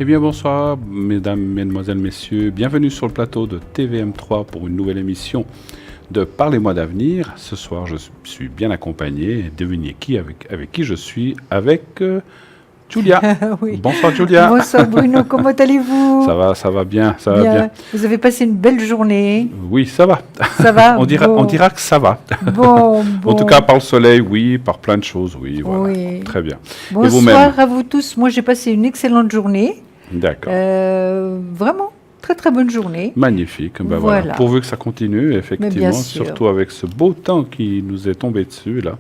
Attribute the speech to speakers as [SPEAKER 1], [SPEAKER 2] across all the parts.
[SPEAKER 1] Eh bien bonsoir mesdames, mesdemoiselles, messieurs, bienvenue sur le plateau de TVM3 pour une nouvelle émission de Parlez-moi d'avenir. Ce soir je suis bien accompagné, devinez avec qui je suis, avec Julia.
[SPEAKER 2] Oui.
[SPEAKER 1] Bonsoir Julia.
[SPEAKER 2] Bonsoir Bruno, comment allez-vous?
[SPEAKER 1] Ça va bien, ça va bien.
[SPEAKER 2] Vous avez passé une belle journée?
[SPEAKER 1] Oui, ça va.
[SPEAKER 2] Ça va?
[SPEAKER 1] On dira que ça va.
[SPEAKER 2] Bon.
[SPEAKER 1] En tout cas par le soleil, oui, par plein de choses, oui, voilà.
[SPEAKER 2] Oui.
[SPEAKER 1] Très bien.
[SPEAKER 2] Bonsoir
[SPEAKER 1] Et vous-même?
[SPEAKER 2] à vous tous. Moi, j'ai passé une excellente journée.
[SPEAKER 1] D'accord.
[SPEAKER 2] Vraiment, très très bonne journée.
[SPEAKER 1] Magnifique, ben voilà.
[SPEAKER 2] Voilà.
[SPEAKER 1] Pourvu que ça continue, effectivement,
[SPEAKER 2] bien sûr.
[SPEAKER 1] surtout avec ce beau temps qui nous est tombé dessus, là.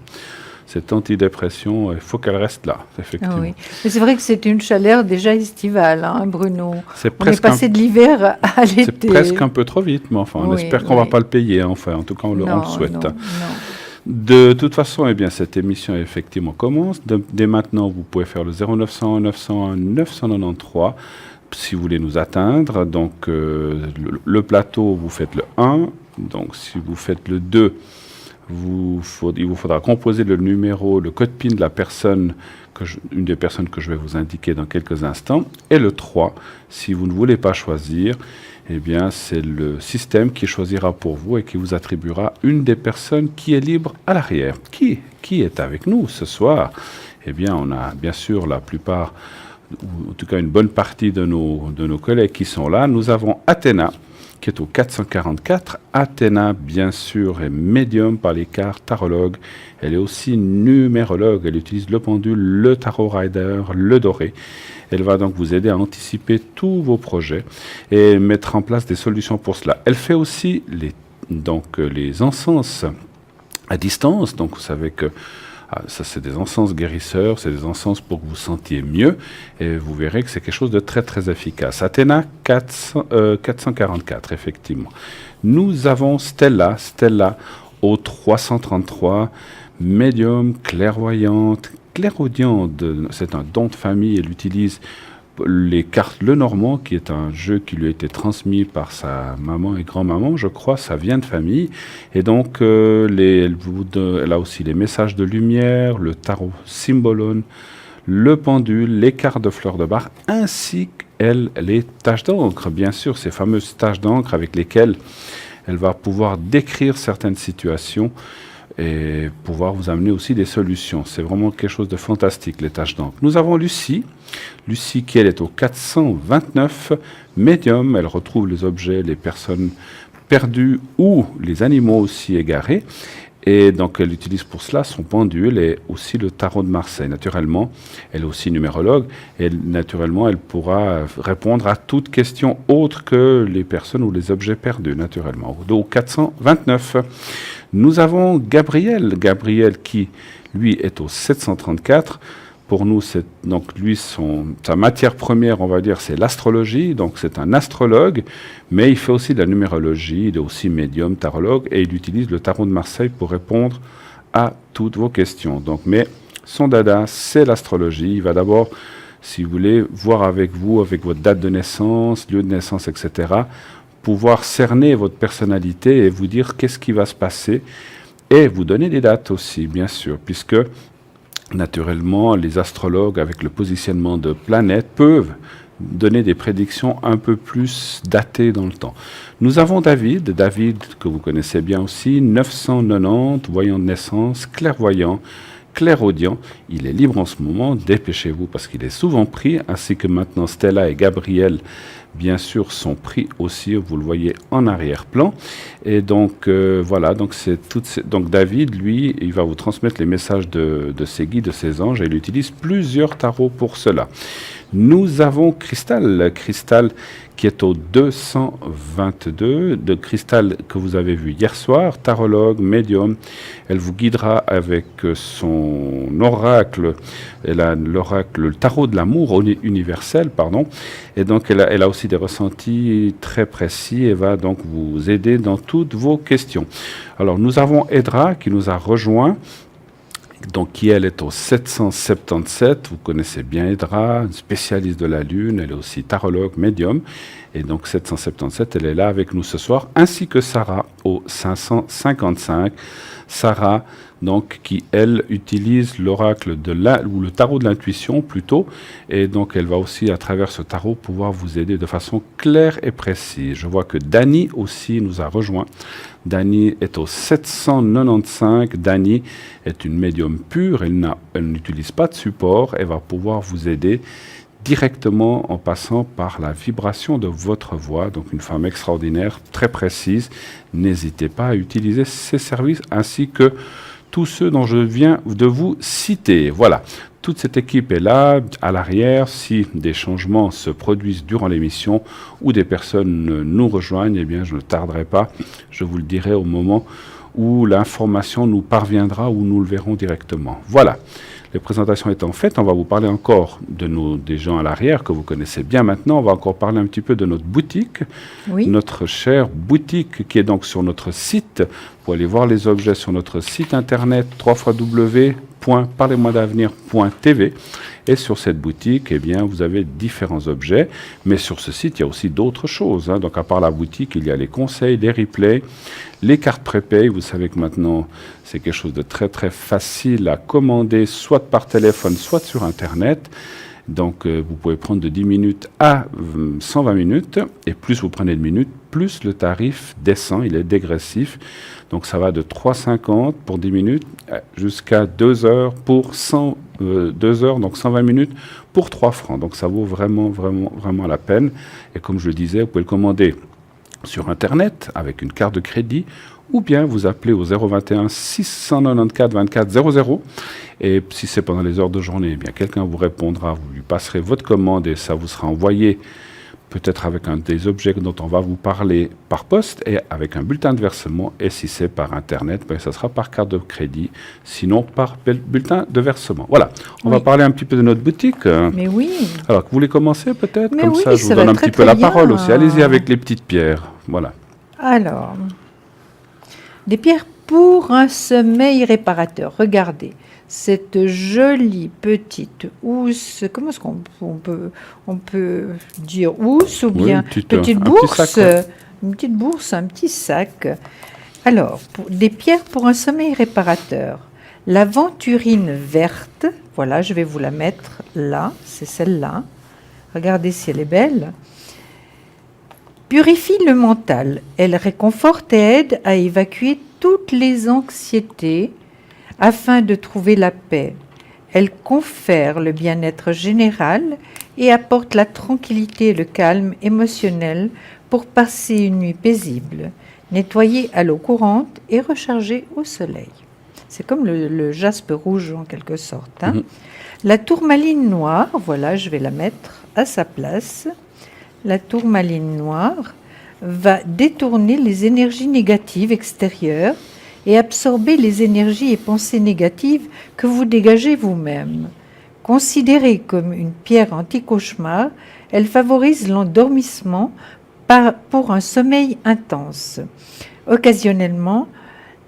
[SPEAKER 1] Cette antidépression, il faut qu'elle reste là, effectivement.
[SPEAKER 2] Oui. Mais c'est vrai que c'était une chaleur déjà estivale, hein, Bruno.
[SPEAKER 1] C'est
[SPEAKER 2] On est passé de l'hiver à l'été.
[SPEAKER 1] C'est presque un peu trop vite, mais enfin, on
[SPEAKER 2] Oui,
[SPEAKER 1] espère qu'on ne va
[SPEAKER 2] oui.
[SPEAKER 1] pas le payer, hein, enfin, en tout cas, on le souhaite.
[SPEAKER 2] Non.
[SPEAKER 1] De toute façon, eh bien, cette émission, effectivement, commence. Dès maintenant, vous pouvez faire le 0901 901 993 si vous voulez nous atteindre. Donc, le plateau, vous faites le 1. Donc, si vous faites le 2, il vous faudra composer le numéro, le code PIN de la personne, une des personnes que je vais vous indiquer dans quelques instants. Et le 3, si vous ne voulez pas choisir, eh bien, c'est le système qui choisira pour vous et qui vous attribuera une des personnes qui est libre à l'arrière. Qui est avec nous ce soir? Eh bien, on a bien sûr la plupart, ou en tout cas une bonne partie de nos collègues qui sont là. Nous avons Athéna, qui est au 444. Athéna, bien sûr, est médium par les cartes, tarologue. Elle est aussi numérologue. Elle utilise le pendule, le tarot rider, le doré. Elle va donc vous aider à anticiper tous vos projets et mettre en place des solutions pour cela. Elle fait aussi les encens à distance. Donc, vous savez que ça, c'est des encens guérisseurs, c'est des encens pour que vous sentiez mieux, et vous verrez que c'est quelque chose de très très efficace. Athéna 444, effectivement. Nous avons Stella au 333, médium, clairvoyante, clairaudiente. C'est un don de famille, elle utilise les cartes Lenormand, qui est un jeu qui lui a été transmis par sa maman et grand-maman, je crois, ça vient de famille. Et donc, elle a aussi les messages de lumière, le tarot Symbolone, le pendule, les cartes de fleurs de bar, ainsi que les taches d'encre, bien sûr, ces fameuses taches d'encre avec lesquelles elle va pouvoir décrire certaines situations et pouvoir vous amener aussi des solutions. C'est vraiment quelque chose de fantastique, les taches d'encre. Nous avons Lucie qui elle est au 429, médium, elle retrouve les objets, les personnes perdues ou les animaux aussi égarés. Et donc, elle utilise pour cela son pendule et aussi le tarot de Marseille. Naturellement, elle est aussi numérologue et naturellement, elle pourra répondre à toute question autre que les personnes ou les objets perdus, naturellement. Au 429, nous avons Gabriel qui, lui, est au 734. Pour nous, sa matière première, on va dire, c'est l'astrologie. Donc, c'est un astrologue, mais il fait aussi de la numérologie. Il est aussi médium, tarologue, et il utilise le tarot de Marseille pour répondre à toutes vos questions. Donc, mais son dada, c'est l'astrologie. Il va d'abord, si vous voulez, voir avec vous, avec votre date de naissance, lieu de naissance, etc., pouvoir cerner votre personnalité et vous dire qu'est-ce qui va se passer, et vous donner des dates aussi, bien sûr, puisque naturellement, les astrologues, avec le positionnement de planètes, peuvent donner des prédictions un peu plus datées dans le temps. Nous avons David, que vous connaissez bien aussi, 990, voyant de naissance, clairvoyant, clairaudient. Il est libre en ce moment, dépêchez-vous parce qu'il est souvent pris, ainsi que maintenant Stella et Gabriel, bien sûr, sont pris aussi, vous le voyez en arrière-plan. Et donc, voilà, donc David, lui, il va vous transmettre les messages de ses guides, de ses anges, et il utilise plusieurs tarots pour cela. Nous avons Cristal qui est au 222, de Cristal que vous avez vu hier soir, tarologue, médium. Elle vous guidera avec son oracle, le tarot de l'amour universel, pardon. Et donc elle a aussi des ressentis très précis et va donc vous aider dans toutes vos questions. Alors nous avons Edra qui nous a rejoint, donc qui elle est au 777, vous connaissez bien Edra, une spécialiste de la Lune, elle est aussi tarologue, médium, Et donc 777, elle est là avec nous ce soir, ainsi que Sarah au 555. Sarah, donc, qui, elle, utilise l'oracle ou le tarot de l'intuition plutôt, et donc elle va aussi, à travers ce tarot, pouvoir vous aider de façon claire et précise. Je vois que Dani aussi nous a rejoint. Dani est au 795. Dani est une médium pure, elle n'utilise pas de support, elle va pouvoir vous aider directement en passant par la vibration de votre voix. Donc une femme extraordinaire, très précise. N'hésitez pas à utiliser ses services ainsi que tous ceux dont je viens de vous citer. Voilà, toute cette équipe est là, à l'arrière. Si des changements se produisent durant l'émission ou des personnes nous rejoignent, eh bien je ne tarderai pas, je vous le dirai au moment où l'information nous parviendra ou nous le verrons directement. Voilà. Les présentations étant faites, on va vous parler encore des gens à l'arrière que vous connaissez bien maintenant. On va encore parler un petit peu de notre boutique, notre chère boutique qui est donc sur notre site. Vous pouvez aller voir les objets sur notre site internet www.parlez-moi-d'avenir.tv. Et sur cette boutique, eh bien, vous avez différents objets. Mais sur ce site, il y a aussi d'autres choses. Donc, à part la boutique, il y a les conseils, les replays, les cartes prépay. Vous savez que maintenant, c'est quelque chose de très, très facile à commander, soit par téléphone, soit sur Internet. Donc, vous pouvez prendre de 10 minutes à 120 minutes. Et plus vous prenez de minutes, plus le tarif descend, il est dégressif. Donc, ça va de 3,50 pour 10 minutes jusqu'à 2 heures pour 2 heures, donc 120 minutes pour 3 francs. Donc, ça vaut vraiment, vraiment, vraiment la peine. Et comme je le disais, vous pouvez le commander sur Internet avec une carte de crédit ou bien vous appelez au 021 694 24 00. Et si c'est pendant les heures de journée, eh bien quelqu'un vous répondra, vous lui passerez votre commande et ça vous sera envoyé peut-être avec un des objets dont on va vous parler par poste et avec un bulletin de versement. Et si c'est par Internet, ben, ça sera par carte de crédit, sinon par bulletin de versement. Voilà, on va parler un petit peu de notre boutique.
[SPEAKER 2] Mais oui.
[SPEAKER 1] Alors, vous voulez commencer peut-être?
[SPEAKER 2] Mais
[SPEAKER 1] comme
[SPEAKER 2] oui,
[SPEAKER 1] ça, je vous donne un petit peu la parole aussi. Allez-y avec les petites pierres. Voilà.
[SPEAKER 2] Alors, des pierres pour un sommeil réparateur. Regardez. Cette jolie petite housse, comment est-ce qu'on peut dire housse ou bien petite bourse, une petite bourse, un petit sac. Alors, des pierres pour un sommeil réparateur. L'aventurine verte, voilà, je vais vous la mettre là, c'est celle-là. Regardez si elle est belle. Purifie le mental. Elle réconforte et aide à évacuer toutes les anxiétés afin de trouver la paix. Elle confère le bien-être général et apporte la tranquillité et le calme émotionnel pour passer une nuit paisible, nettoyer à l'eau courante et recharger au soleil. C'est comme le jaspe rouge en quelque sorte. Hein. La tourmaline noire, voilà, je vais la mettre à sa place. La tourmaline noire va détourner les énergies négatives extérieures et absorber les énergies et pensées négatives que vous dégagez vous-même. Considérée comme une pierre anti-cauchemar, elle favorise l'endormissement pour un sommeil intense. Occasionnellement,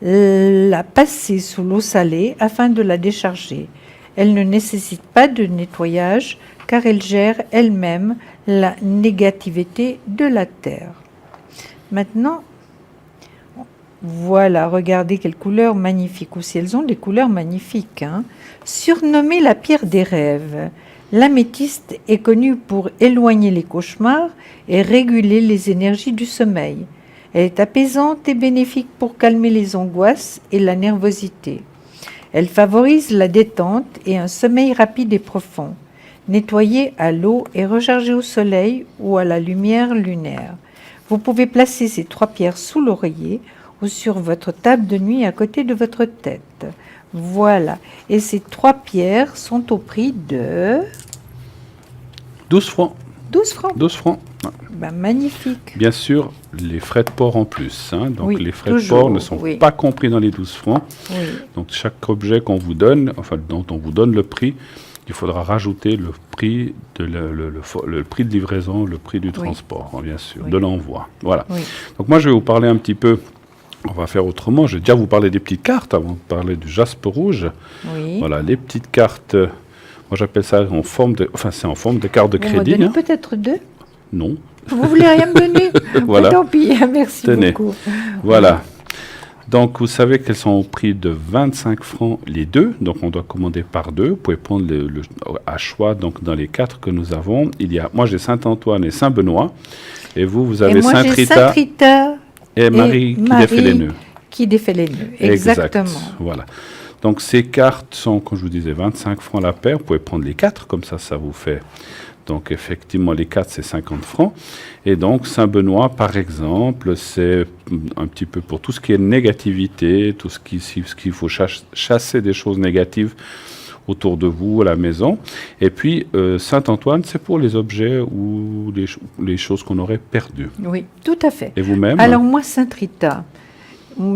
[SPEAKER 2] la passer sous l'eau salée afin de la décharger. Elle ne nécessite pas de nettoyage car elle gère elle-même la négativité de la terre. Maintenant, voilà, regardez quelles couleurs magnifiques. Aussi, elles ont des couleurs magnifiques. Hein. Surnommée la pierre des rêves, l'améthyste est connue pour éloigner les cauchemars et réguler les énergies du sommeil. Elle est apaisante et bénéfique pour calmer les angoisses et la nervosité. Elle favorise la détente et un sommeil rapide et profond. Nettoyée à l'eau et rechargée au soleil ou à la lumière lunaire. Vous pouvez placer ces 3 pierres sous l'oreiller ou sur votre table de nuit à côté de votre tête. Voilà. Et ces 3 pierres sont au prix de
[SPEAKER 1] 12 francs.
[SPEAKER 2] 12 francs.
[SPEAKER 1] 12 francs.
[SPEAKER 2] Ben, magnifique.
[SPEAKER 1] Bien sûr, les frais de port en plus. Hein. Donc, les frais
[SPEAKER 2] toujours,
[SPEAKER 1] de port ne sont pas compris dans les 12 francs.
[SPEAKER 2] Oui.
[SPEAKER 1] Donc, chaque objet qu'on vous donne, enfin, dont on vous donne le prix, il faudra rajouter le prix le prix de livraison, le prix du transport, bien sûr, de l'envoi. Voilà. Oui. Donc, moi, je vais vous parler un petit peu. On va faire autrement. Je vais déjà vous parler des petites cartes avant de parler du jaspe rouge.
[SPEAKER 2] Oui.
[SPEAKER 1] Voilà, les petites cartes. Moi, j'appelle ça en forme de... Enfin, c'est en forme de carte de crédit.
[SPEAKER 2] Hein. Peut-être 2
[SPEAKER 1] Non.
[SPEAKER 2] Vous voulez rien me donner?
[SPEAKER 1] Voilà.
[SPEAKER 2] Tant pis, merci
[SPEAKER 1] Tenez.
[SPEAKER 2] beaucoup.
[SPEAKER 1] Voilà. Donc, vous savez qu'elles sont au prix de 25 francs les deux. Donc, on doit commander par deux. Vous pouvez prendre à choix. Donc, dans les 4 que nous avons, moi, j'ai Saint-Antoine et Saint-Benoît. Et vous avez
[SPEAKER 2] Et moi, j'ai
[SPEAKER 1] Sainte-Rita
[SPEAKER 2] Sainte-Rita
[SPEAKER 1] et Marie qui défait les nœuds.
[SPEAKER 2] qui défait les nœuds. Exactement.
[SPEAKER 1] Exact. Voilà. Donc, ces cartes sont, comme je vous disais, 25 francs la paire. Vous pouvez prendre les 4, comme ça vous fait. Donc, effectivement, les 4, c'est 50 francs. Et donc, Saint-Benoît, par exemple, c'est un petit peu pour tout ce qui est négativité, tout ce qu'il faut chasser des choses négatives autour de vous, à la maison. Et puis, Saint-Antoine, c'est pour les objets ou les choses qu'on aurait perdues.
[SPEAKER 2] Oui, tout à fait.
[SPEAKER 1] Et vous-même?
[SPEAKER 2] Alors, moi, Sainte-Rita,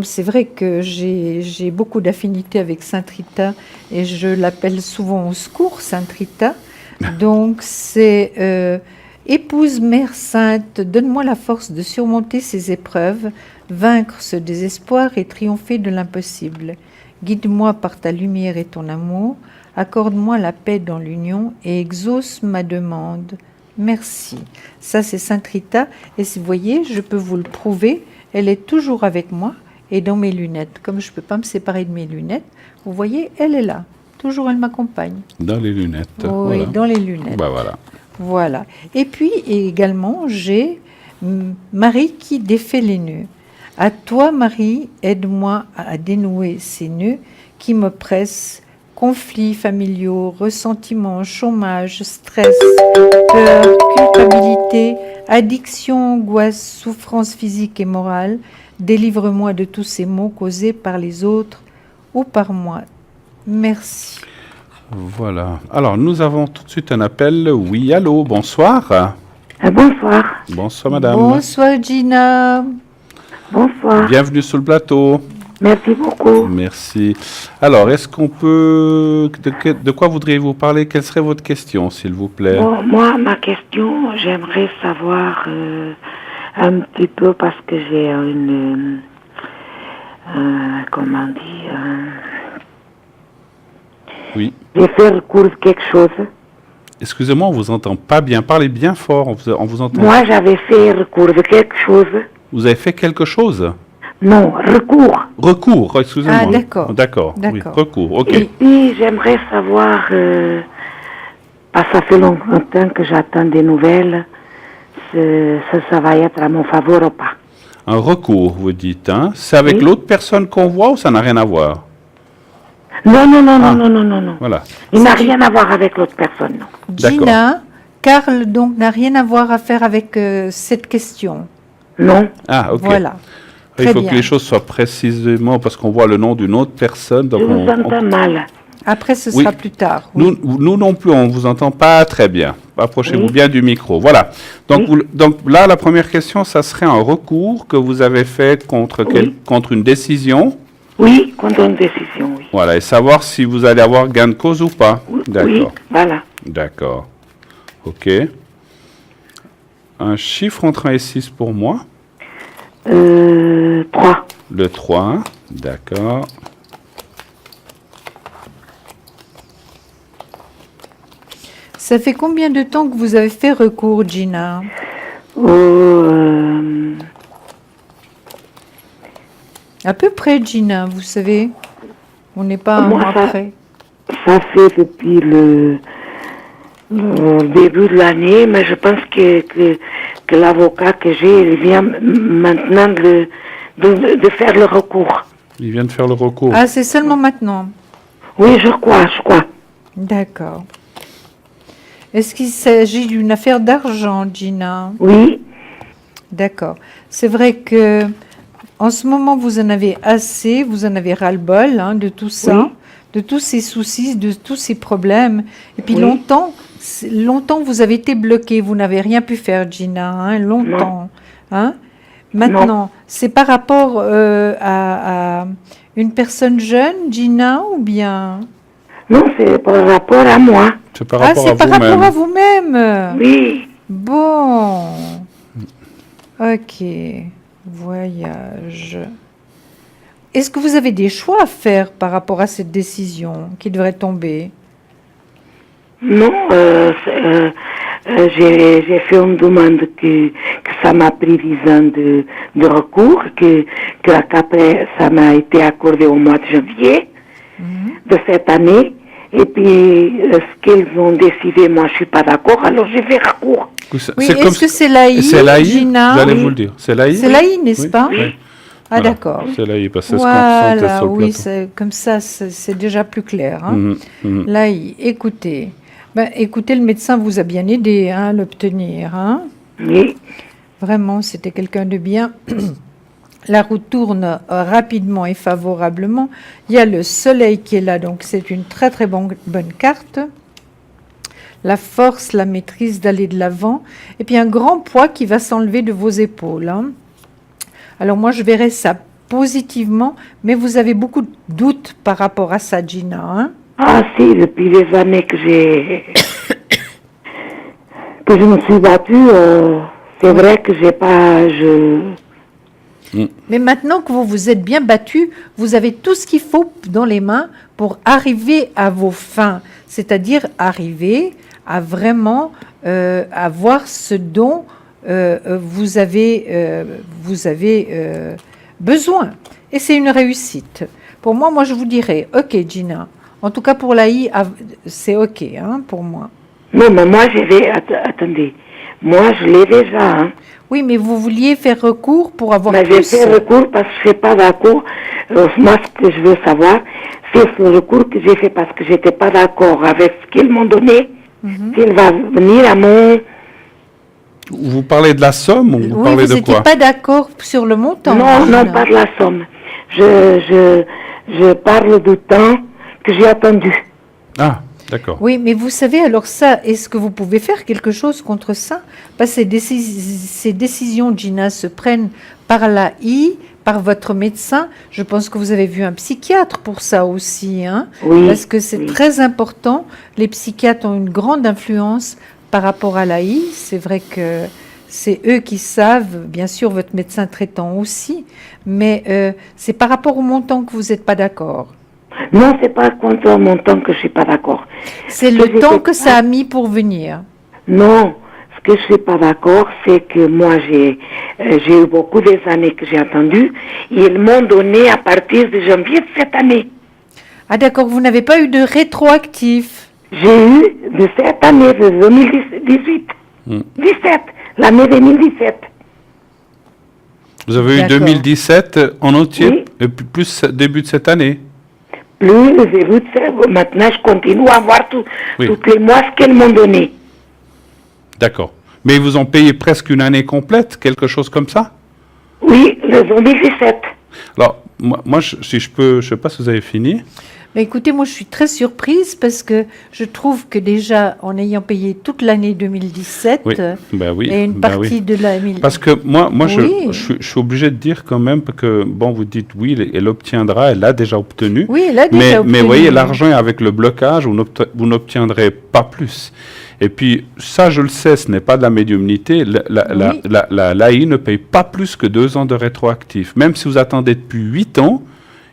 [SPEAKER 2] c'est vrai que j'ai beaucoup d'affinité avec Sainte-Rita et je l'appelle souvent au secours, Sainte-Rita. Donc, c'est épouse Mère Sainte, donne-moi la force de surmonter ces épreuves, vaincre ce désespoir et triompher de l'impossible. Guide-moi par ta lumière et ton amour, accorde-moi la paix dans l'union et exauce ma demande. Merci. Ça, c'est Sainte Rita. Et si vous voyez, je peux vous le prouver, elle est toujours avec moi et dans mes lunettes. Comme je ne peux pas me séparer de mes lunettes, vous voyez, elle est là. Toujours, elle m'accompagne.
[SPEAKER 1] Dans les lunettes.
[SPEAKER 2] Oui,
[SPEAKER 1] voilà.
[SPEAKER 2] dans les lunettes.
[SPEAKER 1] Bah voilà.
[SPEAKER 2] Voilà. Et puis également, j'ai Marie qui défait les nœuds. À toi, Marie, aide-moi à dénouer ces nœuds qui me pressent. Conflits familiaux, ressentiments, chômage, stress, peur, culpabilité, addiction, angoisse, souffrance physique et morale. Délivre-moi de tous ces maux causés par les autres ou par moi. Merci.
[SPEAKER 1] Voilà. Alors, nous avons tout de suite un appel. Oui, allô, bonsoir.
[SPEAKER 3] Bonsoir.
[SPEAKER 1] Bonsoir, madame.
[SPEAKER 2] Bonsoir, Gina.
[SPEAKER 3] Bonsoir.
[SPEAKER 1] Bienvenue sur le plateau.
[SPEAKER 3] Merci beaucoup.
[SPEAKER 1] Merci. Alors, est-ce qu'on peut... De quoi voudriez-vous parler? Quelle serait votre question, s'il vous plaît?
[SPEAKER 3] Bon, moi, ma question, j'aimerais savoir un petit peu parce que j'ai comment dire...
[SPEAKER 1] Oui.
[SPEAKER 3] J'ai fait recours à quelque chose.
[SPEAKER 1] Excusez-moi, on vous entend pas bien. Parlez bien fort, on vous entend.
[SPEAKER 3] Moi, j'avais fait recours à quelque chose.
[SPEAKER 1] Vous avez fait quelque chose?
[SPEAKER 3] Non, recours.
[SPEAKER 1] Recours, excusez-moi.
[SPEAKER 2] Ah, d'accord.
[SPEAKER 1] D'accord, oui,
[SPEAKER 2] D'accord.
[SPEAKER 1] recours, ok.
[SPEAKER 3] Et puis, j'aimerais savoir, parce que ça fait longtemps que j'attends des nouvelles, ça va être à mon faveur ou pas.
[SPEAKER 1] Un recours, vous dites, hein? C'est avec
[SPEAKER 3] Oui.
[SPEAKER 1] l'autre personne qu'on voit ou ça n'a rien à voir?
[SPEAKER 3] Non, non, non,
[SPEAKER 1] Ah.
[SPEAKER 3] non, non, non, non.
[SPEAKER 1] Voilà.
[SPEAKER 3] Il n'a rien à voir avec l'autre personne, non.
[SPEAKER 2] Gina, Karl donc n'a rien à voir à faire avec cette question.
[SPEAKER 3] Non.
[SPEAKER 1] Ah, ok.
[SPEAKER 2] Voilà.
[SPEAKER 1] Il
[SPEAKER 2] Très
[SPEAKER 1] faut
[SPEAKER 2] bien.
[SPEAKER 1] que les choses soient précisément parce qu'on voit le nom d'une autre personne. Donc
[SPEAKER 3] Je vous entends mal.
[SPEAKER 2] Après, ce
[SPEAKER 1] Oui.
[SPEAKER 2] sera plus tard. Oui.
[SPEAKER 1] Nous non plus, on ne vous entend pas très bien. Approchez-vous
[SPEAKER 3] Oui.
[SPEAKER 1] bien du micro. Voilà. Donc,
[SPEAKER 3] Oui.
[SPEAKER 1] donc là, la première question, ça serait un recours que vous avez fait contre,
[SPEAKER 3] Oui.
[SPEAKER 1] contre une décision.
[SPEAKER 3] Oui, contre une décision, oui.
[SPEAKER 1] Voilà. Et savoir si vous allez avoir gain de cause ou pas.
[SPEAKER 3] Oui,
[SPEAKER 1] D'accord.
[SPEAKER 3] voilà.
[SPEAKER 1] D'accord. OK. Un chiffre entre 1 et 6 pour moi.
[SPEAKER 3] 3.
[SPEAKER 1] Le 3. D'accord.
[SPEAKER 2] Ça fait combien de temps que vous avez fait recours, Gina? À peu près, Gina, vous savez. On n'est pas un
[SPEAKER 3] Moi,
[SPEAKER 2] mois
[SPEAKER 3] ça-
[SPEAKER 2] près.
[SPEAKER 3] Ça fait depuis le début de l'année, mais je pense que l'avocat que j'ai, il vient maintenant de faire le recours.
[SPEAKER 1] Il vient de faire le recours.
[SPEAKER 2] Ah, c'est seulement maintenant.
[SPEAKER 3] Oui, je crois.
[SPEAKER 2] D'accord. Est-ce qu'il s'agit d'une affaire d'argent, Gina?
[SPEAKER 3] Oui,
[SPEAKER 2] D'accord. C'est vrai que en ce moment, vous en avez assez, vous en avez ras-le-bol hein, de tout ça,
[SPEAKER 3] Oui.
[SPEAKER 2] de tous ces soucis, de tous ces problèmes. Et puis
[SPEAKER 3] Oui.
[SPEAKER 2] longtemps, vous avez été bloqué, vous n'avez rien pu faire, Gina, hein, longtemps. Hein? Maintenant, c'est par rapport à une personne jeune, Gina, ou bien...
[SPEAKER 3] non, c'est par rapport à moi.
[SPEAKER 1] C'est par
[SPEAKER 2] Ah,
[SPEAKER 1] rapport
[SPEAKER 2] c'est
[SPEAKER 1] à
[SPEAKER 2] par
[SPEAKER 1] vous-même.
[SPEAKER 2] rapport à vous-même.
[SPEAKER 3] Oui,
[SPEAKER 2] Bon. Ok. Voyage. Est-ce que vous avez des choix à faire par rapport à cette décision qui devrait tomber?
[SPEAKER 3] non, j'ai fait une demande que ça m'a pris 10 ans de recours, qu'après ça m'a été accordé au mois de janvier de cette année. Et puis, ce qu'ils ont décidé, moi, je suis pas d'accord, alors j'ai fait recours.
[SPEAKER 2] Oui, est-ce que c'est l'AI, Gina?
[SPEAKER 1] J'allais vous le dire. C'est l'AI?
[SPEAKER 2] C'est l'AI, n'est-ce pas?
[SPEAKER 1] Oui.
[SPEAKER 2] Ah,
[SPEAKER 1] Voilà.
[SPEAKER 2] d'accord.
[SPEAKER 1] C'est l'AI, parce que c'est ce qu'on sentait sur le
[SPEAKER 2] oui,
[SPEAKER 1] plateau.
[SPEAKER 2] comme ça, c'est déjà plus clair. Hein. L'AI, écoutez. Écoutez, le médecin vous a bien aidé à l'obtenir. Hein.
[SPEAKER 3] Oui.
[SPEAKER 2] Vraiment, c'était quelqu'un de bien. La roue tourne rapidement et favorablement. Il y a le soleil qui est là, donc c'est une très très bonne carte. La force, la maîtrise d'aller de l'avant. Et puis un grand poids qui va s'enlever de vos épaules. Hein. Alors moi, je verrais ça positivement, mais vous avez beaucoup de doutes par rapport à ça, Gina. Hein.
[SPEAKER 3] Ah si, depuis les années que je me suis battue, c'est vrai que j'ai pas...
[SPEAKER 2] Mais maintenant que vous vous êtes bien battu, vous avez tout ce qu'il faut dans les mains pour arriver à vos fins, c'est-à-dire arriver à vraiment avoir ce dont vous avez besoin. Et c'est une réussite. Pour moi, je vous dirais, ok Gina, en tout cas pour l'AI, c'est ok hein, pour moi.
[SPEAKER 3] Non, mais moi attendez, moi je l'ai déjà. Hein.
[SPEAKER 2] Oui, mais vous vouliez faire recours pour avoir
[SPEAKER 3] mais
[SPEAKER 2] plus.
[SPEAKER 3] J'ai fait recours parce que je ne suis pas d'accord. Moi, ce que je veux savoir, c'est ce recours que j'ai fait parce que je n'étais pas d'accord avec ce qu'ils m'ont donné. Qu'il va venir à mon...
[SPEAKER 1] Vous parlez de la somme ou vous parlez de quoi?
[SPEAKER 2] Vous n'étiez pas d'accord sur le montant?
[SPEAKER 3] Non, non, pas de la somme. Je parle du temps que j'ai attendu.
[SPEAKER 1] Ah, d'accord.
[SPEAKER 2] Oui, mais vous savez, alors ça, est-ce que vous pouvez faire quelque chose contre ça? Parce que ces décisions, Gina, se prennent par l'AI, par votre médecin. Je pense que vous avez vu un psychiatre pour ça aussi, hein?
[SPEAKER 3] Oui.
[SPEAKER 2] Parce que c'est très important. Les psychiatres ont une grande influence par rapport à l'AI. C'est vrai que c'est eux qui savent, bien sûr, votre médecin traitant aussi, mais c'est par rapport au montant que vous n'êtes pas d'accord.
[SPEAKER 3] Non, c'est pas contre le montant que je suis pas d'accord.
[SPEAKER 2] C'est le temps que ça a mis pour venir.
[SPEAKER 3] Non, ce que je suis pas d'accord, c'est que moi j'ai eu beaucoup des années que j'ai attendu. Ils m'ont donné à partir de janvier de cette année.
[SPEAKER 2] Ah d'accord, vous n'avez pas eu de rétroactif?
[SPEAKER 3] J'ai eu de cette année, de 2018, 17, l'année 2017.
[SPEAKER 1] Vous avez eu 2017 en entier, et plus début de cette année?
[SPEAKER 3] Plus le début de cette... Maintenant, je continue à avoir tous les mois ce qu'elles m'ont donné.
[SPEAKER 1] D'accord. Mais ils vous ont payé presque une année complète, quelque chose comme ça?
[SPEAKER 3] Oui, le 2017.
[SPEAKER 1] Alors, moi si je peux, je ne sais pas si vous avez fini.
[SPEAKER 2] Mais écoutez, moi je suis très surprise parce que je trouve que déjà, en ayant payé toute l'année 2017, et une partie de l'année...
[SPEAKER 1] Parce que moi je suis obligé de dire quand même que, bon, vous dites oui, elle obtiendra, elle l'a déjà obtenu.
[SPEAKER 2] Oui, elle a déjà obtenu.
[SPEAKER 1] Mais vous voyez, l'argent avec le blocage, vous n'obtiendrez pas plus. Et puis, ça, je le sais, ce n'est pas de la médiumnité. L'AI ne paye pas plus que 2 ans de rétroactif. Même si vous attendez depuis 8 ans,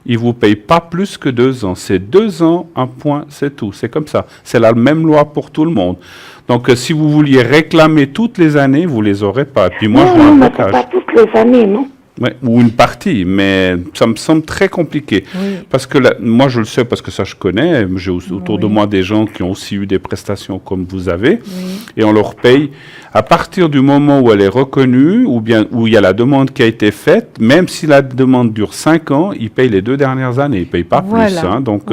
[SPEAKER 1] il ne vous paye pas plus que 2 ans. C'est 2 ans, un point, c'est tout. C'est comme ça. C'est la même loi pour tout le monde. Donc, si vous vouliez réclamer toutes les années, vous ne les aurez pas. Et puis moi, je vois un blocage.
[SPEAKER 3] Pas toutes les années, non?
[SPEAKER 1] Ouais, ou une partie, mais ça me semble très compliqué. Parce que moi, je le sais parce que ça, je connais. J'ai autour de moi des gens qui ont aussi eu des prestations comme vous avez. Et on leur paye à partir du moment où elle est reconnue, ou bien où il y a la demande qui a été faite. Même si la demande dure 5 ans, ils payent les 2 dernières années. Ils ne payent pas plus. Hein. Donc,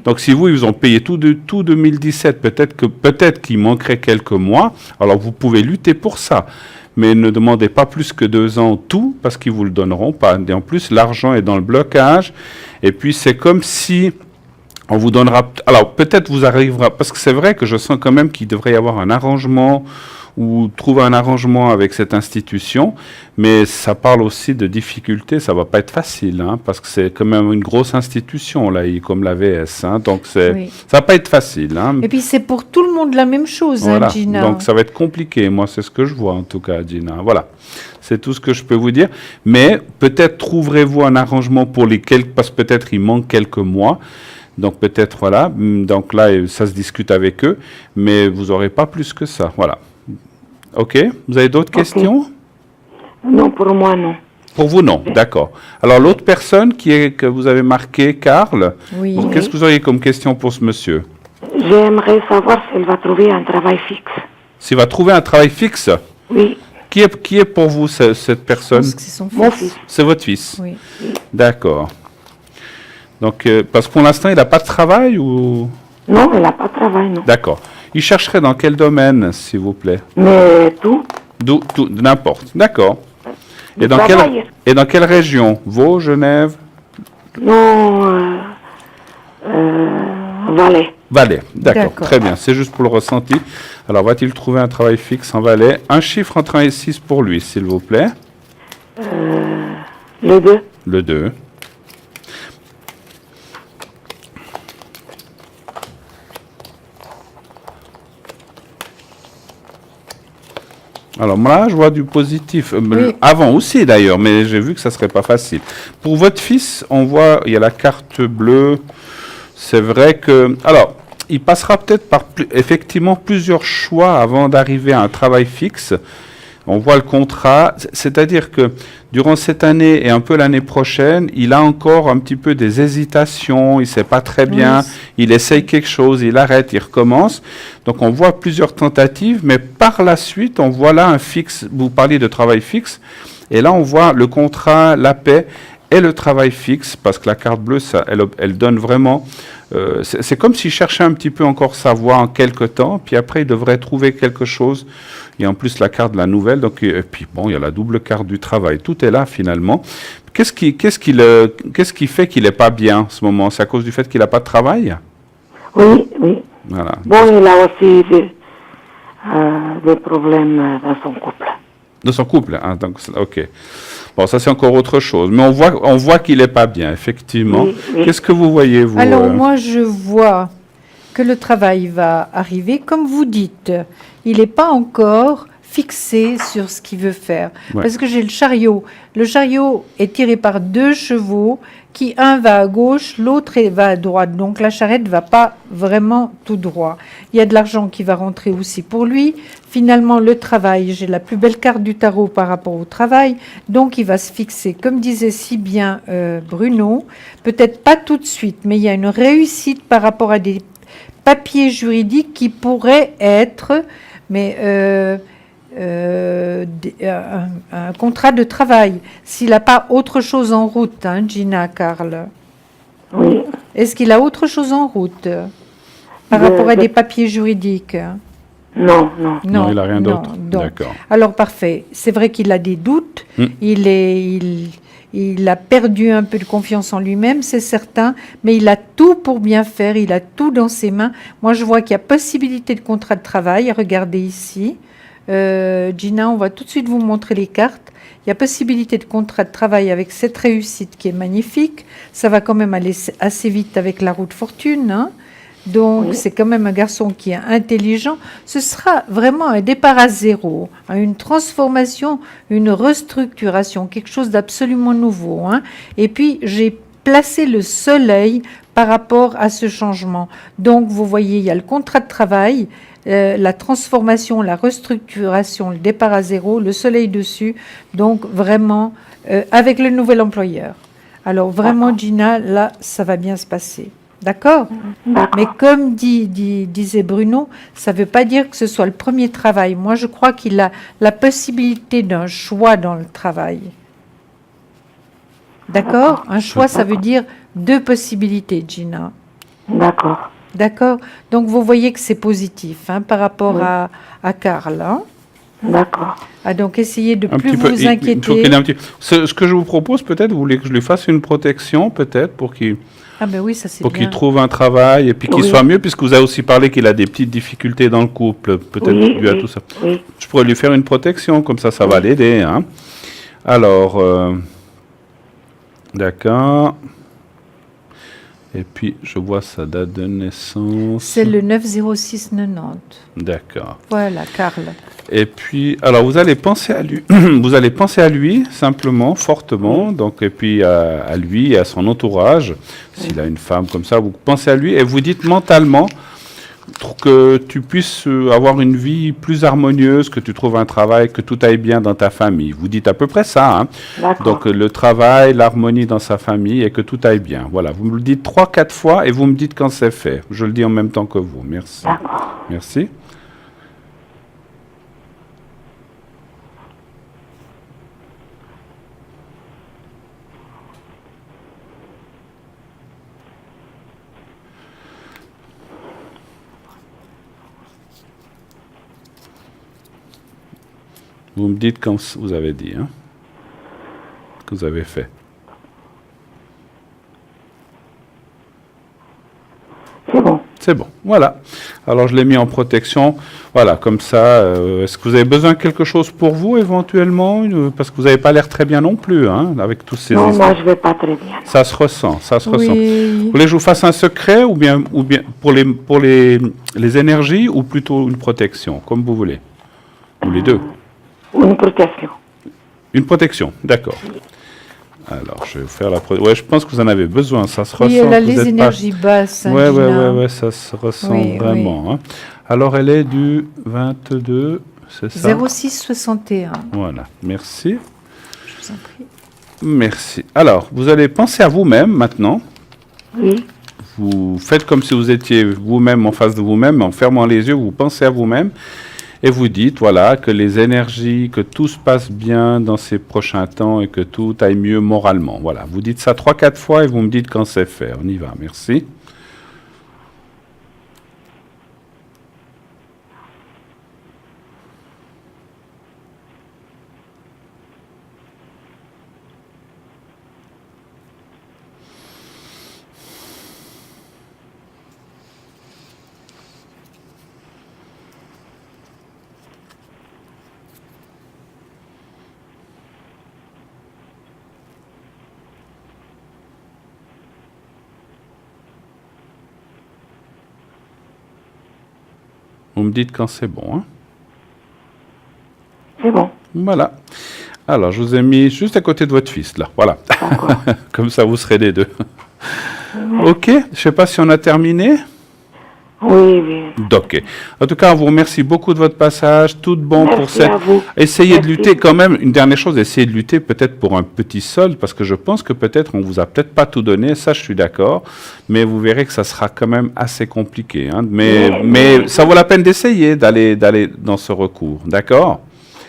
[SPEAKER 1] donc, si vous, ils vous ont payé tout 2017, peut-être qu'il manquerait quelques mois. Alors, vous pouvez lutter pour ça. Mais ne demandez pas plus que 2 ans tout, parce qu'ils ne vous le donneront pas. Et en plus, l'argent est dans le blocage. Et puis, c'est comme si on vous donnera... Alors, peut-être vous arrivera... Parce que c'est vrai que je sens quand même qu'il devrait y avoir un arrangement ou trouver un arrangement avec cette institution. Mais ça parle aussi de difficultés. Ça ne va pas être facile, hein, parce que c'est quand même une grosse institution, là, comme la VS. Hein, donc, ça ne va pas être facile. Hein.
[SPEAKER 2] Et puis, c'est pour tout le monde la même chose,
[SPEAKER 1] voilà.
[SPEAKER 2] hein, Gina.
[SPEAKER 1] Donc, ça va être compliqué. Moi, c'est ce que je vois, en tout cas, Gina. Voilà. C'est tout ce que je peux vous dire. Mais peut-être trouverez-vous un arrangement pour les quelques... Parce que peut-être il manque quelques mois. Donc peut-être, voilà, donc là, ça se discute avec eux, mais vous n'aurez pas plus que ça, voilà. OK? Vous avez d'autres questions?
[SPEAKER 3] Non, pour moi, non.
[SPEAKER 1] Pour vous, non, d'accord. Alors l'autre personne que vous avez marqué, Karl,
[SPEAKER 2] Oui.
[SPEAKER 1] qu'est-ce que vous auriez comme question pour ce monsieur?
[SPEAKER 3] J'aimerais savoir s'il va trouver un travail fixe.
[SPEAKER 1] S'il va trouver un travail fixe?
[SPEAKER 3] Oui,
[SPEAKER 1] Qui est pour vous cette
[SPEAKER 2] Je
[SPEAKER 1] personne?
[SPEAKER 2] pense que c'est son
[SPEAKER 3] mon
[SPEAKER 2] fils.
[SPEAKER 3] fils.
[SPEAKER 1] C'est votre fils?
[SPEAKER 2] Oui.
[SPEAKER 1] D'accord. Donc, parce que pour l'instant, il n'a pas de travail ou...
[SPEAKER 3] Non, il n'a pas de travail, non.
[SPEAKER 1] D'accord. Il chercherait dans quel domaine, s'il vous plaît?
[SPEAKER 3] Mais tout,
[SPEAKER 1] N'importe. D'accord.
[SPEAKER 3] du travail.
[SPEAKER 1] Et dans quelle région? Vaud, Genève?
[SPEAKER 3] Non, Valais.
[SPEAKER 1] Valais. D'accord.
[SPEAKER 2] D'accord.
[SPEAKER 1] Très bien. C'est juste pour le ressenti. Alors, va-t-il trouver un travail fixe en Valais? Un chiffre entre 1 et 6 pour lui, s'il vous plaît.
[SPEAKER 3] Les deux.
[SPEAKER 1] Le 2. Alors moi, là, je vois du positif.
[SPEAKER 2] Oui.
[SPEAKER 1] Avant aussi, d'ailleurs, mais j'ai vu que ça serait pas facile. Pour votre fils, on voit, il y a la carte bleue. C'est vrai que... Alors, il passera peut-être par effectivement plusieurs choix avant d'arriver à un travail fixe. On voit le contrat, c'est-à-dire que durant cette année et un peu l'année prochaine, il a encore un petit peu des hésitations, il ne sait pas très bien,
[SPEAKER 2] Oui.
[SPEAKER 1] il essaye quelque chose, il arrête, il recommence. Donc on voit plusieurs tentatives, mais par la suite, on voit là un fixe, vous parliez de travail fixe, et là on voit le contrat, la paix et le travail fixe, parce que la carte bleue, ça, elle donne vraiment... c'est comme s'il cherchait un petit peu encore sa voie en quelque temps, puis après il devrait trouver quelque chose. Il y a en plus la carte de la nouvelle, donc, et puis bon, il y a la double carte du travail. Tout est là finalement. Qu'est-ce qui fait qu'il n'est pas bien en ce moment? C'est à cause du fait qu'il n'a pas de travail?
[SPEAKER 3] Oui, oui.
[SPEAKER 1] Voilà.
[SPEAKER 3] Bon, il a aussi des problèmes dans son couple.
[SPEAKER 1] De son couple, hein, donc, ok. Bon, ça c'est encore autre chose. Mais on voit qu'il n'est pas bien, effectivement.
[SPEAKER 3] Oui, oui.
[SPEAKER 1] Qu'est-ce que vous voyez, vous?
[SPEAKER 2] Alors moi, je vois que le travail va arriver. Comme vous dites, il n'est pas encore fixé sur ce qu'il veut faire.
[SPEAKER 1] Ouais.
[SPEAKER 2] Parce que j'ai le chariot. Le chariot est tiré par 2 chevaux, qui un va à gauche, l'autre va à droite. Donc la charrette ne va pas vraiment tout droit. Il y a de l'argent qui va rentrer aussi pour lui. Finalement, le travail, j'ai la plus belle carte du tarot par rapport au travail. Donc il va se fixer, comme disait si bien Bruno, peut-être pas tout de suite, mais il y a une réussite par rapport à des papiers juridiques qui pourraient être, mais un contrat de travail, s'il n'a pas autre chose en route, hein, Gina, Karl.
[SPEAKER 3] Oui.
[SPEAKER 2] Est-ce qu'il a autre chose en route par rapport à des papiers juridiques?
[SPEAKER 3] Non, non.
[SPEAKER 1] Non, il n'a rien d'autre.
[SPEAKER 2] donc.
[SPEAKER 1] D'accord.
[SPEAKER 2] Alors, parfait. C'est vrai qu'il a des doutes. Il a perdu un peu de confiance en lui-même, c'est certain, mais il a tout pour bien faire, il a tout dans ses mains. Moi, je vois qu'il y a possibilité de contrat de travail. Regardez ici. Gina, on va tout de suite vous montrer les cartes. Il y a possibilité de contrat de travail avec cette réussite qui est magnifique. Ça va quand même aller assez vite avec la roue de fortune, hein. Donc,
[SPEAKER 3] Oui.
[SPEAKER 2] c'est quand même un garçon qui est intelligent. Ce sera vraiment un départ à zéro, hein, une transformation, une restructuration, quelque chose d'absolument nouveau, hein. Et puis, j'ai placé le soleil par rapport à ce changement. Donc, vous voyez, il y a le contrat de travail, la transformation, la restructuration, le départ à zéro, le soleil dessus. Donc, vraiment, avec le nouvel employeur. Alors, vraiment, Gina, là, ça va bien se passer. D'accord?
[SPEAKER 3] D'accord.
[SPEAKER 2] Mais comme disait Bruno, ça ne veut pas dire que ce soit le premier travail. Moi, je crois qu'il a la possibilité d'un choix dans le travail. D'accord? Un choix, ça veut dire 2 possibilités, Gina.
[SPEAKER 3] D'accord.
[SPEAKER 2] D'accord? Donc, vous voyez que c'est positif, hein, par rapport
[SPEAKER 3] Oui.
[SPEAKER 2] à Karl, hein.
[SPEAKER 3] D'accord.
[SPEAKER 2] Ah, donc, essayez de
[SPEAKER 1] Un
[SPEAKER 2] plus
[SPEAKER 1] petit peu.
[SPEAKER 2] vous
[SPEAKER 1] Il faut
[SPEAKER 2] inquiéter.
[SPEAKER 1] qu'il ait un petit... Ce que je vous propose, peut-être, vous voulez que je lui fasse une protection, peut-être, pour qu'il
[SPEAKER 2] Ah ben oui, ça c'est
[SPEAKER 1] pour
[SPEAKER 2] bien.
[SPEAKER 1] qu'il trouve un travail et puis qu'il
[SPEAKER 3] Oui.
[SPEAKER 1] soit mieux, puisque vous avez aussi parlé qu'il a des petites difficultés dans le couple, peut-être
[SPEAKER 3] Oui,
[SPEAKER 1] dû à
[SPEAKER 3] oui,
[SPEAKER 1] tout ça.
[SPEAKER 3] oui.
[SPEAKER 1] Je pourrais lui faire une protection, comme ça va l'aider, hein. Alors, d'accord. Et puis, je vois sa date de naissance.
[SPEAKER 2] C'est le 90690.
[SPEAKER 1] D'accord.
[SPEAKER 2] Voilà, Karl.
[SPEAKER 1] Et puis, alors, vous allez penser à lui. Vous allez penser à lui, simplement, fortement. Donc, et puis, à lui et à son entourage. S'il a une femme comme ça, vous pensez à lui et vous dites mentalement pour que tu puisses avoir une vie plus harmonieuse, que tu trouves un travail, que tout aille bien dans ta famille. Vous dites à peu près ça, hein.
[SPEAKER 3] D'accord.
[SPEAKER 1] Donc le travail, l'harmonie dans sa famille et que tout aille bien. Voilà, vous me le dites 3-4 fois et vous me dites quand c'est fait. Je le dis en même temps que vous. Merci.
[SPEAKER 3] D'accord.
[SPEAKER 1] Merci. Vous me dites quand vous avez dit, hein, que vous avez fait.
[SPEAKER 3] C'est bon.
[SPEAKER 1] C'est bon, voilà. Alors je l'ai mis en protection, voilà, comme ça. Est-ce que vous avez besoin de quelque chose pour vous éventuellement? Parce que vous n'avez pas l'air très bien non plus, hein, avec tous ces
[SPEAKER 3] Non,
[SPEAKER 1] histoires.
[SPEAKER 3] moi je vais pas très bien.
[SPEAKER 1] Ça se ressent, ça se ressent.
[SPEAKER 2] Oui.
[SPEAKER 1] Vous voulez que je vous fasse un secret ou bien pour les énergies ou plutôt une protection, comme vous voulez? Ou les deux?
[SPEAKER 3] Une protection.
[SPEAKER 1] Une protection, d'accord. Alors, je vais vous faire la protection. Ouais, je pense que vous en avez besoin, ça se
[SPEAKER 2] Oui,
[SPEAKER 1] ressent.
[SPEAKER 2] elle a
[SPEAKER 1] que vous
[SPEAKER 2] les
[SPEAKER 1] êtes
[SPEAKER 2] énergies basses. hein, Gina.
[SPEAKER 1] Ouais, ça se ressent
[SPEAKER 2] Oui,
[SPEAKER 1] vraiment. Hein. Alors, elle est du 22, c'est ça?
[SPEAKER 2] 0661.
[SPEAKER 1] Voilà, merci.
[SPEAKER 2] Je vous en prie.
[SPEAKER 1] Merci. Alors, vous allez penser à vous-même maintenant.
[SPEAKER 3] Oui.
[SPEAKER 1] Vous faites comme si vous étiez vous-même en face de vous-même, en fermant les yeux, vous pensez à vous-même. Et vous dites, voilà, que les énergies, que tout se passe bien dans ces prochains temps et que tout aille mieux moralement. Voilà, vous dites ça 3-4 fois et vous me dites quand c'est fait. On y va, merci. Vous me dites quand c'est bon, hein?
[SPEAKER 3] C'est bon.
[SPEAKER 1] Voilà. Alors, je vous ai mis juste à côté de votre fils, là. Voilà. Comme ça, vous serez les deux. OK. Je ne sais pas si on a terminé.
[SPEAKER 3] Oui, oui.
[SPEAKER 1] OK. En tout cas, on vous remercie beaucoup de votre passage. Tout de bon pour
[SPEAKER 3] Merci
[SPEAKER 1] cette...
[SPEAKER 3] à vous.
[SPEAKER 1] Essayez de
[SPEAKER 3] Merci.
[SPEAKER 1] lutter quand même. Une dernière chose, essayez de lutter peut-être pour un petit solde, parce que je pense que peut-être on vous a peut-être pas tout donné. Ça, je suis d'accord. Mais vous verrez que ça sera quand même assez compliqué, hein. Mais ça vaut la peine d'essayer d'aller dans ce recours. D'accord?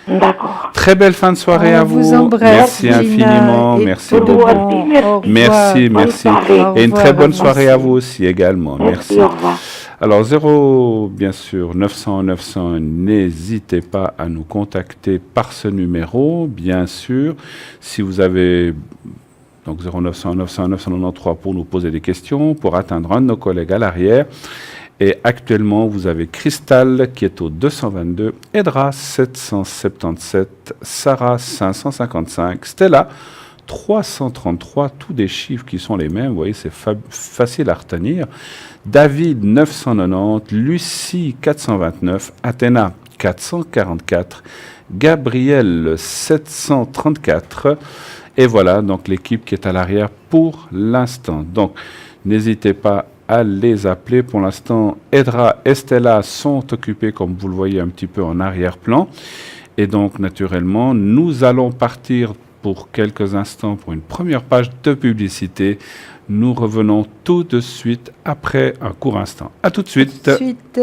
[SPEAKER 3] D'accord.
[SPEAKER 1] Très belle fin de soirée
[SPEAKER 2] On
[SPEAKER 1] à
[SPEAKER 2] vous
[SPEAKER 1] vous.
[SPEAKER 2] embrasse,
[SPEAKER 1] Merci
[SPEAKER 2] Gina,
[SPEAKER 1] infiniment.
[SPEAKER 2] et
[SPEAKER 1] Merci
[SPEAKER 2] tout
[SPEAKER 1] de
[SPEAKER 2] de
[SPEAKER 3] beaucoup.
[SPEAKER 2] bon.
[SPEAKER 3] Merci.
[SPEAKER 2] Au revoir.
[SPEAKER 1] Merci,
[SPEAKER 3] Bonne
[SPEAKER 1] merci.
[SPEAKER 3] soirée.
[SPEAKER 2] Au
[SPEAKER 1] Et une très
[SPEAKER 2] revoir,
[SPEAKER 1] bonne soirée à
[SPEAKER 2] merci.
[SPEAKER 1] vous aussi également. Merci.
[SPEAKER 3] Merci, au revoir.
[SPEAKER 1] Alors 0, bien sûr, 900, 900, n'hésitez pas à nous contacter par ce numéro, bien sûr. Si vous avez donc 0900, 900, 993 pour nous poser des questions, pour atteindre un de nos collègues à l'arrière. Et actuellement, vous avez Cristal qui est au 222, Edra 777, Sarah 555, Stella 333, tous des chiffres qui sont les mêmes, vous voyez, c'est facile à retenir. David 990, Lucie 429, Athéna 444, Gabriel 734, et voilà donc l'équipe qui est à l'arrière pour l'instant. Donc n'hésitez pas à les appeler. Pour l'instant, Edra et Stella sont occupés, comme vous le voyez un petit peu en arrière-plan. Et donc, naturellement, nous allons partir pour quelques instants pour une première page de publicité. Nous revenons tout de suite après un court instant. À tout de suite.
[SPEAKER 2] Tout de suite.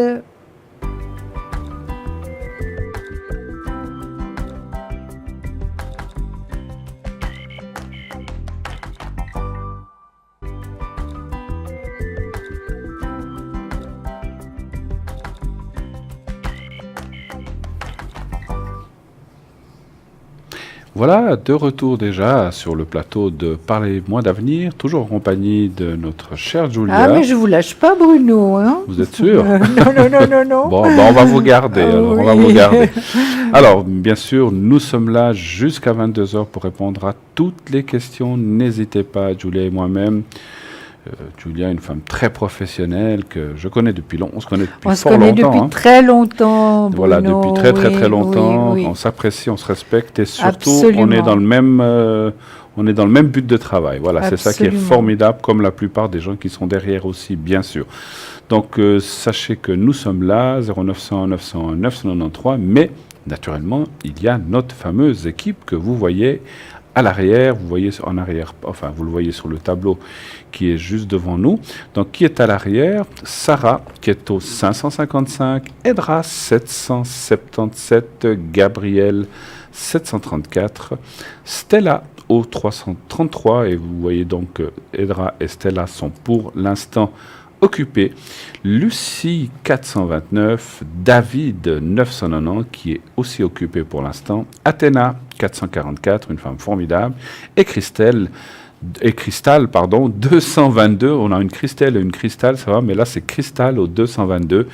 [SPEAKER 1] Voilà, de retour déjà sur le plateau de Parlez-moi d'avenir, toujours en compagnie de notre chère Julia.
[SPEAKER 2] Ah, mais je vous lâche pas, Bruno. Hein.
[SPEAKER 1] Vous êtes sûr?
[SPEAKER 2] Non.
[SPEAKER 1] Bon, ben on va vous garder. Alors, on va
[SPEAKER 2] Oui.
[SPEAKER 1] vous garder. Alors, bien sûr, nous sommes là jusqu'à 22h pour répondre à toutes les questions. N'hésitez pas, Julia et moi-même. Julia est une femme très professionnelle que je connais depuis longtemps. On se connaît depuis
[SPEAKER 2] On se
[SPEAKER 1] fort
[SPEAKER 2] connaît
[SPEAKER 1] longtemps.
[SPEAKER 2] depuis très longtemps, Bruno.
[SPEAKER 1] Voilà, depuis très très très
[SPEAKER 2] Oui,
[SPEAKER 1] longtemps.
[SPEAKER 2] oui, oui.
[SPEAKER 1] On s'apprécie, on se respecte et surtout
[SPEAKER 2] Absolument.
[SPEAKER 1] on est dans le même but de travail. Voilà, c'est ça qui est
[SPEAKER 2] Absolument.
[SPEAKER 1] formidable, comme la plupart des gens qui sont derrière aussi, bien sûr. Donc sachez que nous sommes là, 0900 901 993, mais naturellement, il y a notre fameuse équipe que vous voyez à l'arrière, vous voyez en arrière, enfin vous le voyez sur le tableau qui est juste devant nous. Donc qui est à l'arrière? Sarah qui est au 555, Edra 777, Gabriel 734, Stella au 333 et vous voyez donc que Edra et Stella sont pour l'instant occupés. Lucie 429, David 990 qui est aussi occupé pour l'instant, Athéna 444, une femme formidable, et Cristal 222. On a une Christelle et une Cristal, ça va, mais là c'est Cristal au 222,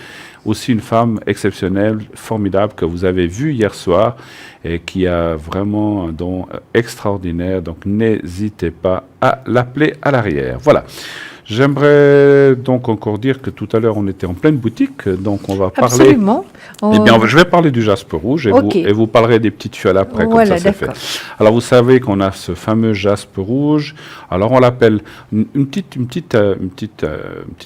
[SPEAKER 1] aussi une femme exceptionnelle, formidable que vous avez vue hier soir et qui a vraiment un don extraordinaire. Donc n'hésitez pas à l'appeler à l'arrière. Voilà. J'aimerais donc encore dire que tout à l'heure on était en pleine boutique, donc on va parler.
[SPEAKER 2] Absolument.
[SPEAKER 1] Eh bien, je vais parler du jaspe rouge et,
[SPEAKER 2] Ok.
[SPEAKER 1] vous parlerez des petites fioles après,
[SPEAKER 2] Voilà,
[SPEAKER 1] comme ça c'est fait.
[SPEAKER 2] d'accord.
[SPEAKER 1] Alors vous savez qu'on a ce fameux jaspe rouge. Alors on l'appelle une petite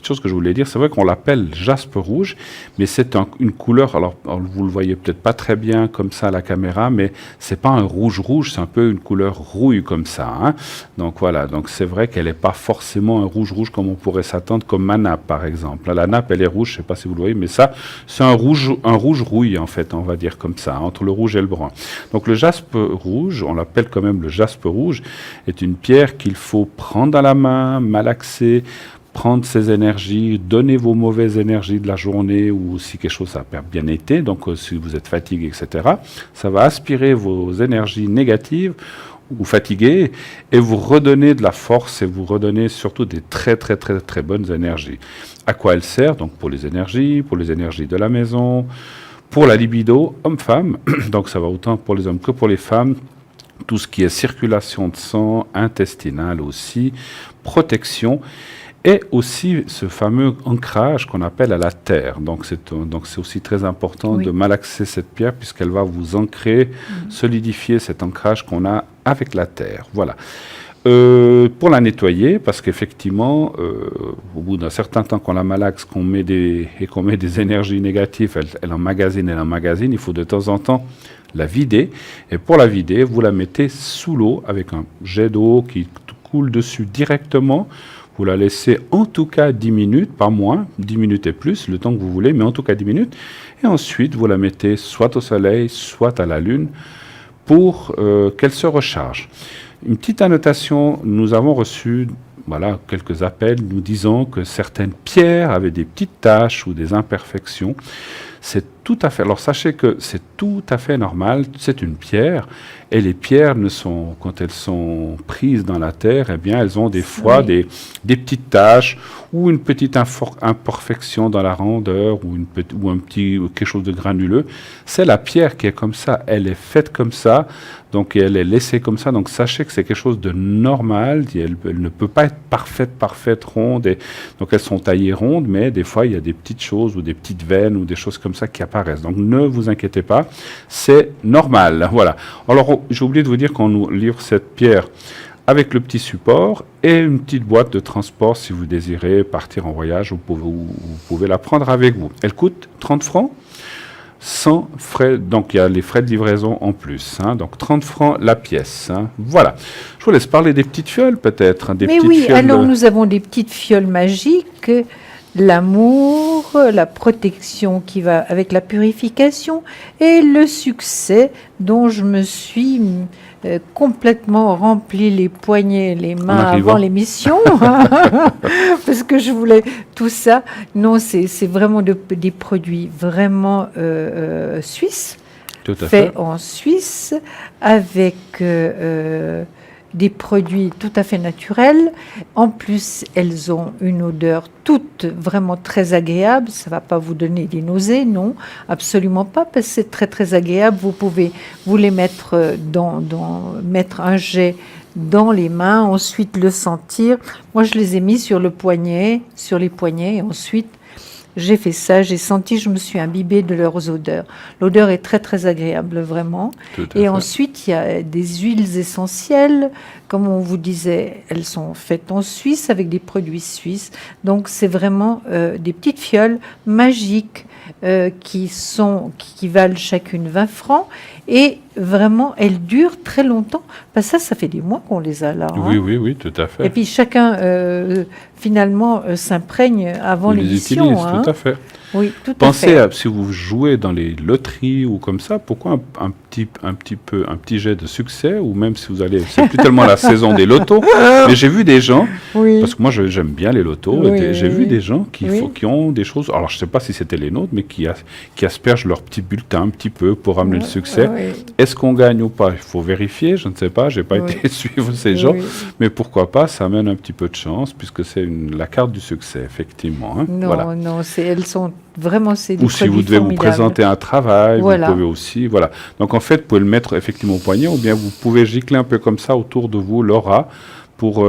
[SPEAKER 1] chose que je voulais dire. C'est vrai qu'on l'appelle jaspe rouge, mais c'est une couleur. Alors vous le voyez peut-être pas très bien comme ça à la caméra, mais c'est pas un rouge, c'est un peu une couleur rouille comme ça. Hein. Donc voilà. Donc c'est vrai qu'elle n'est pas forcément un rouge comme on pourrait s'attendre, comme ma nappe par exemple. La nappe elle est rouge, je sais pas si vous le voyez, mais ça c'est un rouge rouille en fait, on va dire comme ça, entre le rouge et le brun. Donc le jaspe rouge, on l'appelle quand même le jaspe rouge, est une pierre qu'il faut prendre à la main, malaxer, prendre ses énergies, donner vos mauvaises énergies de la journée ou si quelque chose a bien été, donc si vous êtes fatigué, etc. Ça va aspirer vos énergies négatives ou fatigué et vous redonner de la force et vous redonner surtout des très très très très bonnes énergies. À quoi elle sert? Donc pour les énergies de la maison, pour la libido, homme-femme, donc ça va autant pour les hommes que pour les femmes, tout ce qui est circulation de sang, intestinale aussi, protection, et aussi ce fameux ancrage qu'on appelle à la terre. Donc c'est aussi très important de malaxer cette pierre puisqu'elle va vous ancrer, solidifier cet ancrage qu'on a avec la terre. Voilà. Pour la nettoyer, parce qu'effectivement, au bout d'un certain temps qu'on la malaxe, qu'on met des énergies négatives, elle emmagasine, il faut de temps en temps la vider. Et pour la vider, vous la mettez sous l'eau avec un jet d'eau qui coule dessus directement. Vous la laissez en tout cas 10 minutes, pas moins, 10 minutes et plus, le temps que vous voulez, mais en tout cas 10 minutes. Et ensuite, vous la mettez soit au soleil, soit à la lune, pour qu'elle se recharge. Une petite annotation, nous avons reçu quelques appels nous disant que certaines pierres avaient des petites taches ou des imperfections. C'est tout à fait. Alors sachez que c'est tout à fait normal. C'est une pierre et les pierres quand elles sont prises dans la terre, eh bien elles ont des fois des petites taches ou une petite imperfection dans la rondeur ou un petit quelque chose de granuleux. C'est la pierre qui est comme ça. Elle est faite comme ça. Donc elle est laissée comme ça. Donc sachez que c'est quelque chose de normal. Elle ne peut pas être parfaite, ronde. Donc elles sont taillées rondes, mais des fois il y a des petites choses ou des petites veines ou des choses comme ça qui apparaissent. Donc ne vous inquiétez pas, c'est normal. Voilà. Alors j'ai oublié de vous dire qu'on nous livre cette pierre avec le petit support et une petite boîte de transport si vous désirez partir en voyage. Vous pouvez la prendre avec vous. Elle coûte 30 francs. Sans frais, donc il y a les frais de livraison en plus, hein, donc 30 francs la pièce. Hein, voilà. Je vous laisse parler des petites fioles peut-être.
[SPEAKER 2] Mais oui, alors nous avons des petites fioles magiques, l'amour, la protection qui va avec la purification et le succès dont je me suis complètement rempli les poignets, les mains avant l'émission, parce que je voulais tout ça. Non, c'est vraiment des produits vraiment suisses, faits en Suisse, avec des produits tout à fait naturels. En plus, elles ont une odeur toute vraiment très agréable. Ça ne va pas vous donner des nausées, non, absolument pas, parce que c'est très très agréable. Vous pouvez vous les mettre mettre un jet dans les mains, ensuite le sentir. Moi, je les ai mis sur les poignets, et ensuite, j'ai fait ça, j'ai senti, je me suis imbibée de leurs odeurs. L'odeur est très, très agréable, vraiment.
[SPEAKER 1] Tout à
[SPEAKER 2] Et
[SPEAKER 1] fait.
[SPEAKER 2] ensuite, il y a des huiles essentielles. Comme on vous disait, elles sont faites en Suisse avec des produits suisses. Donc, c'est vraiment des petites fioles magiques qui valent chacune 20 francs. Et vraiment, elles durent très longtemps. Parce que ça fait des mois qu'on les a là.
[SPEAKER 1] Oui,
[SPEAKER 2] hein.
[SPEAKER 1] oui, tout à fait.
[SPEAKER 2] Et puis, chacun, finalement, s'imprègne avant
[SPEAKER 1] Vous les
[SPEAKER 2] l'émission.
[SPEAKER 1] utilisez,
[SPEAKER 2] hein.
[SPEAKER 1] tout à fait.
[SPEAKER 2] Oui, tout à
[SPEAKER 1] Pensez
[SPEAKER 2] fait.
[SPEAKER 1] si vous jouez dans les loteries ou comme ça, pourquoi un petit jet de succès, ou même si vous allez, c'est plus tellement la saison des lotos, mais j'ai vu des gens,
[SPEAKER 2] Oui.
[SPEAKER 1] parce que moi j'aime bien les lotos,
[SPEAKER 2] Oui,
[SPEAKER 1] et j'ai
[SPEAKER 2] oui,
[SPEAKER 1] vu
[SPEAKER 2] oui.
[SPEAKER 1] des gens
[SPEAKER 2] Oui.
[SPEAKER 1] qui ont des choses, alors je ne sais pas si c'était les nôtres, mais qui aspergent leur petit bulletin un petit peu pour ramener le succès.
[SPEAKER 2] Oui.
[SPEAKER 1] Est-ce qu'on gagne ou pas? Il faut vérifier, je ne sais pas, j'ai pas
[SPEAKER 2] Oui.
[SPEAKER 1] été suivre ces gens,
[SPEAKER 2] Oui.
[SPEAKER 1] mais pourquoi pas, ça amène un petit peu de chance, puisque c'est la carte du succès, effectivement. hein.
[SPEAKER 2] Non,
[SPEAKER 1] Voilà.
[SPEAKER 2] non, elles sont vraiment, c'est des
[SPEAKER 1] Ou si vous
[SPEAKER 2] produits
[SPEAKER 1] devez vous
[SPEAKER 2] formidables.
[SPEAKER 1] présenter un travail,
[SPEAKER 2] Voilà.
[SPEAKER 1] vous pouvez aussi, voilà. Donc en fait, vous pouvez le mettre effectivement au poignet, ou bien vous pouvez gicler un peu comme ça autour de vous l'aura pour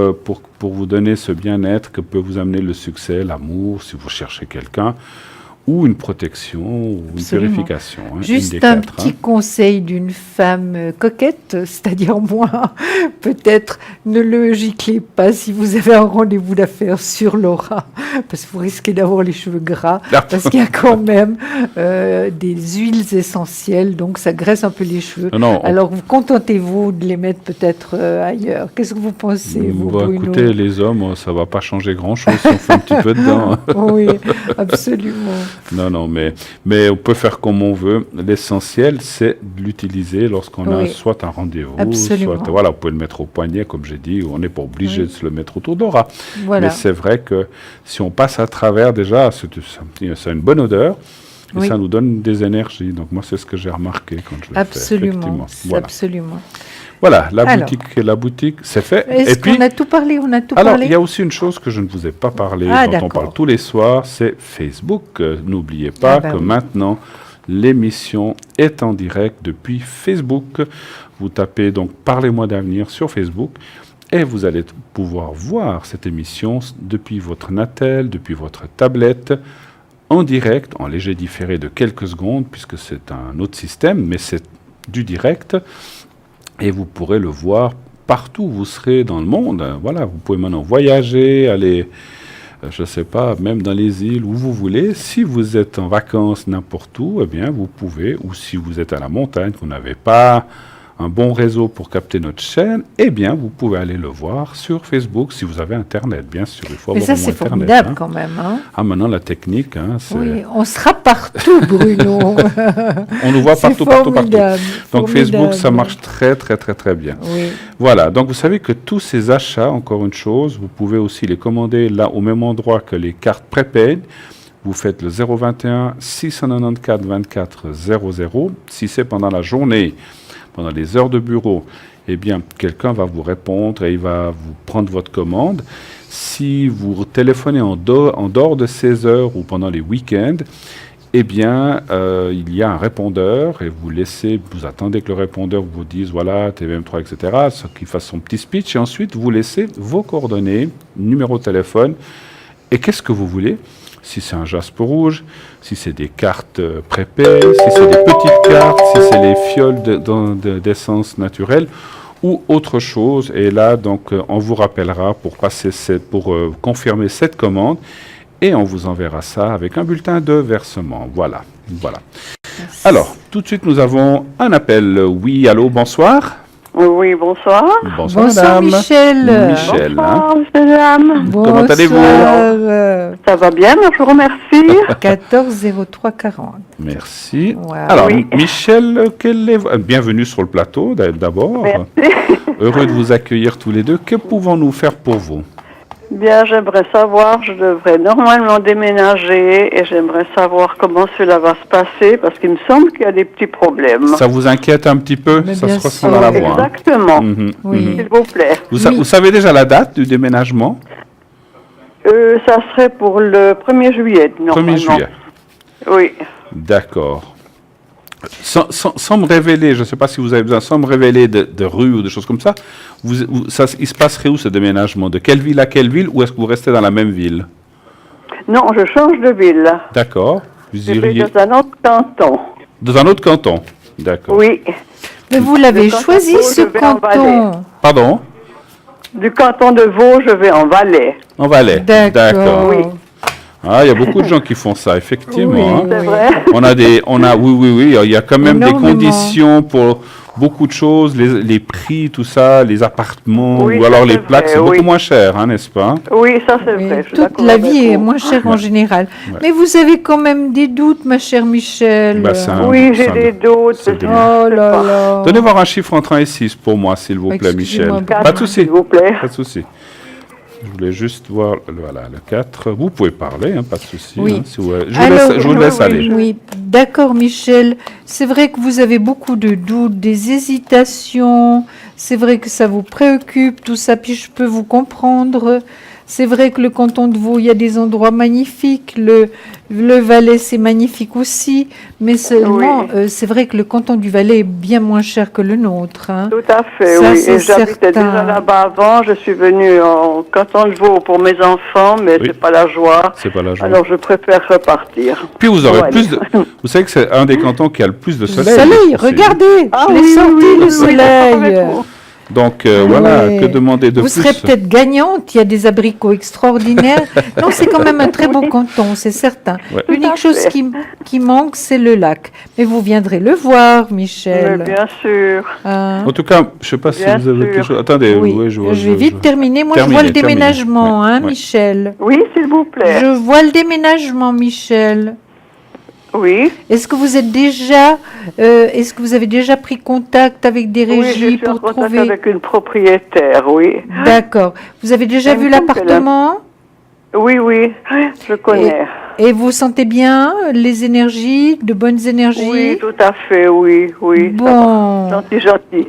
[SPEAKER 1] vous donner ce bien-être que peut vous amener le succès, l'amour, si vous cherchez quelqu'un, ou une protection, ou une
[SPEAKER 2] Absolument.
[SPEAKER 1] purification. hein, une
[SPEAKER 2] Juste
[SPEAKER 1] des
[SPEAKER 2] un
[SPEAKER 1] quatre,
[SPEAKER 2] petit
[SPEAKER 1] hein.
[SPEAKER 2] conseil d'une femme coquette, c'est-à-dire moi, peut-être ne le giclez pas si vous avez un rendez-vous d'affaires sur l'aura, parce que vous risquez d'avoir les cheveux gras,
[SPEAKER 1] Ah.
[SPEAKER 2] parce qu'il y a quand même des huiles essentielles, donc ça graisse un peu les cheveux.
[SPEAKER 1] Non,
[SPEAKER 2] Alors vous contentez-vous de les mettre peut-être ailleurs. Qu'est-ce que vous pensez, vous,
[SPEAKER 1] bah,
[SPEAKER 2] Bruno?
[SPEAKER 1] écoutez, les hommes, ça va pas changer grand-chose si on fait un petit peu dedans. hein.
[SPEAKER 2] Oui, absolument.
[SPEAKER 1] Non, mais on peut faire comme on veut. L'essentiel, c'est de l'utiliser lorsqu'on a
[SPEAKER 2] Oui.
[SPEAKER 1] soit un rendez-vous,
[SPEAKER 2] Absolument.
[SPEAKER 1] soit, voilà, vous pouvez le mettre au poignet, comme j'ai dit, on n'est pas obligé
[SPEAKER 2] Oui.
[SPEAKER 1] de se le mettre autour d'aura.
[SPEAKER 2] Voilà.
[SPEAKER 1] Mais c'est vrai que si on passe à travers, déjà, c'est une bonne odeur, et
[SPEAKER 2] Oui.
[SPEAKER 1] ça nous donne des énergies. Donc moi, c'est ce que j'ai remarqué quand je l'ai fait,
[SPEAKER 2] Absolument,
[SPEAKER 1] effectivement. Voilà.
[SPEAKER 2] absolument.
[SPEAKER 1] Voilà,
[SPEAKER 2] Alors.
[SPEAKER 1] la boutique, c'est fait.
[SPEAKER 2] Est-ce
[SPEAKER 1] Et puis,
[SPEAKER 2] qu'on a tout parlé? On a tout
[SPEAKER 1] alors,
[SPEAKER 2] parlé?
[SPEAKER 1] il y a aussi une chose que je ne vous ai pas parlé,
[SPEAKER 2] Ah,
[SPEAKER 1] dont on
[SPEAKER 2] d'accord.
[SPEAKER 1] parle tous les soirs, c'est Facebook. N'oubliez pas
[SPEAKER 2] Ah, bah
[SPEAKER 1] que
[SPEAKER 2] oui.
[SPEAKER 1] maintenant, l'émission est en direct depuis Facebook. Vous tapez donc Parlez-moi d'avenir sur Facebook et vous allez pouvoir voir cette émission depuis votre Natel, depuis votre tablette, en direct, en léger différé de quelques secondes, puisque c'est un autre système, mais c'est du direct. Et vous pourrez le voir partout où vous serez dans le monde. Voilà, vous pouvez maintenant voyager, aller, je ne sais pas, même dans les îles, où vous voulez. Si vous êtes en vacances n'importe où, eh bien, vous pouvez, ou si vous êtes à la montagne, que vous n'avez pas un bon réseau pour capter notre chaîne, eh bien, vous pouvez aller le voir sur Facebook, si vous avez Internet, bien sûr. Il faut
[SPEAKER 2] Mais
[SPEAKER 1] avoir
[SPEAKER 2] ça,
[SPEAKER 1] au moins
[SPEAKER 2] c'est
[SPEAKER 1] Internet,
[SPEAKER 2] formidable
[SPEAKER 1] hein.
[SPEAKER 2] quand même. Hein?
[SPEAKER 1] Ah, maintenant, la technique, hein, c'est...
[SPEAKER 2] Oui, on sera partout, Bruno.
[SPEAKER 1] On nous voit
[SPEAKER 2] C'est
[SPEAKER 1] partout, partout, partout.
[SPEAKER 2] formidable,
[SPEAKER 1] Donc Facebook, ça
[SPEAKER 2] formidable.
[SPEAKER 1] marche très, très, très, très bien.
[SPEAKER 2] Oui,
[SPEAKER 1] Voilà, donc vous savez que tous ces achats, encore une chose, vous pouvez aussi les commander là au même endroit que les cartes prépaid. Vous faites le 021 694 24 00. Si c'est pendant la journée, pendant les heures de bureau, eh bien, quelqu'un va vous répondre et il va vous prendre votre commande. Si vous téléphonez en dehors de 16 heures ou pendant les week-ends, eh bien, il y a un répondeur et vous attendez que le répondeur vous dise, voilà, TVM3, etc., ce qu'il fasse son petit speech, et ensuite, vous laissez vos coordonnées, numéro de téléphone, et qu'est-ce que vous voulez? Si c'est un jaspe rouge, si c'est des cartes prépaid, si c'est des petites cartes, si c'est les fioles d'essence naturelle, ou autre chose. Et là, donc, on vous rappellera pour confirmer cette commande, et on vous enverra ça avec un bulletin de versement. Voilà. Alors, tout de suite, nous avons un appel. Oui, allô, bonsoir.
[SPEAKER 4] Oui, bonsoir.
[SPEAKER 1] Bonsoir,
[SPEAKER 2] bonsoir
[SPEAKER 1] madame.
[SPEAKER 2] Michel.
[SPEAKER 1] Michel, hein.
[SPEAKER 4] Bonsoir, mesdames.
[SPEAKER 1] Comment allez-vous?
[SPEAKER 2] Bonsoir.
[SPEAKER 4] Ça va bien, je vous remercie.
[SPEAKER 2] 14 03 40.
[SPEAKER 1] Merci.
[SPEAKER 2] Wow.
[SPEAKER 1] Alors,
[SPEAKER 4] Oui.
[SPEAKER 1] Michel, bienvenue sur le plateau, d'abord.
[SPEAKER 4] Merci.
[SPEAKER 1] Heureux de vous accueillir tous les deux. Que pouvons-nous faire pour vous?
[SPEAKER 4] Bien, j'aimerais savoir, je devrais normalement déménager et j'aimerais savoir comment cela va se passer parce qu'il me semble qu'il y a des petits problèmes.
[SPEAKER 1] Ça vous inquiète un petit peu?
[SPEAKER 2] Mais
[SPEAKER 1] Ça
[SPEAKER 2] bien
[SPEAKER 1] se ressent
[SPEAKER 2] sûr.
[SPEAKER 1] dans la voix. hein.
[SPEAKER 4] Exactement.
[SPEAKER 1] Mhm,
[SPEAKER 2] Oui.
[SPEAKER 1] mhm.
[SPEAKER 4] S'il vous plaît.
[SPEAKER 1] Vous savez déjà la date du déménagement?
[SPEAKER 4] Ça serait pour le 1er juillet, normalement.
[SPEAKER 1] 1er juillet.
[SPEAKER 4] Oui.
[SPEAKER 1] D'accord. Sans me révéler, je ne sais pas si vous avez besoin, sans me révéler de rues ou de choses comme ça, il se passerait où ce déménagement? De quelle ville à quelle ville, ou est-ce que vous restez dans la même ville?
[SPEAKER 4] Non, je change de ville. Là.
[SPEAKER 1] D'accord. Vous
[SPEAKER 4] Je vais
[SPEAKER 1] iriez
[SPEAKER 4] dans un autre canton.
[SPEAKER 1] dans un autre canton? D'accord.
[SPEAKER 4] Oui.
[SPEAKER 2] Mais vous l'avez
[SPEAKER 4] Le canton
[SPEAKER 2] choisi,
[SPEAKER 4] de Vaud,
[SPEAKER 2] ce
[SPEAKER 4] je vais en
[SPEAKER 2] canton.
[SPEAKER 1] Pardon?
[SPEAKER 4] Du canton de Vaud, je vais en Valais.
[SPEAKER 1] En Valais.
[SPEAKER 2] D'accord.
[SPEAKER 4] Oui.
[SPEAKER 1] Ah, il y a beaucoup de gens qui font ça, effectivement.
[SPEAKER 2] Oui,
[SPEAKER 1] hein.
[SPEAKER 4] C'est
[SPEAKER 2] oui.
[SPEAKER 4] vrai.
[SPEAKER 1] Oui, il y a quand même des
[SPEAKER 2] Énormément.
[SPEAKER 1] conditions pour beaucoup de choses, les prix, tout ça, les appartements,
[SPEAKER 4] Oui,
[SPEAKER 1] ou
[SPEAKER 4] ça,
[SPEAKER 1] alors les
[SPEAKER 4] c'est
[SPEAKER 1] plaques,
[SPEAKER 4] vrai,
[SPEAKER 1] c'est beaucoup
[SPEAKER 4] oui.
[SPEAKER 1] moins cher, hein, n'est-ce pas?
[SPEAKER 4] Oui, ça c'est
[SPEAKER 2] Oui,
[SPEAKER 4] vrai. je suis
[SPEAKER 2] toute
[SPEAKER 4] d'accord
[SPEAKER 2] la
[SPEAKER 4] avec
[SPEAKER 2] vie est
[SPEAKER 4] vous.
[SPEAKER 2] moins chère en
[SPEAKER 1] Ouais.
[SPEAKER 2] général.
[SPEAKER 1] Ouais.
[SPEAKER 2] Mais vous avez quand même des doutes, ma chère Michel.
[SPEAKER 1] Bah, c'est un-
[SPEAKER 4] Oui, j'ai
[SPEAKER 1] ça,
[SPEAKER 4] des doutes.
[SPEAKER 1] c'est
[SPEAKER 4] je
[SPEAKER 1] des-
[SPEAKER 4] sais
[SPEAKER 2] Oh là
[SPEAKER 4] pas.
[SPEAKER 2] là.
[SPEAKER 1] Donnez voir un chiffre entre 1 et 6 pour moi, s'il vous plaît, Michel.
[SPEAKER 2] Excusez-moi,
[SPEAKER 1] Pas de souci.
[SPEAKER 4] S'il vous plaît.
[SPEAKER 1] Pas de souci. Je voulais juste voir, voilà, le 4. Vous pouvez parler, hein, pas de souci.
[SPEAKER 2] Oui.
[SPEAKER 1] hein, si vous-
[SPEAKER 2] Alors,
[SPEAKER 1] je vous laisse
[SPEAKER 4] oui,
[SPEAKER 1] aller.
[SPEAKER 2] Oui, d'accord, Michel. C'est vrai que vous avez beaucoup de doutes, des hésitations. C'est vrai que ça vous préoccupe, tout ça, puis je peux vous comprendre. C'est vrai que le canton de Vaud, il y a des endroits magnifiques. Le Valais, c'est magnifique aussi. Mais seulement,
[SPEAKER 4] Oui.
[SPEAKER 2] c'est vrai que le canton du Valais est bien moins cher que le nôtre. Hein.
[SPEAKER 4] Tout à fait,
[SPEAKER 2] Ça,
[SPEAKER 4] oui.
[SPEAKER 2] c'est
[SPEAKER 4] Et j'habitais
[SPEAKER 2] certain.
[SPEAKER 4] déjà là-bas avant. Je suis venue en canton de Vaud pour mes enfants, mais
[SPEAKER 1] Oui.
[SPEAKER 4] c'est pas la joie.
[SPEAKER 1] C'est pas la joie.
[SPEAKER 4] Alors je préfère repartir.
[SPEAKER 1] Puis vous aurez
[SPEAKER 4] Ouais.
[SPEAKER 1] plus de... Vous savez que c'est un des cantons qui a le plus de
[SPEAKER 2] Le
[SPEAKER 1] soleil.
[SPEAKER 2] soleil,
[SPEAKER 1] aussi.
[SPEAKER 2] regardez,
[SPEAKER 4] Ah
[SPEAKER 2] je l'ai
[SPEAKER 4] oui,
[SPEAKER 2] sorti,
[SPEAKER 4] oui,
[SPEAKER 2] le
[SPEAKER 4] oui,
[SPEAKER 2] soleil.
[SPEAKER 4] d'accord avec vous.
[SPEAKER 1] Donc voilà,
[SPEAKER 2] Ouais.
[SPEAKER 1] que demander de
[SPEAKER 2] Vous
[SPEAKER 1] plus?
[SPEAKER 2] serez peut-être gagnante, il y a des abricots extraordinaires. Non, c'est quand même un très beau canton, c'est certain.
[SPEAKER 1] Ouais.
[SPEAKER 2] L'unique
[SPEAKER 4] Tout à
[SPEAKER 2] chose
[SPEAKER 4] fait.
[SPEAKER 2] qui manque, c'est le lac. Mais vous viendrez le voir,
[SPEAKER 4] Mais
[SPEAKER 2] Michel.
[SPEAKER 4] bien sûr.
[SPEAKER 2] Hein.
[SPEAKER 1] En tout cas, je ne sais pas si
[SPEAKER 4] Bien
[SPEAKER 1] vous avez quelque
[SPEAKER 4] sûr.
[SPEAKER 1] chose. Attendez,
[SPEAKER 2] Oui,
[SPEAKER 1] ouais,
[SPEAKER 2] je vais vite terminer. Moi, je
[SPEAKER 1] Terminez,
[SPEAKER 2] vois le
[SPEAKER 1] terminez.
[SPEAKER 2] déménagement,
[SPEAKER 1] Ouais,
[SPEAKER 2] hein,
[SPEAKER 1] ouais.
[SPEAKER 2] Michel.
[SPEAKER 4] Oui, s'il vous plaît.
[SPEAKER 2] Je vois le déménagement, Michel.
[SPEAKER 4] Oui.
[SPEAKER 2] Est-ce que vous est-ce que vous avez déjà pris contact avec des
[SPEAKER 4] Oui, je
[SPEAKER 2] régies
[SPEAKER 4] suis en
[SPEAKER 2] pour
[SPEAKER 4] contact
[SPEAKER 2] trouver?
[SPEAKER 4] avec une propriétaire, oui.
[SPEAKER 2] D'accord. Vous avez déjà
[SPEAKER 4] Elle
[SPEAKER 2] vu
[SPEAKER 4] me semble qu'elle a-
[SPEAKER 2] l'appartement?
[SPEAKER 4] Oui, oui, je connais.
[SPEAKER 2] Et vous sentez bien les énergies, de bonnes énergies?
[SPEAKER 4] Oui, tout à fait, oui, oui. ça va.
[SPEAKER 2] Bon,
[SPEAKER 4] Gentil, gentil.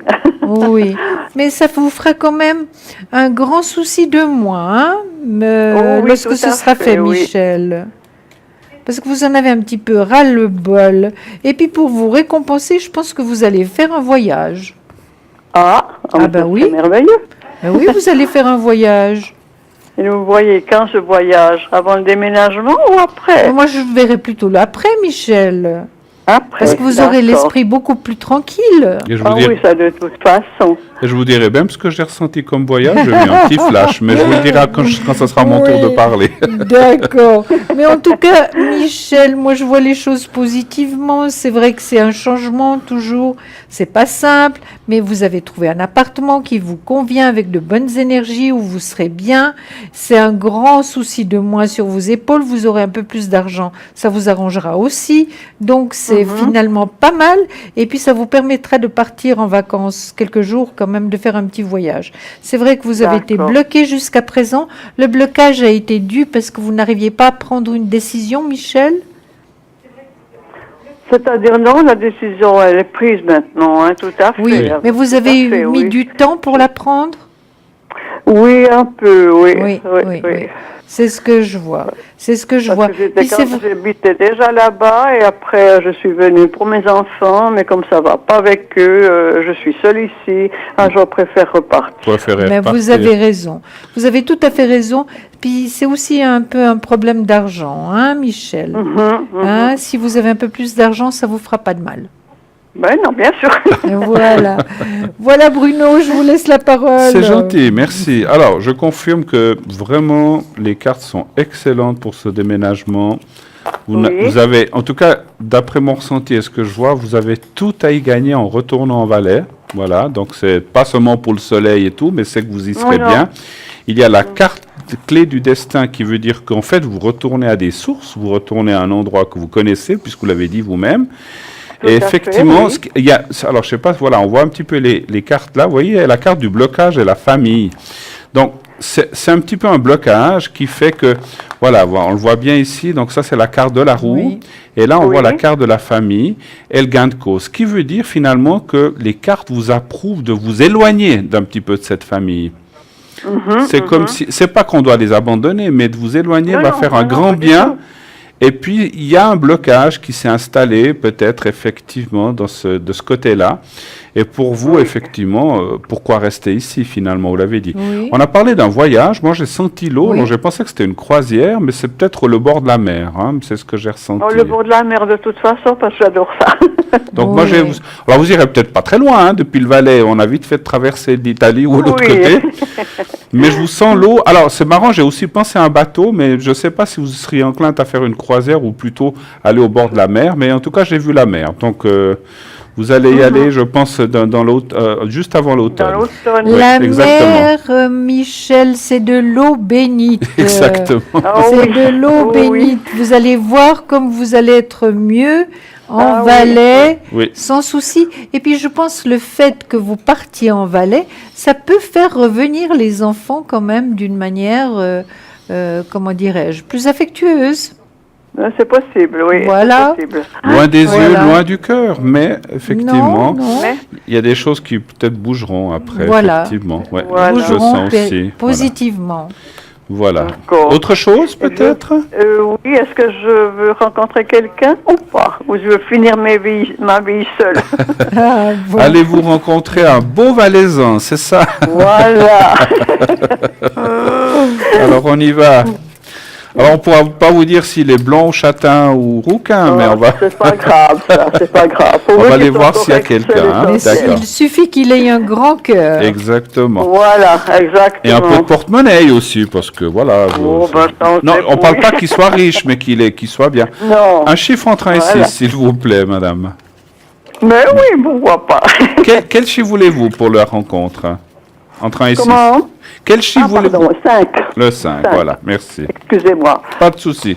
[SPEAKER 2] oui. Mais ça vous fera quand même un grand souci de moins, hein,
[SPEAKER 4] Oh oui,
[SPEAKER 2] lorsque
[SPEAKER 4] tout
[SPEAKER 2] ce
[SPEAKER 4] à
[SPEAKER 2] sera
[SPEAKER 4] fait,
[SPEAKER 2] fait,
[SPEAKER 4] oui.
[SPEAKER 2] Michel. Parce que vous en avez un petit peu ras-le-bol. Et puis pour vous récompenser, je pense que vous allez faire un voyage.
[SPEAKER 4] Ah,
[SPEAKER 2] Ah ben
[SPEAKER 4] ça,
[SPEAKER 2] oui.
[SPEAKER 4] c'est merveilleux.
[SPEAKER 2] Ben oui, vous allez faire un voyage.
[SPEAKER 4] Et vous voyez quand ce voyage? Avant le déménagement ou après?
[SPEAKER 2] Moi, je verrai plutôt l'après, Michel.
[SPEAKER 4] Après.
[SPEAKER 2] Parce que vous aurez
[SPEAKER 4] d'accord.
[SPEAKER 2] l'esprit beaucoup plus tranquille.
[SPEAKER 1] Et je vous,
[SPEAKER 4] Ah
[SPEAKER 1] dirai,
[SPEAKER 4] oui, ça de toute façon.
[SPEAKER 1] et je vous dirai même ce que j'ai ressenti comme voyage. J'ai eu un petit flash, mais je vous le dirai quand ça sera mon tour de
[SPEAKER 2] Oui.
[SPEAKER 1] parler.
[SPEAKER 2] D'accord. Mais en tout cas, Michel, moi je vois les choses positivement. C'est vrai que c'est un changement toujours. C'est pas simple, mais vous avez trouvé un appartement qui vous convient avec de bonnes énergies où vous serez bien. C'est un grand souci de moins sur vos épaules. Vous aurez un peu plus d'argent. Ça vous arrangera aussi. Donc c'est finalement pas mal. Et puis ça vous permettra de partir en vacances quelques jours quand même, de faire un petit voyage. C'est vrai que vous avez été
[SPEAKER 4] D'accord.
[SPEAKER 2] bloqué jusqu'à présent. Le blocage a été dû parce que vous n'arriviez pas à prendre une décision, Michel?
[SPEAKER 4] C'est-à-dire, non, la décision, elle est prise maintenant, hein, tout à fait.
[SPEAKER 2] Oui, mais vous
[SPEAKER 4] Tout à
[SPEAKER 2] avez
[SPEAKER 4] fait,
[SPEAKER 2] mis
[SPEAKER 4] oui.
[SPEAKER 2] du temps pour la prendre?
[SPEAKER 4] Oui, un peu, oui.
[SPEAKER 2] Oui, oui. C'est ce que je vois. C'est ce que je
[SPEAKER 4] Parce
[SPEAKER 2] vois.
[SPEAKER 4] que j'étais,
[SPEAKER 2] Puis c'est
[SPEAKER 4] quand
[SPEAKER 2] vrai-
[SPEAKER 4] j'habitais déjà là-bas et après je suis venue pour mes enfants, mais comme ça va pas avec eux, je suis seule ici, je préfère repartir.
[SPEAKER 1] Préférez
[SPEAKER 2] Mais vous
[SPEAKER 1] repartir.
[SPEAKER 2] avez raison. Vous avez tout à fait raison. Puis c'est aussi un peu un problème d'argent, hein, Michel? Hein, si vous avez un peu plus d'argent, ça vous fera pas de mal.
[SPEAKER 4] Ben non, bien sûr.
[SPEAKER 2] Voilà. Voilà, Bruno, je vous laisse la parole.
[SPEAKER 1] C'est gentil, merci. Alors, je confirme que vraiment, les cartes sont excellentes pour ce déménagement.
[SPEAKER 4] Oui.
[SPEAKER 1] Vous avez, en tout cas, d'après mon ressenti et ce que je vois, vous avez tout à y gagner en retournant en Valais. Voilà, donc c'est pas seulement pour le soleil et tout, mais c'est que vous y serez
[SPEAKER 4] non.
[SPEAKER 1] bien. Il y a la carte clé du destin qui veut dire qu'en fait, vous retournez à des sources, vous retournez à un endroit que vous connaissez, puisque vous l'avez dit vous-même.
[SPEAKER 4] Tout
[SPEAKER 1] Et
[SPEAKER 4] à fait,
[SPEAKER 1] effectivement,
[SPEAKER 4] oui.
[SPEAKER 1] il y a, alors je sais pas, voilà, on voit un petit peu les cartes là. Vous voyez, il y a la carte du blocage et la famille. Donc, c'est un petit peu un blocage qui fait que, voilà, on le voit bien ici. Donc, ça, c'est la carte de la roue.
[SPEAKER 2] Oui.
[SPEAKER 1] Et là, on
[SPEAKER 4] Oui.
[SPEAKER 1] voit la carte de la famille et le gain de cause. Ce qui veut dire finalement que les cartes vous approuvent de vous éloigner d'un petit peu de cette famille. C'est comme si, c'est pas qu'on doit les abandonner, mais de vous éloigner
[SPEAKER 4] Non,
[SPEAKER 1] va
[SPEAKER 4] non,
[SPEAKER 1] faire
[SPEAKER 4] non,
[SPEAKER 1] un
[SPEAKER 4] non,
[SPEAKER 1] grand
[SPEAKER 4] pas du
[SPEAKER 1] bien.
[SPEAKER 4] tout.
[SPEAKER 1] Et puis, il y a un blocage qui s'est installé, peut-être, effectivement, de ce côté-là. Et pour vous, effectivement, pourquoi rester ici, finalement, vous l'avez dit.
[SPEAKER 2] Oui.
[SPEAKER 1] On a parlé d'un voyage. Moi, j'ai senti l'eau.
[SPEAKER 2] Oui.
[SPEAKER 1] Donc, j'ai pensé que c'était une croisière, mais c'est peut-être le bord de la mer. Hein, c'est ce que j'ai ressenti.
[SPEAKER 4] Oh, le bord de la mer, de toute façon, parce que j'adore ça.
[SPEAKER 1] Donc, moi,
[SPEAKER 2] Oui.
[SPEAKER 1] alors, vous irez peut-être pas très loin, hein, depuis le Valais. On a vite fait de traverser l'Italie ou l'autre
[SPEAKER 4] Oui.
[SPEAKER 1] côté. Mais je vous sens l'eau. Alors, c'est marrant, j'ai aussi pensé à un bateau, mais je ne sais pas si vous seriez enclin à faire une croisière ou plutôt aller au bord de la mer. Mais en tout cas, j'ai vu la mer. Donc, vous allez y aller, je pense, juste avant l'automne.
[SPEAKER 4] Dans l'automne.
[SPEAKER 1] Oui,
[SPEAKER 2] La
[SPEAKER 1] exactement.
[SPEAKER 2] mer, Michel, c'est de l'eau bénite.
[SPEAKER 1] Exactement.
[SPEAKER 4] Ah
[SPEAKER 2] C'est
[SPEAKER 4] oui.
[SPEAKER 2] de l'eau
[SPEAKER 4] Oui, oui.
[SPEAKER 2] bénite. Vous allez voir comme vous allez être mieux en
[SPEAKER 4] Ah oui.
[SPEAKER 2] Valais,
[SPEAKER 1] Oui.
[SPEAKER 2] sans souci. Et puis je pense le fait que vous partiez en Valais, ça peut faire revenir les enfants quand même d'une manière, comment dirais-je, plus affectueuse.
[SPEAKER 4] C'est possible, oui.
[SPEAKER 2] Voilà.
[SPEAKER 4] C'est possible.
[SPEAKER 1] Loin des
[SPEAKER 2] Voilà.
[SPEAKER 1] yeux, loin du cœur. Mais effectivement,
[SPEAKER 2] Non, non.
[SPEAKER 4] Mais,
[SPEAKER 1] il y a des choses qui peut-être bougeront après.
[SPEAKER 2] Voilà.
[SPEAKER 1] Effectivement. Ouais,
[SPEAKER 4] Voilà.
[SPEAKER 1] je
[SPEAKER 2] Bougeront
[SPEAKER 1] sens aussi.
[SPEAKER 2] positivement.
[SPEAKER 1] Voilà.
[SPEAKER 4] D'accord.
[SPEAKER 1] Autre chose, peut-être
[SPEAKER 4] oui, est-ce que je veux rencontrer quelqu'un ou pas? Ou je veux finir ma vie seule?
[SPEAKER 2] Ah, voilà.
[SPEAKER 1] Allez-vous rencontrer un beau Valaisan, c'est ça?
[SPEAKER 4] Voilà.
[SPEAKER 1] Alors on y va. Alors on ne pourra pas vous dire s'il est blanc, châtain ou rouquin, mais on va,
[SPEAKER 4] C'est pas grave, ça, c'est pas grave. Pour
[SPEAKER 1] on
[SPEAKER 4] eux
[SPEAKER 1] va
[SPEAKER 4] qui
[SPEAKER 1] aller
[SPEAKER 4] sont
[SPEAKER 1] voir s'il y a
[SPEAKER 4] corrects, c'est
[SPEAKER 1] quelqu'un. Hein,
[SPEAKER 2] Mais
[SPEAKER 4] l'essentiel.
[SPEAKER 1] d'accord.
[SPEAKER 2] il suffit qu'il ait un grand cœur.
[SPEAKER 1] Exactement.
[SPEAKER 4] Voilà, exactement.
[SPEAKER 1] Et un peu de porte-monnaie aussi, parce que voilà.
[SPEAKER 4] Oh, ben, ça,
[SPEAKER 1] non,
[SPEAKER 4] c'est
[SPEAKER 1] on ne parle
[SPEAKER 4] oui.
[SPEAKER 1] pas qu'il soit riche, mais qu'il soit bien.
[SPEAKER 4] Non.
[SPEAKER 1] Un chiffre entre 1 et
[SPEAKER 4] Voilà.
[SPEAKER 1] 6, s'il vous plaît, madame.
[SPEAKER 4] Mais oui, pourquoi pas?
[SPEAKER 1] Quel chiffre voulez-vous pour la rencontre? Entre 1 et 6.
[SPEAKER 4] Comment?
[SPEAKER 1] Quel chiffre
[SPEAKER 4] Ah, pardon,
[SPEAKER 1] voulez-vous?
[SPEAKER 4] 5.
[SPEAKER 1] Le 5,
[SPEAKER 4] Cinq.
[SPEAKER 1] voilà, merci.
[SPEAKER 4] Excusez-moi.
[SPEAKER 1] Pas de souci.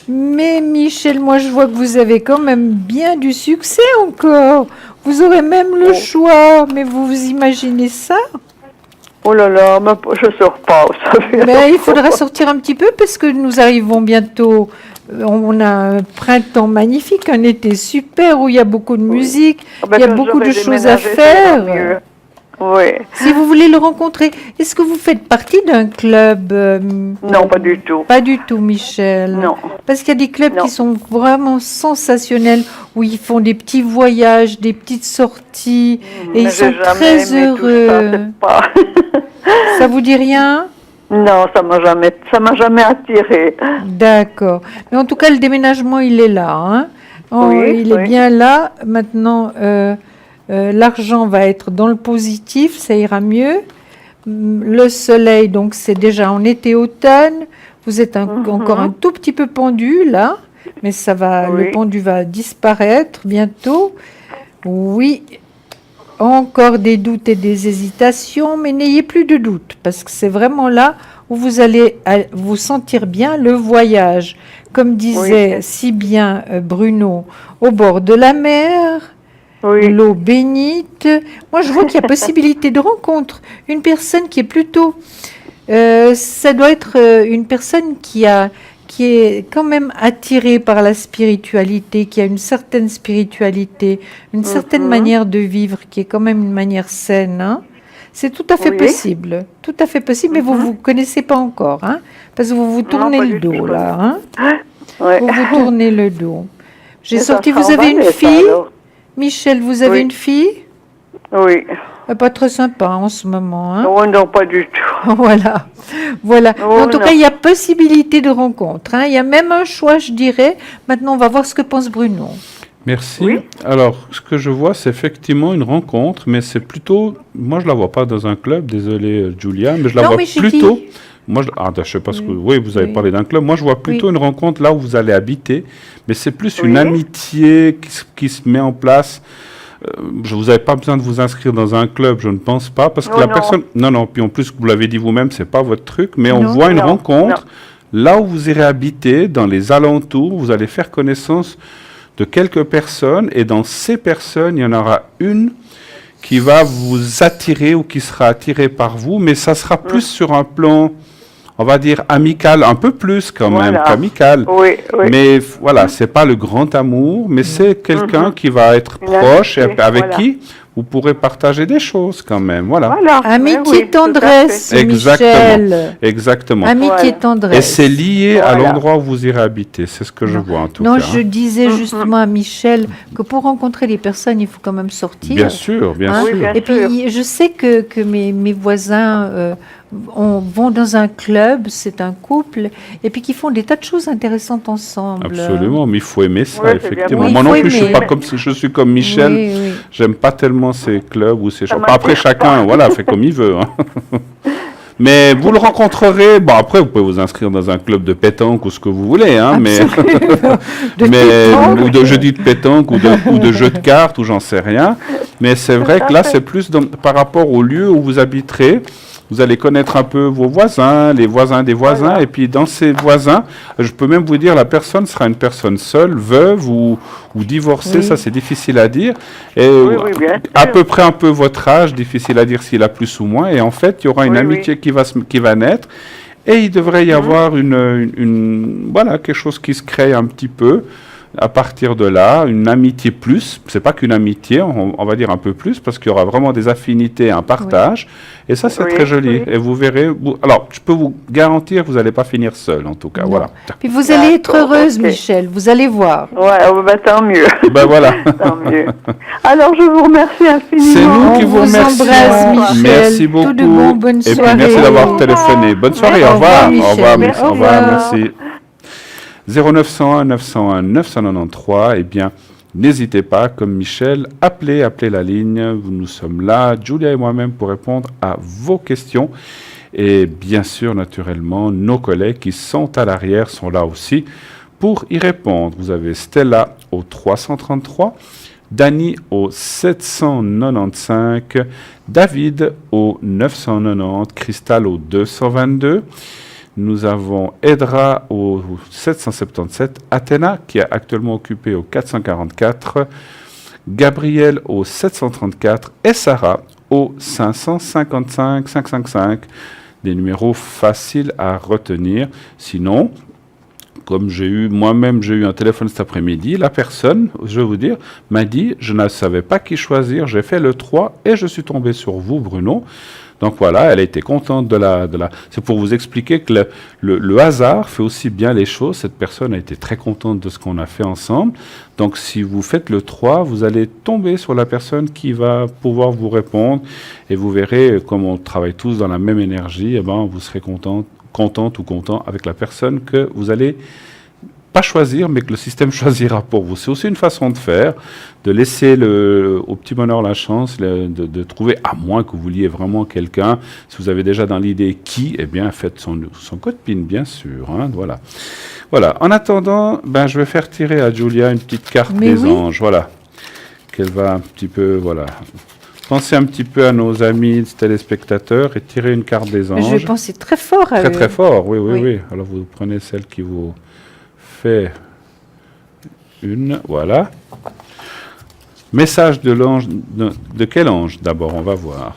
[SPEAKER 2] Mais Michel, moi je vois que vous avez quand même bien du succès encore. Vous aurez même le choix, mais vous vous imaginez ça?
[SPEAKER 4] Oh là là, mais je sors pas, vous savez.
[SPEAKER 2] Mais il faudra sortir un petit peu parce que nous arrivons bientôt. On a un printemps magnifique, un été super où il y a beaucoup de musique,
[SPEAKER 4] Ah ben,
[SPEAKER 2] il y a
[SPEAKER 4] quand
[SPEAKER 2] beaucoup de
[SPEAKER 4] j'aurai
[SPEAKER 2] choses à
[SPEAKER 4] déménagé, ça ira
[SPEAKER 2] faire.
[SPEAKER 4] mieux. Oui.
[SPEAKER 2] Si vous voulez le rencontrer, est-ce que vous faites partie d'un club?
[SPEAKER 4] Non, pas du tout.
[SPEAKER 2] Pas du tout, Michel.
[SPEAKER 4] Non.
[SPEAKER 2] Parce qu'il y a des clubs
[SPEAKER 4] Non.
[SPEAKER 2] qui sont vraiment sensationnels, où ils font des petits voyages, des petites sorties, et ils
[SPEAKER 4] Mais
[SPEAKER 2] sont
[SPEAKER 4] j'ai jamais
[SPEAKER 2] très
[SPEAKER 4] aimé tout ça,
[SPEAKER 2] heureux.
[SPEAKER 4] c'est pas...
[SPEAKER 2] Ça vous dit rien?
[SPEAKER 4] Non, ça m'a jamais attiré.
[SPEAKER 2] D'accord. Mais en tout cas, le déménagement, il est là. Hein.
[SPEAKER 4] Oui,
[SPEAKER 2] il est
[SPEAKER 4] oui.
[SPEAKER 2] bien là. Maintenant, l'argent va être dans le positif, ça ira mieux. Le soleil, donc c'est déjà en été-automne. Vous êtes encore un tout petit peu pendu là, mais ça va.
[SPEAKER 4] Oui.
[SPEAKER 2] Le pendu va disparaître bientôt. Oui. Encore des doutes et des hésitations, mais n'ayez plus de doutes, parce que c'est vraiment là où vous allez vous sentir bien le voyage. Comme disait
[SPEAKER 4] Oui.
[SPEAKER 2] si bien Bruno, au bord de la mer,
[SPEAKER 4] Oui.
[SPEAKER 2] l'eau bénite. Moi, je vois qu'il y a possibilité de rencontre. Une personne qui est plutôt... ça doit être une personne qui est quand même attirée par la spiritualité, qui a une certaine spiritualité, une certaine manière de vivre, qui est quand même une manière saine. Hein. C'est tout à fait
[SPEAKER 4] Oui.
[SPEAKER 2] possible. Tout à fait possible, mais vous ne vous connaissez pas encore. Hein, parce que vous vous tournez
[SPEAKER 4] pas
[SPEAKER 2] le
[SPEAKER 4] du tout,
[SPEAKER 2] dos,
[SPEAKER 4] je
[SPEAKER 2] là. Hein.
[SPEAKER 4] Ouais.
[SPEAKER 2] Vous vous tournez le dos. J'ai
[SPEAKER 4] Et ça
[SPEAKER 2] sorti,
[SPEAKER 4] sera
[SPEAKER 2] vous
[SPEAKER 4] en
[SPEAKER 2] avez une
[SPEAKER 4] Valais, ça,
[SPEAKER 2] fille
[SPEAKER 4] alors.
[SPEAKER 2] Michel, vous avez
[SPEAKER 4] Oui.
[SPEAKER 2] une fille?
[SPEAKER 4] Oui.
[SPEAKER 2] Pas très sympa en ce moment. Hein.
[SPEAKER 4] Non, non, pas du tout.
[SPEAKER 2] Voilà. Voilà.
[SPEAKER 4] Oh,
[SPEAKER 2] En tout
[SPEAKER 4] non.
[SPEAKER 2] cas, il y a possibilité de rencontre. Hein. Il y a même un choix, je dirais. Maintenant, on va voir ce que pense Bruno.
[SPEAKER 1] Merci.
[SPEAKER 4] Oui.
[SPEAKER 1] Alors, ce que je vois, c'est effectivement une rencontre, mais c'est plutôt... Moi, je la vois pas dans un club, désolé Julia, mais je la
[SPEAKER 2] Non,
[SPEAKER 1] vois
[SPEAKER 2] mais j'ai
[SPEAKER 1] plutôt...
[SPEAKER 2] dit-
[SPEAKER 1] Moi, je sais pas ce que... Oui, vous avez
[SPEAKER 2] Oui.
[SPEAKER 1] parlé d'un club. Moi, je vois plutôt
[SPEAKER 2] Oui.
[SPEAKER 1] une rencontre là où vous allez habiter, mais c'est plus une
[SPEAKER 4] Oui.
[SPEAKER 1] amitié qui se met en place. Vous n'avez pas besoin de vous inscrire dans un club, je ne pense pas, parce que
[SPEAKER 4] Non,
[SPEAKER 1] la
[SPEAKER 4] non.
[SPEAKER 1] personne... Non, non, puis en plus, vous l'avez dit vous-même, c'est pas votre truc, mais on
[SPEAKER 2] Non.
[SPEAKER 1] voit une
[SPEAKER 4] Non,
[SPEAKER 1] rencontre là où vous irez habiter, dans les alentours, vous allez faire connaissance de quelques personnes, et dans ces personnes, il y en aura une qui va vous attirer ou qui sera attirée par vous, mais ça sera plus sur un plan, on va dire, amical, un peu plus quand même
[SPEAKER 4] Voilà.
[SPEAKER 1] qu'amical.
[SPEAKER 4] Oui, oui.
[SPEAKER 1] Mais voilà, c'est pas le grand amour, mais c'est quelqu'un qui va être
[SPEAKER 4] Une
[SPEAKER 1] proche et
[SPEAKER 4] amitié,
[SPEAKER 1] avec
[SPEAKER 4] voilà.
[SPEAKER 1] qui vous pourrez partager des choses quand même. Voilà.
[SPEAKER 4] Voilà.
[SPEAKER 2] Amitié,
[SPEAKER 4] Oui, tout à
[SPEAKER 2] tendresse,
[SPEAKER 4] fait.
[SPEAKER 2] Michel.
[SPEAKER 1] Exactement.
[SPEAKER 2] Amitié,
[SPEAKER 4] Voilà.
[SPEAKER 2] tendresse.
[SPEAKER 1] Et c'est lié à
[SPEAKER 4] Voilà.
[SPEAKER 1] l'endroit où vous irez habiter. C'est ce que je vois en tout
[SPEAKER 2] Non,
[SPEAKER 1] cas.
[SPEAKER 2] je disais justement à Michel que pour rencontrer les personnes, il faut quand même sortir.
[SPEAKER 1] Bien sûr, bien
[SPEAKER 2] Hein?
[SPEAKER 4] Oui,
[SPEAKER 1] sûr.
[SPEAKER 4] bien
[SPEAKER 2] Et puis, je sais que mes voisins vont dans un club, c'est un couple, et puis qui font des tas de choses intéressantes ensemble.
[SPEAKER 1] Absolument, mais il faut aimer ça,
[SPEAKER 4] Ouais, c'est bien
[SPEAKER 1] effectivement.
[SPEAKER 2] bon.
[SPEAKER 1] Moi
[SPEAKER 2] Il
[SPEAKER 1] non
[SPEAKER 2] faut
[SPEAKER 1] plus, je suis
[SPEAKER 2] aimer.
[SPEAKER 1] pas comme si je suis comme Michel.
[SPEAKER 2] Oui, oui.
[SPEAKER 1] J'aime pas tellement ces clubs ou ces choses.
[SPEAKER 4] m'attire
[SPEAKER 1] Après, chacun,
[SPEAKER 4] pas.
[SPEAKER 1] voilà, fait comme il veut. Hein. Mais vous le rencontrerez. Bon, après, vous pouvez vous inscrire dans un club de pétanque ou ce que vous voulez, hein, mais
[SPEAKER 2] De
[SPEAKER 1] mais
[SPEAKER 2] tout
[SPEAKER 1] ou de jeudi de pétanque ou de jeux de cartes ou j'en sais rien. Mais c'est vrai
[SPEAKER 4] Tout à
[SPEAKER 1] que là,
[SPEAKER 4] fait.
[SPEAKER 1] c'est plus par rapport au lieu où vous habiterez. Vous allez connaître un peu vos voisins, les voisins des voisins,
[SPEAKER 4] Voilà.
[SPEAKER 1] et puis dans ces voisins, je peux même vous dire, la personne sera une personne seule, veuve ou divorcée,
[SPEAKER 2] Oui.
[SPEAKER 1] ça c'est difficile à dire. Et
[SPEAKER 4] Oui, bien
[SPEAKER 1] à
[SPEAKER 4] sûr.
[SPEAKER 1] peu près un peu votre âge, difficile à dire s'il a plus ou moins, et en fait, il y aura une
[SPEAKER 4] Oui,
[SPEAKER 1] amitié qui va naître, et il devrait y avoir voilà, quelque chose qui se crée un petit peu. À partir de là, une amitié plus, c'est pas qu'une amitié, on va dire un peu plus, parce qu'il y aura vraiment des affinités, un partage, et ça c'est
[SPEAKER 4] Oui,
[SPEAKER 1] très joli.
[SPEAKER 4] oui.
[SPEAKER 1] Et vous verrez, alors je peux vous garantir, vous n'allez pas finir seul en tout cas,
[SPEAKER 2] Non.
[SPEAKER 1] voilà.
[SPEAKER 2] Puis vous allez être
[SPEAKER 4] D'accord,
[SPEAKER 2] heureuse,
[SPEAKER 4] ok.
[SPEAKER 2] Michel, vous allez voir.
[SPEAKER 4] Ouais, oh, bah, tant mieux.
[SPEAKER 1] Ben voilà.
[SPEAKER 4] Tant mieux. Alors, je vous remercie infiniment.
[SPEAKER 1] C'est nous
[SPEAKER 2] On
[SPEAKER 1] qui vous
[SPEAKER 2] vous
[SPEAKER 1] remercions.
[SPEAKER 2] embrasse, Michel.
[SPEAKER 1] Merci beaucoup.
[SPEAKER 2] Tout de bon, bonne
[SPEAKER 1] Et puis
[SPEAKER 2] soirée.
[SPEAKER 1] merci d'avoir
[SPEAKER 4] Au revoir.
[SPEAKER 1] téléphoné. Bonne soirée,
[SPEAKER 2] Au
[SPEAKER 1] au revoir.
[SPEAKER 2] revoir,
[SPEAKER 1] Au revoir,
[SPEAKER 2] Michel.
[SPEAKER 1] merci.
[SPEAKER 2] Au
[SPEAKER 1] Au revoir,
[SPEAKER 2] revoir.
[SPEAKER 1] merci. 0901 901 993, eh bien, n'hésitez pas, comme Michel, appelez la ligne. Nous sommes là, Julia et moi-même, pour répondre à vos questions. Et bien sûr, naturellement, nos collègues qui sont à l'arrière sont là aussi pour y répondre. Vous avez Stella au 333, Dany au 795, David au 990, Cristal au 222. Nous avons Edra au 777, Athéna qui est actuellement occupée au 444, Gabriel au 734 et Sarah au 555. Des numéros faciles à retenir. Sinon, comme moi-même j'ai eu un téléphone cet après-midi, la personne, je vais vous dire, m'a dit, je ne savais pas qui choisir, j'ai fait le 3 et je suis tombé sur vous, Bruno. Donc voilà, elle a été contente de la... C'est pour vous expliquer que le hasard fait aussi bien les choses. Cette personne a été très contente de ce qu'on a fait ensemble. Donc si vous faites le 3, vous allez tomber sur la personne qui va pouvoir vous répondre. Et vous verrez, comme on travaille tous dans la même énergie, eh ben, vous serez contente ou content avec la personne que vous allez pas choisir, mais que le système choisira pour vous. C'est aussi une façon de faire, de laisser au petit bonheur la chance de trouver, à moins que vous vouliez vraiment quelqu'un. Si vous avez déjà dans l'idée qui, eh bien, faites son code PIN, bien sûr. Hein, voilà. Voilà. En attendant, ben, je vais faire tirer à Julia une petite carte
[SPEAKER 2] Mais
[SPEAKER 1] des
[SPEAKER 2] oui.
[SPEAKER 1] anges. Voilà. Qu'elle va un petit peu, voilà. Pensez un petit peu à nos amis téléspectateurs et tirez une carte des anges.
[SPEAKER 2] Je vais penser très fort à
[SPEAKER 1] Très
[SPEAKER 2] eux.
[SPEAKER 1] très fort, oui, oui,
[SPEAKER 2] Oui.
[SPEAKER 1] oui. Alors vous prenez celle qui vous fait une, voilà. Message de l'ange, de quel ange d'abord, on va voir.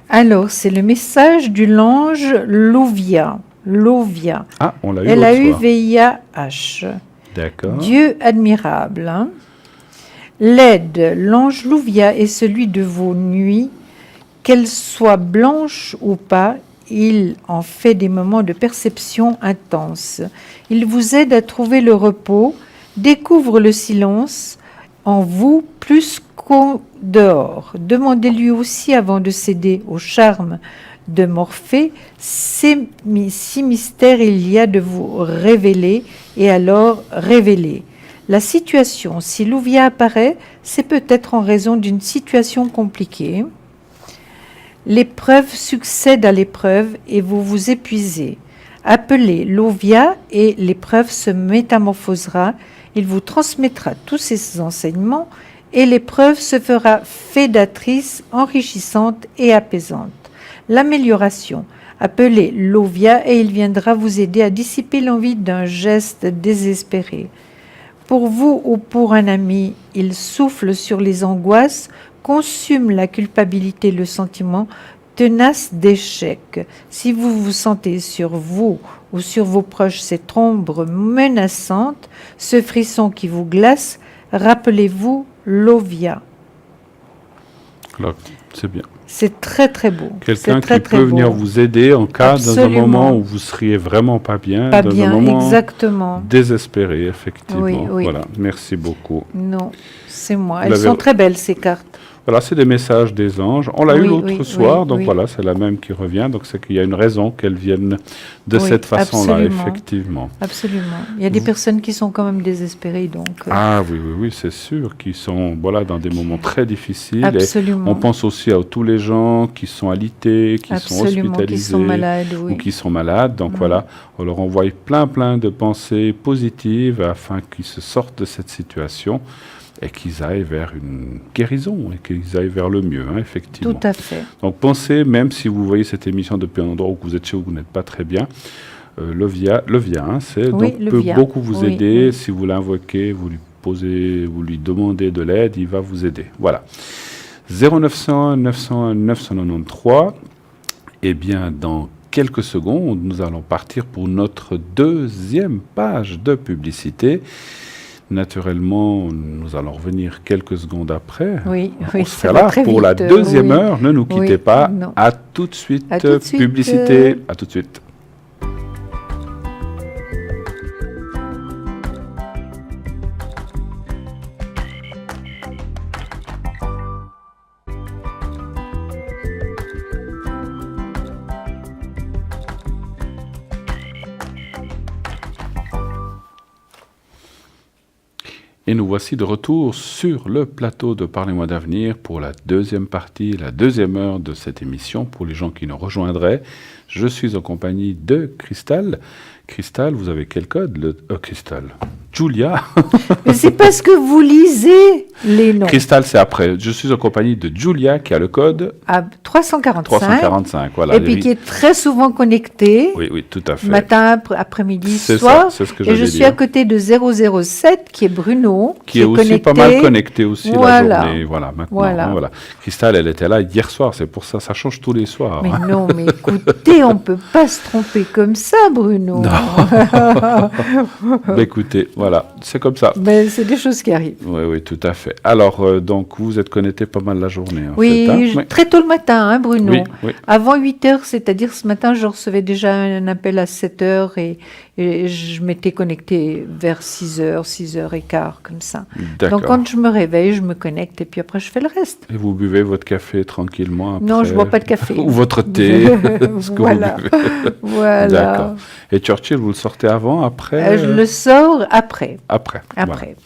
[SPEAKER 2] Alors, c'est le message de l'ange Louvia. Louvia.
[SPEAKER 1] Ah, on l'a eu
[SPEAKER 2] Elle a eu
[SPEAKER 1] l'autre soir.
[SPEAKER 2] VIH.
[SPEAKER 1] D'accord.
[SPEAKER 2] Dieu admirable. Hein. L'aide, l'ange Louvia est celui de vos nuits, qu'elles soient blanches ou pas, il en fait des moments de perception intense. Il vous aide à trouver le repos, découvre le silence en vous plus qu'au dehors. Demandez-lui aussi avant de céder au charme de Morphée, si mystère il y a de vous révéler, et alors révéler. La situation, si Louvia apparaît, c'est peut-être en raison d'une situation compliquée. L'épreuve succède à l'épreuve et vous vous épuisez. Appelez Louvia et l'épreuve se métamorphosera. Il vous transmettra tous ses enseignements et l'épreuve se fera fédatrice, enrichissante et apaisante. L'amélioration. Appelez Louvia et il viendra vous aider à dissiper l'envie d'un geste désespéré. Pour vous ou pour un ami, il souffle sur les angoisses, consume la culpabilité, le sentiment tenace d'échec. Si vous vous sentez sur vous ou sur vos proches cette ombre menaçante, ce frisson qui vous glace, rappelez-vous Lovia.
[SPEAKER 1] Alors, c'est bien.
[SPEAKER 2] C'est très très beau.
[SPEAKER 1] Quelqu'un
[SPEAKER 2] C'est très,
[SPEAKER 1] qui
[SPEAKER 2] très
[SPEAKER 1] peut
[SPEAKER 2] beau.
[SPEAKER 1] venir vous aider en cas, dans un
[SPEAKER 2] Absolument.
[SPEAKER 1] moment où vous seriez vraiment pas bien,
[SPEAKER 2] Pas
[SPEAKER 1] dans
[SPEAKER 2] bien,
[SPEAKER 1] un moment
[SPEAKER 2] exactement.
[SPEAKER 1] désespéré, effectivement.
[SPEAKER 2] Oui, oui.
[SPEAKER 1] Voilà, merci beaucoup.
[SPEAKER 2] Non, c'est moi.
[SPEAKER 1] Vous
[SPEAKER 2] Elles
[SPEAKER 1] l'avez-
[SPEAKER 2] sont très belles ces cartes.
[SPEAKER 1] Voilà, c'est des messages des anges. On l'a eu
[SPEAKER 2] Oui,
[SPEAKER 1] l'autre
[SPEAKER 2] oui,
[SPEAKER 1] soir,
[SPEAKER 2] oui,
[SPEAKER 1] donc
[SPEAKER 2] oui.
[SPEAKER 1] voilà, c'est la même qui revient. Donc c'est qu'il y a une raison qu'elles viennent de
[SPEAKER 2] Oui,
[SPEAKER 1] cette façon-là,
[SPEAKER 2] absolument.
[SPEAKER 1] effectivement.
[SPEAKER 2] Absolument. Il y a des personnes qui sont quand même désespérées, donc.
[SPEAKER 1] Ah oui, oui, oui, c'est sûr, qui sont voilà, dans des moments très difficiles.
[SPEAKER 2] Absolument.
[SPEAKER 1] Et on pense aussi à tous les gens qui sont alités, qui sont
[SPEAKER 2] Absolument,
[SPEAKER 1] hospitalisés.
[SPEAKER 2] qui sont malades, oui.
[SPEAKER 1] Ou qui sont malades. Donc voilà, on leur envoie plein de pensées positives afin qu'ils se sortent de cette situation et qu'ils aillent vers une guérison et qu'ils aillent vers le mieux, hein, effectivement.
[SPEAKER 2] Tout à fait.
[SPEAKER 1] Donc pensez, même si vous voyez cette émission depuis un endroit où vous êtes chez vous, vous n'êtes pas très bien, le via, hein,
[SPEAKER 2] Oui,
[SPEAKER 1] donc
[SPEAKER 2] le
[SPEAKER 1] peut
[SPEAKER 2] via.
[SPEAKER 1] beaucoup vous
[SPEAKER 2] Oui,
[SPEAKER 1] aider.
[SPEAKER 2] oui.
[SPEAKER 1] Si vous l'invoquez, vous lui posez, vous lui demandez de l'aide, il va vous aider. Voilà. 0901 901 993. Eh bien, dans quelques secondes, nous allons partir pour notre deuxième page de publicité. Naturellement, nous allons revenir quelques secondes après.
[SPEAKER 2] Oui,
[SPEAKER 1] On
[SPEAKER 2] oui,
[SPEAKER 1] sera
[SPEAKER 2] ça
[SPEAKER 1] là
[SPEAKER 2] va très
[SPEAKER 1] pour la
[SPEAKER 2] vite,
[SPEAKER 1] deuxième
[SPEAKER 2] oui.
[SPEAKER 1] heure. Ne nous quittez
[SPEAKER 2] Oui,
[SPEAKER 1] pas.
[SPEAKER 2] non.
[SPEAKER 1] À tout de suite.
[SPEAKER 2] À tout de suite,
[SPEAKER 1] Publicité. À tout de suite. Et nous voici de retour sur le plateau de Parlez-moi d'avenir pour la deuxième partie, la deuxième heure de cette émission. Pour les gens qui nous rejoindraient, je suis en compagnie de Cristal. Cristal, vous avez quel code Cristal. Julia.
[SPEAKER 2] Mais c'est parce que vous lisez les noms.
[SPEAKER 1] Cristal, c'est après. Je suis en compagnie de Julia qui a le code
[SPEAKER 2] À 345.
[SPEAKER 1] 345. Voilà.
[SPEAKER 2] Et puis qui est très souvent connecté.
[SPEAKER 1] Oui, oui, tout à fait.
[SPEAKER 2] Matin, après-midi,
[SPEAKER 1] C'est
[SPEAKER 2] soir.
[SPEAKER 1] ça, c'est ce que
[SPEAKER 2] Et
[SPEAKER 1] j'allais
[SPEAKER 2] je suis
[SPEAKER 1] dire.
[SPEAKER 2] à côté de 007, qui est Bruno.
[SPEAKER 1] Qui est aussi
[SPEAKER 2] connecté.
[SPEAKER 1] pas mal connecté aussi
[SPEAKER 2] Voilà.
[SPEAKER 1] la journée. Voilà, maintenant.
[SPEAKER 2] Voilà.
[SPEAKER 1] Hein, voilà. Cristal, elle était là hier soir, c'est pour ça, ça change tous les soirs.
[SPEAKER 2] Mais
[SPEAKER 1] hein.
[SPEAKER 2] non, mais écoutez, on peut pas se tromper comme ça, Bruno.
[SPEAKER 1] Bah, écoutez, voilà, c'est comme ça.
[SPEAKER 2] Mais c'est des choses qui arrivent.
[SPEAKER 1] Oui, oui, tout à fait. Alors, donc, vous êtes connecté pas mal la journée, en
[SPEAKER 2] Oui,
[SPEAKER 1] fait. Hein.
[SPEAKER 2] très tôt le matin, hein, Bruno.
[SPEAKER 1] Oui, oui.
[SPEAKER 2] Avant 8 heures, c'est-à-dire ce matin, je recevais déjà un appel à 7 heures et je m'étais connectée vers 6 heures, 6 heures et quart, comme ça.
[SPEAKER 1] D'accord.
[SPEAKER 2] Donc quand je me réveille, je me connecte et puis après je fais le reste.
[SPEAKER 1] Et vous buvez votre café tranquillement après.
[SPEAKER 2] Non, je bois pas de café.
[SPEAKER 1] Ou votre thé, ce que
[SPEAKER 2] Voilà.
[SPEAKER 1] vous buvez.
[SPEAKER 2] Voilà.
[SPEAKER 1] D'accord. Et Churchill, vous le sortez avant, après
[SPEAKER 2] Je le sors après.
[SPEAKER 1] Après. Voilà.
[SPEAKER 2] Après.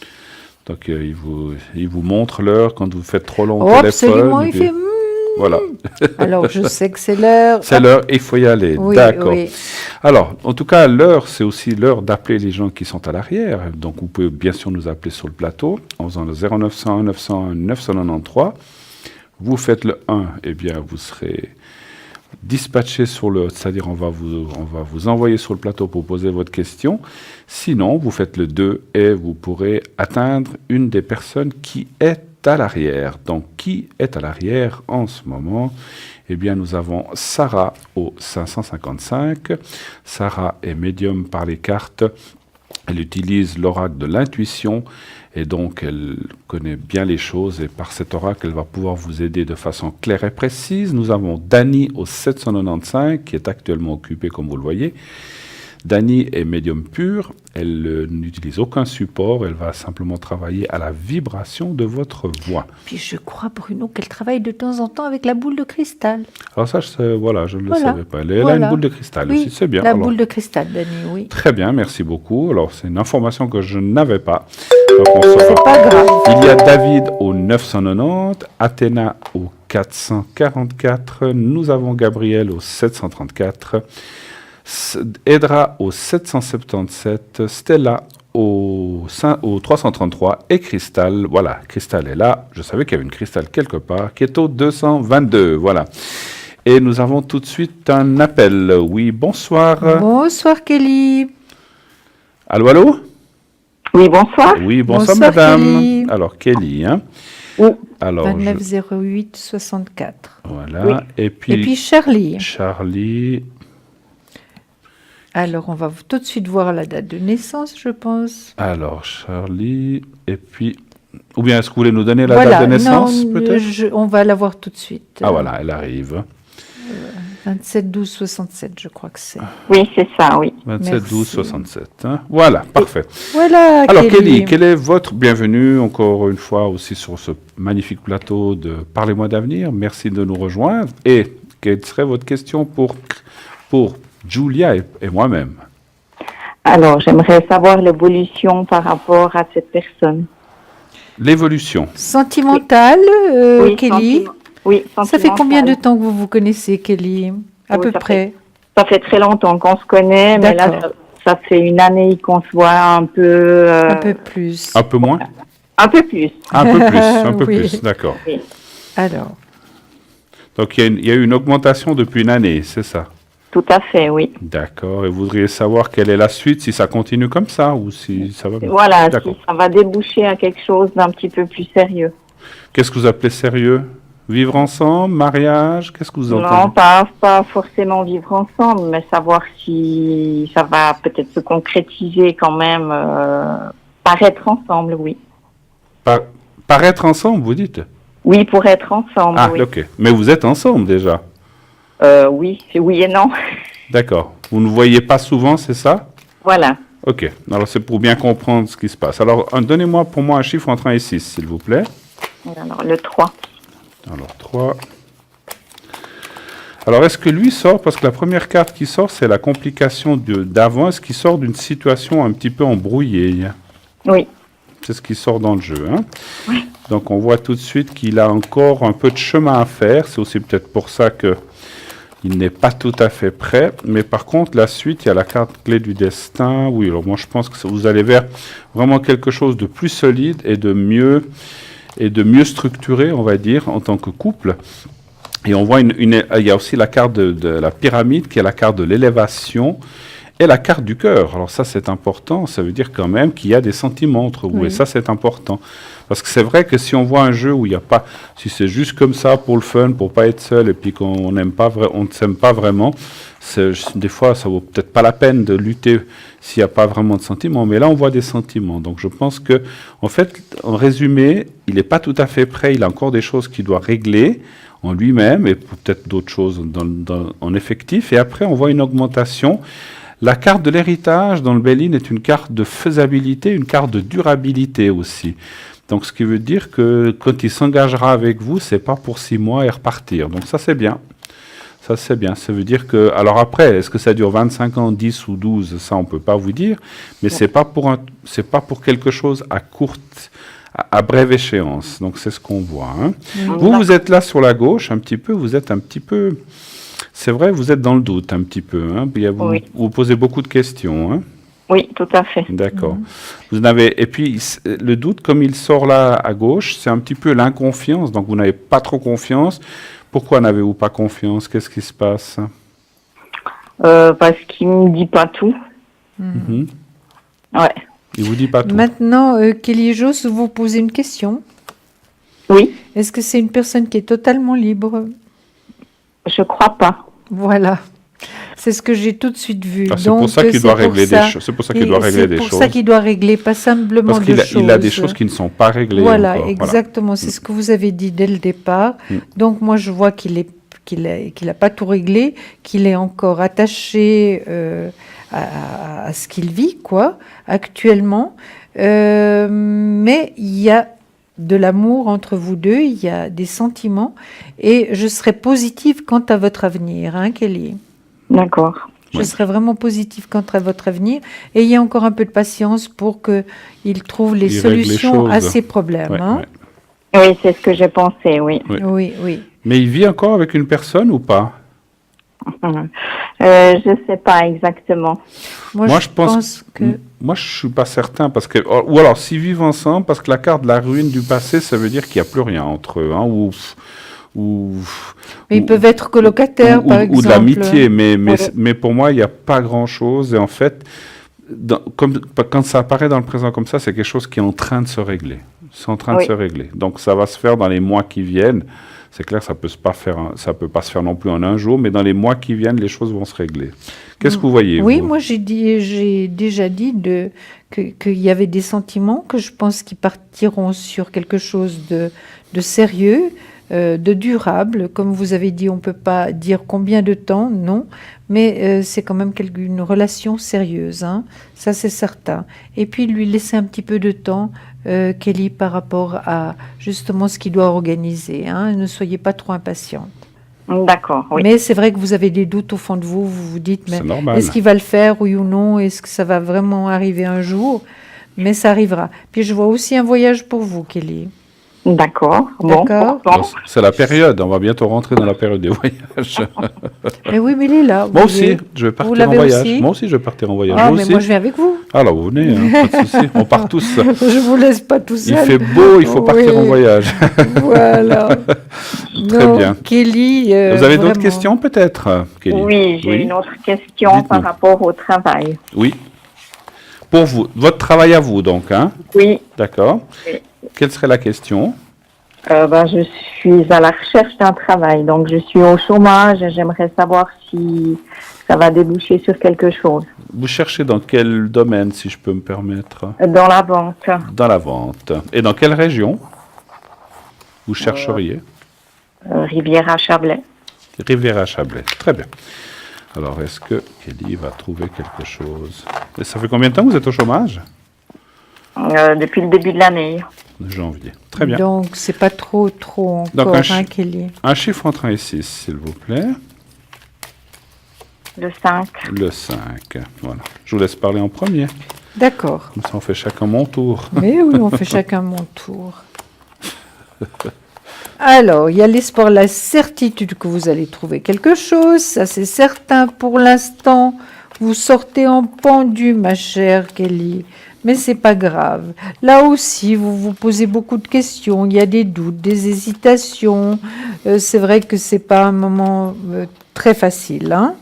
[SPEAKER 1] Donc, il vous montre l'heure quand vous faites trop long au
[SPEAKER 2] Oh,
[SPEAKER 1] téléphone.
[SPEAKER 2] absolument,
[SPEAKER 1] et
[SPEAKER 2] il
[SPEAKER 1] puis-
[SPEAKER 2] fait...
[SPEAKER 1] Voilà.
[SPEAKER 2] Alors je sais que c'est l'heure.
[SPEAKER 1] C'est l'heure, il faut y aller.
[SPEAKER 2] Oui,
[SPEAKER 1] D'accord.
[SPEAKER 2] oui.
[SPEAKER 1] Alors, en tout cas, l'heure, c'est aussi l'heure d'appeler les gens qui sont à l'arrière. Donc, vous pouvez bien sûr nous appeler sur le plateau en faisant le 0901 901 993. Vous faites le 1, eh bien, vous serez dispatché sur le... C'est-à-dire, on va vous envoyer sur le plateau pour poser votre question. Sinon, vous faites le 2 et vous pourrez atteindre une des personnes qui est à l'arrière. Donc, qui est à l'arrière en ce moment? Eh bien, nous avons Sarah au 555. Sarah est médium par les cartes. Elle utilise l'oracle de l'intuition et donc elle connaît bien les choses et par cet oracle, elle va pouvoir vous aider de façon claire et précise. Nous avons Dani au 795 qui est actuellement occupée comme vous le voyez. Dani est médium pur, elle n'utilise aucun support, elle va simplement travailler à la vibration de votre voix.
[SPEAKER 2] Puis je crois, Bruno, qu'elle travaille de temps en temps avec la boule de cristal.
[SPEAKER 1] Alors ça, je ne le
[SPEAKER 2] Voilà.
[SPEAKER 1] savais pas. Elle a
[SPEAKER 2] Voilà.
[SPEAKER 1] une boule de cristal
[SPEAKER 2] Oui,
[SPEAKER 1] aussi, c'est bien.
[SPEAKER 2] la
[SPEAKER 1] Alors,
[SPEAKER 2] boule de cristal, Dani, oui.
[SPEAKER 1] très bien, merci beaucoup. Alors c'est une information que je n'avais pas. Donc, on saura.
[SPEAKER 2] C'est pas grave.
[SPEAKER 1] Il y a David au 990, Athéna au 444, nous avons Gabriel au 734, Edra au 777, Stella au 333 et Cristal, voilà, Cristal est là, je savais qu'il y avait une Cristal quelque part, qui est au 222, voilà. Et nous avons tout de suite un appel. Oui, bonsoir.
[SPEAKER 2] Bonsoir, Kelly.
[SPEAKER 1] Allô, allô?
[SPEAKER 3] Oui, bonsoir.
[SPEAKER 1] Oui, bonsoir,
[SPEAKER 2] Bonsoir,
[SPEAKER 1] madame.
[SPEAKER 2] Kelly.
[SPEAKER 1] Alors, Kelly, hein?
[SPEAKER 3] Oui.
[SPEAKER 1] Alors,
[SPEAKER 2] 2908 64.
[SPEAKER 1] voilà.
[SPEAKER 3] Oui.
[SPEAKER 1] Et
[SPEAKER 2] Et puis Charlie.
[SPEAKER 1] Charlie.
[SPEAKER 2] Alors, on va tout de suite voir la date de naissance, je pense.
[SPEAKER 1] Alors, Charlie. Et puis, Ou bien est-ce que vous voulez nous donner la
[SPEAKER 2] Voilà,
[SPEAKER 1] date de naissance,
[SPEAKER 2] non,
[SPEAKER 1] peut-être?
[SPEAKER 2] on va la voir tout de suite.
[SPEAKER 1] Ah voilà, elle arrive.
[SPEAKER 2] 27-12-67, je crois que c'est.
[SPEAKER 3] Oui, c'est ça, oui.
[SPEAKER 1] 27
[SPEAKER 2] Merci.
[SPEAKER 1] 12 67. Hein. Voilà, parfait.
[SPEAKER 2] Voilà,
[SPEAKER 1] Alors
[SPEAKER 2] Kelly.
[SPEAKER 1] Kelly, quel est votre bienvenue encore une fois aussi sur ce magnifique plateau de Parlez-moi d'avenir. Merci de nous rejoindre. Et quelle serait votre question pour Julia et moi-même?
[SPEAKER 3] Alors, j'aimerais savoir l'évolution par rapport à cette personne.
[SPEAKER 1] L'évolution.
[SPEAKER 2] Sentimentale,
[SPEAKER 3] Oui,
[SPEAKER 2] Kelly.
[SPEAKER 3] Oui,
[SPEAKER 2] Ça fait combien de
[SPEAKER 3] sentimentale.
[SPEAKER 2] temps que vous vous connaissez, Kelly? À
[SPEAKER 3] Oui,
[SPEAKER 2] peu
[SPEAKER 3] ça
[SPEAKER 2] près.
[SPEAKER 3] Ça fait très longtemps qu'on se connaît, mais là,
[SPEAKER 2] D'accord.
[SPEAKER 3] ça fait une année qu'on se voit un peu...
[SPEAKER 2] Un peu plus.
[SPEAKER 1] Un peu moins?
[SPEAKER 3] Un peu plus.
[SPEAKER 1] Un peu plus, un peu
[SPEAKER 2] Oui.
[SPEAKER 1] plus, d'accord.
[SPEAKER 2] Alors,
[SPEAKER 1] Donc il y a eu une augmentation depuis une année, c'est ça?
[SPEAKER 3] Tout à fait, oui.
[SPEAKER 1] D'accord. Et vous voudriez savoir quelle est la suite, si ça continue comme ça ou si ça va bien?
[SPEAKER 3] Voilà,
[SPEAKER 1] D'accord.
[SPEAKER 3] si ça va déboucher à quelque chose d'un petit peu plus sérieux.
[SPEAKER 1] Qu'est-ce que vous appelez sérieux? Vivre ensemble, mariage, qu'est-ce que vous
[SPEAKER 3] Non,
[SPEAKER 1] entendez?
[SPEAKER 3] pas forcément vivre ensemble, mais savoir si ça va peut-être se concrétiser quand même, paraître ensemble, oui.
[SPEAKER 1] Paraître ensemble, vous dites?
[SPEAKER 3] Oui, pour être ensemble,
[SPEAKER 1] Ah,
[SPEAKER 3] oui.
[SPEAKER 1] ok. Mais vous êtes ensemble déjà.
[SPEAKER 3] Oui, oui et non.
[SPEAKER 1] D'accord. Vous ne voyez pas souvent, c'est ça?
[SPEAKER 3] Voilà.
[SPEAKER 1] Ok. Alors c'est pour bien comprendre ce qui se passe. Alors donnez-moi pour moi un chiffre entre 1 et 6, s'il vous plaît.
[SPEAKER 3] Alors, le 3.
[SPEAKER 1] Alors 3. Alors est-ce que lui sort, parce que la première carte qui sort, c'est la complication d'avant, est-ce qu'il sort d'une situation un petit peu embrouillée?
[SPEAKER 3] Oui.
[SPEAKER 1] C'est ce qui sort dans le jeu. Hein? Donc on voit tout de suite qu'il a encore un peu de chemin à faire. C'est aussi peut-être pour ça que il n'est pas tout à fait prêt. Mais par contre, la suite, il y a la carte clé du destin. Oui, alors moi je pense que vous allez vers vraiment quelque chose de plus solide et de mieux structuré, on va dire, en tant que couple. Et on voit il y a aussi la carte de la pyramide, qui est la carte de l'élévation, et la carte du cœur. Alors ça, c'est important. Ça veut dire quand même qu'il y a des sentiments entre vous.
[SPEAKER 2] Oui.
[SPEAKER 1] Et ça, c'est important. Parce que c'est vrai que si on voit un jeu où il n'y a pas... Si c'est juste comme ça pour le fun, pour pas être seul, et puis qu'on n'aime pas, on ne s'aime pas vraiment, des fois, ça vaut peut-être pas la peine de lutter s'il n'y a pas vraiment de sentiments. Mais là, on voit des sentiments. Donc je pense que, en fait, en résumé, il n'est pas tout à fait prêt. Il a encore des choses qu'il doit régler en lui-même, et peut-être d'autres choses en effectif. Et après, on voit une augmentation. La carte de l'héritage dans le Béline est une carte de faisabilité, une carte de durabilité aussi. Donc, ce qui veut dire que quand il s'engagera avec vous, c'est pas pour 6 mois et repartir. Donc, ça, c'est bien. Ça, c'est bien. Ça veut dire que... Alors après, est-ce que ça dure 25 ans, 10 ou 12? Ça, on peut pas vous dire. Mais c'est pas pour quelque chose à brève échéance. Donc, c'est ce qu'on voit. Hein. Vous êtes là sur la gauche, un petit peu. Vous êtes un petit peu... C'est vrai, vous êtes dans le doute un petit peu. Hein.
[SPEAKER 3] Oui.
[SPEAKER 1] Vous posez beaucoup de questions. Hein.
[SPEAKER 3] Oui, tout à fait.
[SPEAKER 1] D'accord. Et puis, le doute, comme il sort là à gauche, c'est un petit peu l'inconfiance. Donc, vous n'avez pas trop confiance. Pourquoi n'avez-vous pas confiance? Qu'est-ce qui se passe?
[SPEAKER 3] Parce qu'il me dit pas tout.
[SPEAKER 1] Mhm.
[SPEAKER 3] Ouais.
[SPEAKER 1] Il vous dit pas tout.
[SPEAKER 2] maintenant, Kelly, j'ose vous poser une question.
[SPEAKER 3] Oui,
[SPEAKER 2] Est-ce que c'est une personne qui est totalement libre?
[SPEAKER 3] je crois pas.
[SPEAKER 2] Voilà. C'est ce que j'ai tout de suite vu.
[SPEAKER 1] Ah, c'est pour ça qu'il doit régler des choses. C'est pour ça qu'il doit régler des
[SPEAKER 2] C'est pour
[SPEAKER 1] choses.
[SPEAKER 2] ça qu'il doit régler, pas simplement
[SPEAKER 1] Parce
[SPEAKER 2] deux
[SPEAKER 1] qu'il
[SPEAKER 2] choses.
[SPEAKER 1] il a des choses qui ne sont pas réglées.
[SPEAKER 2] Voilà,
[SPEAKER 1] encore.
[SPEAKER 2] exactement. C'est ce que vous avez dit dès le départ. Donc moi, je vois qu'il a pas tout réglé, qu'il est encore attaché à ce qu'il vit, quoi, actuellement. Mais il y a de l'amour entre vous deux, il y a des sentiments, et je serai positive quant à votre avenir, hein, Kelly.
[SPEAKER 3] D'accord.
[SPEAKER 2] Je serai vraiment positive quant à votre avenir. Et il y a encore un peu de patience pour qu'il trouve les
[SPEAKER 1] Il règle les
[SPEAKER 2] solutions à
[SPEAKER 1] choses.
[SPEAKER 2] ses problèmes.
[SPEAKER 1] Ouais,
[SPEAKER 2] hein.
[SPEAKER 1] ouais.
[SPEAKER 3] Oui, c'est ce que j'ai pensé, oui.
[SPEAKER 1] Oui.
[SPEAKER 2] Oui, oui.
[SPEAKER 1] Mais il vit encore avec une personne ou pas?
[SPEAKER 3] Je sais pas exactement.
[SPEAKER 2] Moi, je pense que...
[SPEAKER 1] Moi, je suis pas certain parce que, ou alors, s'ils vivent ensemble, parce que la carte de la ruine du passé, ça veut dire qu'il n'y a plus rien entre eux, hein,
[SPEAKER 2] Mais ils peuvent être colocataires, par exemple.
[SPEAKER 1] ou de l'amitié, mais pour moi, il n'y a pas grand-chose. Et en fait, quand ça apparaît dans le présent comme ça, c'est quelque chose qui est en train de se régler. C'est en train de se régler. Donc, ça va se faire dans les mois qui viennent. C'est clair, ça peut pas se faire non plus en un jour, mais dans les mois qui viennent, les choses vont se régler. Qu'est-ce que vous voyez,
[SPEAKER 2] Oui,
[SPEAKER 1] vous?
[SPEAKER 2] moi j'ai déjà dit qu'il y avait des sentiments que je pense qui partiront sur quelque chose de sérieux, de durable. Comme vous avez dit, on ne peut pas dire combien de temps, non, mais c'est quand même une relation sérieuse, hein, ça c'est certain. Et puis lui laisser un petit peu de temps, Kelly, par rapport à justement ce qu'il doit organiser, hein. Ne soyez pas trop impatiente.
[SPEAKER 5] D'accord, oui.
[SPEAKER 2] Mais c'est vrai que vous avez des doutes au fond de vous, vous vous dites, mais
[SPEAKER 1] C'est normal.
[SPEAKER 2] est-ce qu'il va le faire, oui ou non? Est-ce que ça va vraiment arriver un jour? Mais ça arrivera. Puis je vois aussi un voyage pour vous, Kelly.
[SPEAKER 5] D'accord.
[SPEAKER 2] D'accord.
[SPEAKER 5] Bon,
[SPEAKER 1] Alors, c'est la période, on va bientôt rentrer dans la période des voyages.
[SPEAKER 2] Mais oui, mais il est là.
[SPEAKER 1] Moi
[SPEAKER 2] vous
[SPEAKER 1] aussi,
[SPEAKER 2] voyez.
[SPEAKER 1] je vais
[SPEAKER 2] Vous
[SPEAKER 1] partir en
[SPEAKER 2] l'avez
[SPEAKER 1] voyage.
[SPEAKER 2] aussi
[SPEAKER 1] Moi aussi, je vais partir en voyage.
[SPEAKER 2] Ah,
[SPEAKER 1] Moi
[SPEAKER 2] mais
[SPEAKER 1] aussi.
[SPEAKER 2] moi je viens avec vous.
[SPEAKER 1] Alors, vous venez, hein, pas de souci. On part tous.
[SPEAKER 2] Je vous laisse pas tout seul.
[SPEAKER 1] Il fait beau, il faut partir en
[SPEAKER 2] Oui.
[SPEAKER 1] voyage.
[SPEAKER 2] Voilà.
[SPEAKER 1] Très
[SPEAKER 2] Non,
[SPEAKER 1] bien.
[SPEAKER 2] Kelly.
[SPEAKER 1] Vous avez d'autres
[SPEAKER 2] vraiment.
[SPEAKER 1] questions, peut-être, Kelly?
[SPEAKER 5] oui, j'ai une autre question
[SPEAKER 1] Dites-nous.
[SPEAKER 5] par rapport au travail.
[SPEAKER 1] Oui. Pour vous, votre travail à vous, donc, hein?
[SPEAKER 5] Oui,
[SPEAKER 1] D'accord.
[SPEAKER 5] Oui.
[SPEAKER 1] Quelle serait la question?
[SPEAKER 5] je suis à la recherche d'un travail, donc je suis au chômage et j'aimerais savoir si ça va déboucher sur quelque chose.
[SPEAKER 1] Vous cherchez dans quel domaine, si je peux me permettre?
[SPEAKER 5] Dans la vente,
[SPEAKER 1] Dans la vente. Et dans quelle région vous chercheriez?
[SPEAKER 5] Rivière à Chablais.
[SPEAKER 1] Rivière-à-Chablais. Très bien. Alors, est-ce que Kelly va trouver quelque chose? Et ça fait combien de temps que vous êtes au chômage?
[SPEAKER 5] Depuis le début de l'année.
[SPEAKER 1] Janvier. Très bien.
[SPEAKER 2] Donc c'est pas trop
[SPEAKER 1] Donc,
[SPEAKER 2] encore,
[SPEAKER 1] un
[SPEAKER 2] hein, Kelly.
[SPEAKER 1] Un chiffre entre 1 et 6, s'il vous plaît.
[SPEAKER 5] Le 5.
[SPEAKER 1] Le 5. Voilà. Je vous laisse parler en premier.
[SPEAKER 2] D'accord.
[SPEAKER 1] Comme ça, on fait chacun mon tour.
[SPEAKER 2] Mais oui, on fait chacun mon tour. Alors, il y a l'espoir, la certitude que vous allez trouver quelque chose, ça c'est certain. Pour l'instant, vous sortez en pendu, ma chère Kelly, mais c'est pas grave. Là aussi, vous vous posez beaucoup de questions, il y a des doutes, des hésitations. C'est vrai que c'est pas un moment très facile, hein.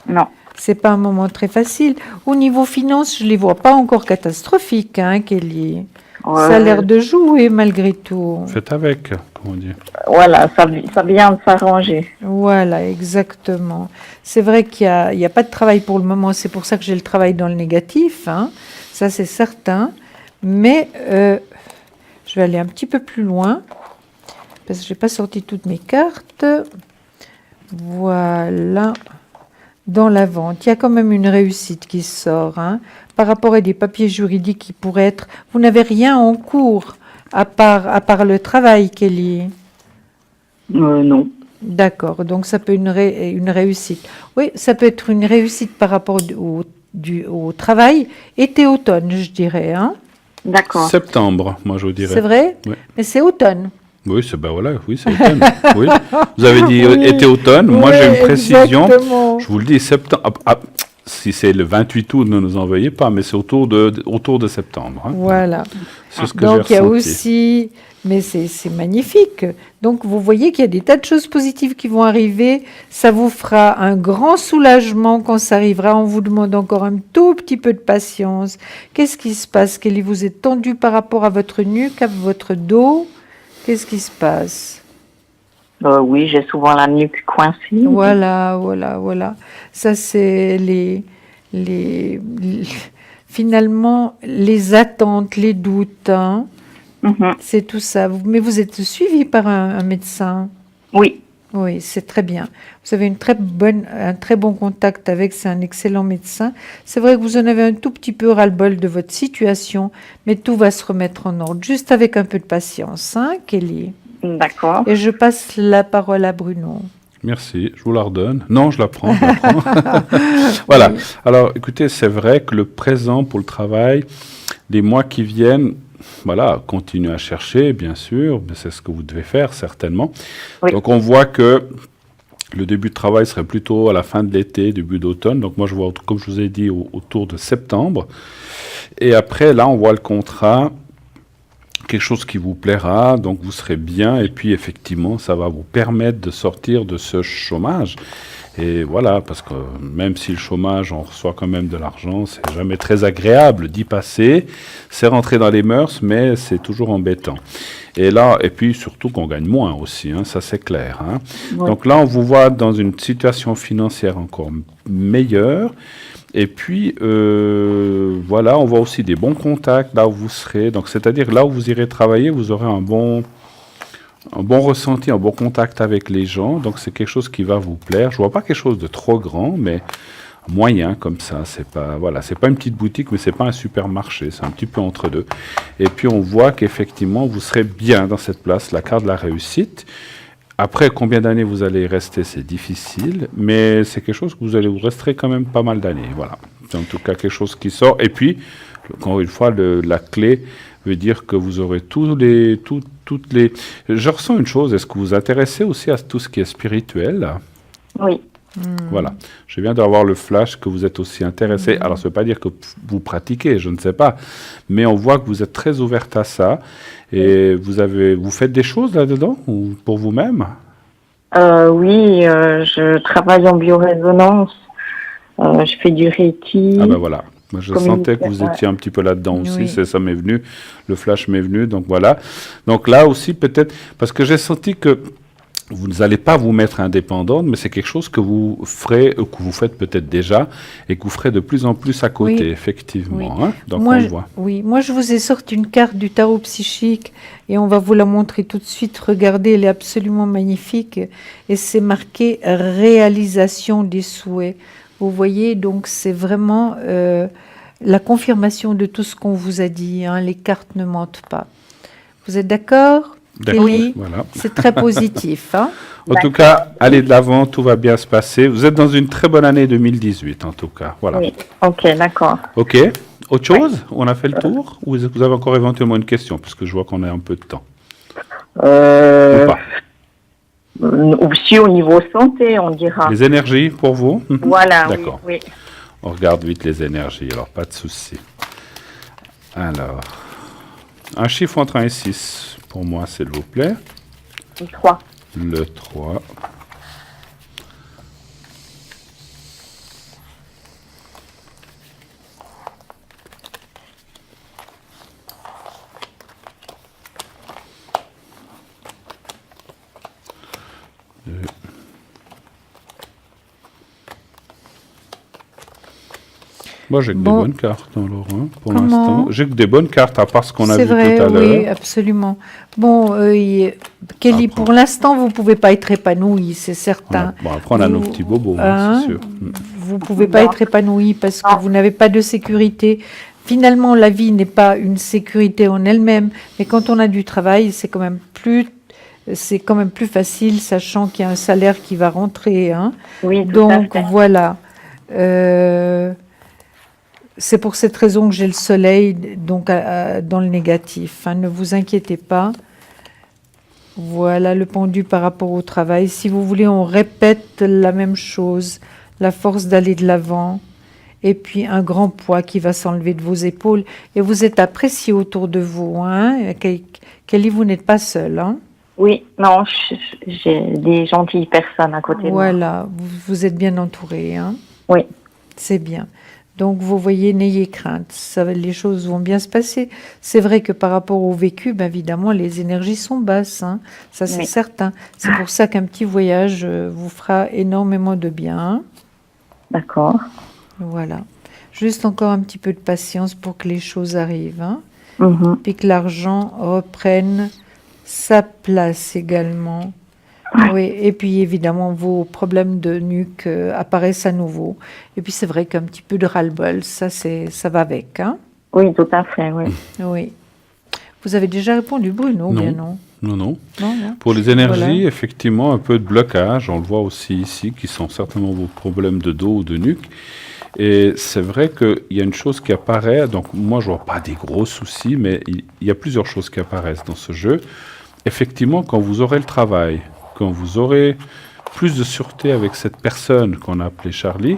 [SPEAKER 5] Non.
[SPEAKER 2] C'est pas un moment très facile. Au niveau finance, je les vois pas encore catastrophiques, hein, Kelly.
[SPEAKER 5] Ouais.
[SPEAKER 2] Ça a l'air de jouer malgré tout.
[SPEAKER 1] Faites avec, comme on dit.
[SPEAKER 5] Voilà, ça vient de s'arranger.
[SPEAKER 2] Voilà, exactement. C'est vrai qu'il y a pas de travail pour le moment. C'est pour ça que j'ai le travail dans le négatif, hein. Ça, c'est certain. Mais je vais aller un petit peu plus loin parce que j'ai pas sorti toutes mes cartes. Voilà. Dans la vente, il y a quand même une réussite qui sort, hein, par rapport à des papiers juridiques qui pourraient être... Vous n'avez rien en cours à part le travail, Kelly.
[SPEAKER 5] Non.
[SPEAKER 2] D'accord, donc ça peut être une réussite. Oui, ça peut être une réussite par rapport au travail, été-automne, je dirais. Hein.
[SPEAKER 5] D'accord.
[SPEAKER 1] Septembre, moi je vous dirais.
[SPEAKER 2] C'est vrai,
[SPEAKER 1] Oui.
[SPEAKER 2] mais c'est automne.
[SPEAKER 1] Oui, c'est voilà, oui, c'est automne. Oui. Vous avez dit
[SPEAKER 2] Oui.
[SPEAKER 1] été-automne. Moi, j'ai
[SPEAKER 2] Oui,
[SPEAKER 1] une précision.
[SPEAKER 2] exactement.
[SPEAKER 1] Je vous le dis, septembre. Si c'est le 28 août, ne nous envoyez pas, mais c'est autour de septembre. Hein.
[SPEAKER 2] Voilà.
[SPEAKER 1] C'est ce que j'ai
[SPEAKER 2] Donc il y a
[SPEAKER 1] ressenti.
[SPEAKER 2] aussi, mais c'est magnifique. Donc vous voyez qu'il y a des tas de choses positives qui vont arriver. Ça vous fera un grand soulagement quand ça arrivera. On vous demande encore un tout petit peu de patience. Qu'est-ce qui se passe? Kelly, vous êtes tendu par rapport à votre nuque, à votre dos? Qu'est-ce qui se passe?
[SPEAKER 5] Oui, j'ai souvent la nuque coincée.
[SPEAKER 2] Voilà. Ça, c'est finalement, les attentes, les doutes, hein.
[SPEAKER 5] Mhm.
[SPEAKER 2] C'est tout ça. Mais vous êtes suivi par un médecin.
[SPEAKER 5] Oui.
[SPEAKER 2] Oui, c'est très bien. Vous avez un très bon contact avec, c'est un excellent médecin. C'est vrai que vous en avez un tout petit peu ras-le-bol de votre situation, mais tout va se remettre en ordre, juste avec un peu de patience, hein, Kelly.
[SPEAKER 5] D'accord.
[SPEAKER 2] Et je passe la parole à Bruno.
[SPEAKER 1] Merci, je vous la redonne. Non, je la prends. Voilà. Alors, écoutez, c'est vrai que le présent pour le travail, les mois qui viennent, voilà, continuez à chercher, bien sûr, mais c'est ce que vous devez faire, certainement.
[SPEAKER 5] Oui.
[SPEAKER 1] Donc, on voit que le début de travail serait plutôt à la fin de l'été, début d'automne. Donc, moi, je vois, comme je vous ai dit, autour de septembre. Et après, là, on voit le contrat, quelque chose qui vous plaira, donc vous serez bien. Et puis, effectivement, ça va vous permettre de sortir de ce chômage. Et voilà, parce que même si le chômage, on reçoit quand même de l'argent, c'est jamais très agréable d'y passer. C'est rentré dans les mœurs, mais c'est toujours embêtant. Et là, et puis surtout qu'on gagne moins aussi, hein, ça c'est clair. Hein.
[SPEAKER 5] Ouais.
[SPEAKER 1] Donc là, on vous voit dans une situation financière encore meilleure. Et puis, voilà, on voit aussi des bons contacts là où vous serez. Donc, c'est-à-dire là où vous irez travailler, vous aurez un bon ressenti, un bon contact avec les gens. Donc, c'est quelque chose qui va vous plaire. Je vois pas quelque chose de trop grand, mais moyen comme ça. C'est pas, voilà, c'est pas une petite boutique, mais c'est pas un supermarché. C'est un petit peu entre deux. Et puis, on voit qu'effectivement, vous serez bien dans cette place, la carte de la réussite. Après, combien d'années vous allez y rester, c'est difficile, mais c'est quelque chose que vous resterez quand même pas mal d'années. Voilà. C'est en tout cas quelque chose qui sort. Et puis, encore une fois, la clé veut dire que vous aurez toutes les... Je ressens une chose, est-ce que vous vous intéressez aussi à tout ce qui est spirituel?
[SPEAKER 5] Oui.
[SPEAKER 1] Voilà. Je viens d'avoir le flash que vous êtes aussi intéressé. Alors, ça ne veut pas dire que vous pratiquez, je ne sais pas. Mais on voit que vous êtes très ouverte à ça. Et vous faites des choses là-dedans ou pour vous-même?
[SPEAKER 5] Oui, je travaille en biorésonance. Je fais du Reiki.
[SPEAKER 1] Ah ben voilà. Moi, je sentais que vous
[SPEAKER 5] ouais.
[SPEAKER 1] étiez un petit peu là-dedans aussi.
[SPEAKER 2] Oui.
[SPEAKER 1] Ça m'est venu. Le flash m'est venu. Donc voilà. Donc là aussi, peut-être, parce que j'ai senti que vous n'allez pas vous mettre indépendante, mais c'est quelque chose que vous ferez, que vous faites peut-être déjà, et que vous ferez de plus en plus à côté,
[SPEAKER 2] Oui.
[SPEAKER 1] effectivement.
[SPEAKER 2] Oui.
[SPEAKER 1] Hein. Donc
[SPEAKER 2] Moi,
[SPEAKER 1] on le voit.
[SPEAKER 2] oui, moi je vous ai sorti une carte du tarot psychique et on va vous la montrer tout de suite. Regardez, elle est absolument magnifique et c'est marqué réalisation des souhaits. Vous voyez, donc c'est vraiment la confirmation de tout ce qu'on vous a dit. Hein. Les cartes ne mentent pas. Vous êtes d'accord,
[SPEAKER 1] D'accord.
[SPEAKER 2] Kelly?
[SPEAKER 1] Voilà.
[SPEAKER 2] C'est très positif. Hein.
[SPEAKER 1] En tout cas, allez de l'avant, tout va bien se passer. Vous êtes dans une très bonne année 2018, en tout cas. Voilà.
[SPEAKER 5] Oui. Ok, d'accord.
[SPEAKER 1] OK. Autre chose? On a fait le tour? Ou vous avez encore éventuellement une question? Parce que je vois qu'on a un peu de temps. Ou pas?
[SPEAKER 5] Aussi au niveau santé, on dira.
[SPEAKER 1] Les énergies pour vous?
[SPEAKER 5] Voilà, oui,
[SPEAKER 1] D'accord.
[SPEAKER 5] oui.
[SPEAKER 1] On regarde vite les énergies, alors pas de souci. Alors, un chiffre entre 1 et 6, pour moi, s'il vous plaît.
[SPEAKER 5] 3.
[SPEAKER 1] Le 3. Moi, j'ai que
[SPEAKER 2] Bon.
[SPEAKER 1] des bonnes cartes, hein, Laurent, pour
[SPEAKER 2] Comment?
[SPEAKER 1] l'instant. J'ai que des bonnes cartes, à part ce qu'on a
[SPEAKER 2] C'est
[SPEAKER 1] vu
[SPEAKER 2] vrai,
[SPEAKER 1] tout à l'heure.
[SPEAKER 2] oui, absolument. Bon, Kelly,
[SPEAKER 1] Après.
[SPEAKER 2] pour l'instant, vous ne pouvez pas être épanouie, c'est certain.
[SPEAKER 1] Bon, après, on a nos
[SPEAKER 2] Vous-
[SPEAKER 1] petits bobos, hein,
[SPEAKER 2] hein,
[SPEAKER 1] c'est sûr.
[SPEAKER 2] Vous ne pouvez pas
[SPEAKER 5] Non.
[SPEAKER 2] être épanouie parce que
[SPEAKER 5] Non.
[SPEAKER 2] vous n'avez pas de sécurité. Finalement, la vie n'est pas une sécurité en elle-même, mais quand on a du travail, c'est quand même plus facile, sachant qu'il y a un salaire qui va rentrer. Hein.
[SPEAKER 5] Oui, tout
[SPEAKER 2] Donc
[SPEAKER 5] à fait.
[SPEAKER 2] voilà. C'est pour cette raison que j'ai le soleil donc dans le négatif. Hein. Ne vous inquiétez pas. Voilà le pendu par rapport au travail. Si vous voulez, on répète la même chose. La force d'aller de l'avant. Et puis un grand poids qui va s'enlever de vos épaules. Et vous êtes apprécié autour de vous. Hein. Kelly, vous n'êtes pas seule. Hein.
[SPEAKER 5] Oui, non, j'ai des gentilles personnes à côté de moi.
[SPEAKER 2] Voilà, vous êtes bien entouré. Hein.
[SPEAKER 5] Oui.
[SPEAKER 2] C'est bien. Donc, vous voyez, n'ayez crainte. Les choses vont bien se passer. C'est vrai que par rapport au vécu, ben, évidemment, les énergies sont basses. Hein. Ça, c'est
[SPEAKER 5] Oui.
[SPEAKER 2] certain. C'est pour ça qu'un petit voyage vous fera énormément de bien. Hein.
[SPEAKER 5] D'accord.
[SPEAKER 2] Voilà. Juste encore un petit peu de patience pour que les choses arrivent. Hein.
[SPEAKER 5] Mhm.
[SPEAKER 2] Puis que l'argent reprenne sa place également. Oui, et puis évidemment, vos problèmes de nuque apparaissent à nouveau. Et puis c'est vrai qu'un petit peu de ras-le-bol, ça va avec. Hein.
[SPEAKER 5] Oui, tout à fait, oui.
[SPEAKER 2] Oui. Vous avez déjà répondu, Bruno,
[SPEAKER 1] Non.
[SPEAKER 2] bien non?
[SPEAKER 1] Non, non.
[SPEAKER 2] Non, non.
[SPEAKER 1] Pour les énergies,
[SPEAKER 2] Voilà.
[SPEAKER 1] effectivement, un peu de blocage. On le voit aussi ici, qui sont certainement vos problèmes de dos ou de nuque. Et c'est vrai qu'il y a une chose qui apparaît. Donc, moi, je vois pas des gros soucis, mais il y a plusieurs choses qui apparaissent dans ce jeu. Effectivement, quand vous aurez le travail, quand vous aurez plus de sûreté avec cette personne qu'on a appelée Charlie,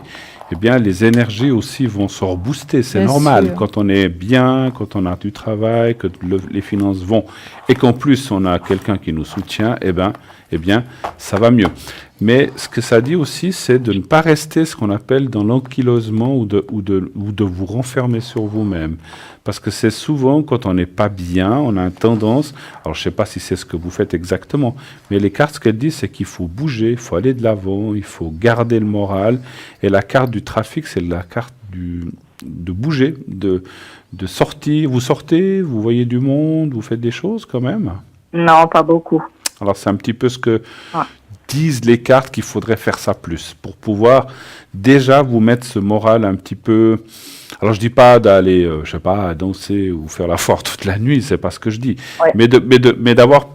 [SPEAKER 1] eh bien, les énergies aussi vont se rebooster. C'est
[SPEAKER 2] Bien
[SPEAKER 1] normal.
[SPEAKER 2] sûr.
[SPEAKER 1] Quand on est bien, quand on a du travail, que les finances vont, et qu'en plus, on a quelqu'un qui nous soutient, eh bien, ça va mieux. Mais ce que ça dit aussi, c'est de ne pas rester ce qu'on appelle dans l'ankylosement ou de vous renfermer sur vous-même. Parce que c'est souvent, quand on n'est pas bien, on a une tendance, alors je ne sais pas si c'est ce que vous faites exactement, mais les cartes, ce qu'elles disent, c'est qu'il faut bouger, il faut aller de l'avant, il faut garder le moral. Et la carte du trafic, c'est la carte de bouger, de sortir. Vous sortez, vous voyez du monde, vous faites des choses quand même.
[SPEAKER 5] Non, pas beaucoup.
[SPEAKER 1] Alors c'est un petit peu ce que
[SPEAKER 5] Ouais.
[SPEAKER 1] disent les cartes qu'il faudrait faire ça plus pour pouvoir déjà vous mettre ce moral un petit peu. Alors je dis pas d'aller, je sais pas, danser ou faire la foire toute la nuit, c'est pas ce que je dis.
[SPEAKER 5] Ouais.
[SPEAKER 1] Mais d'avoir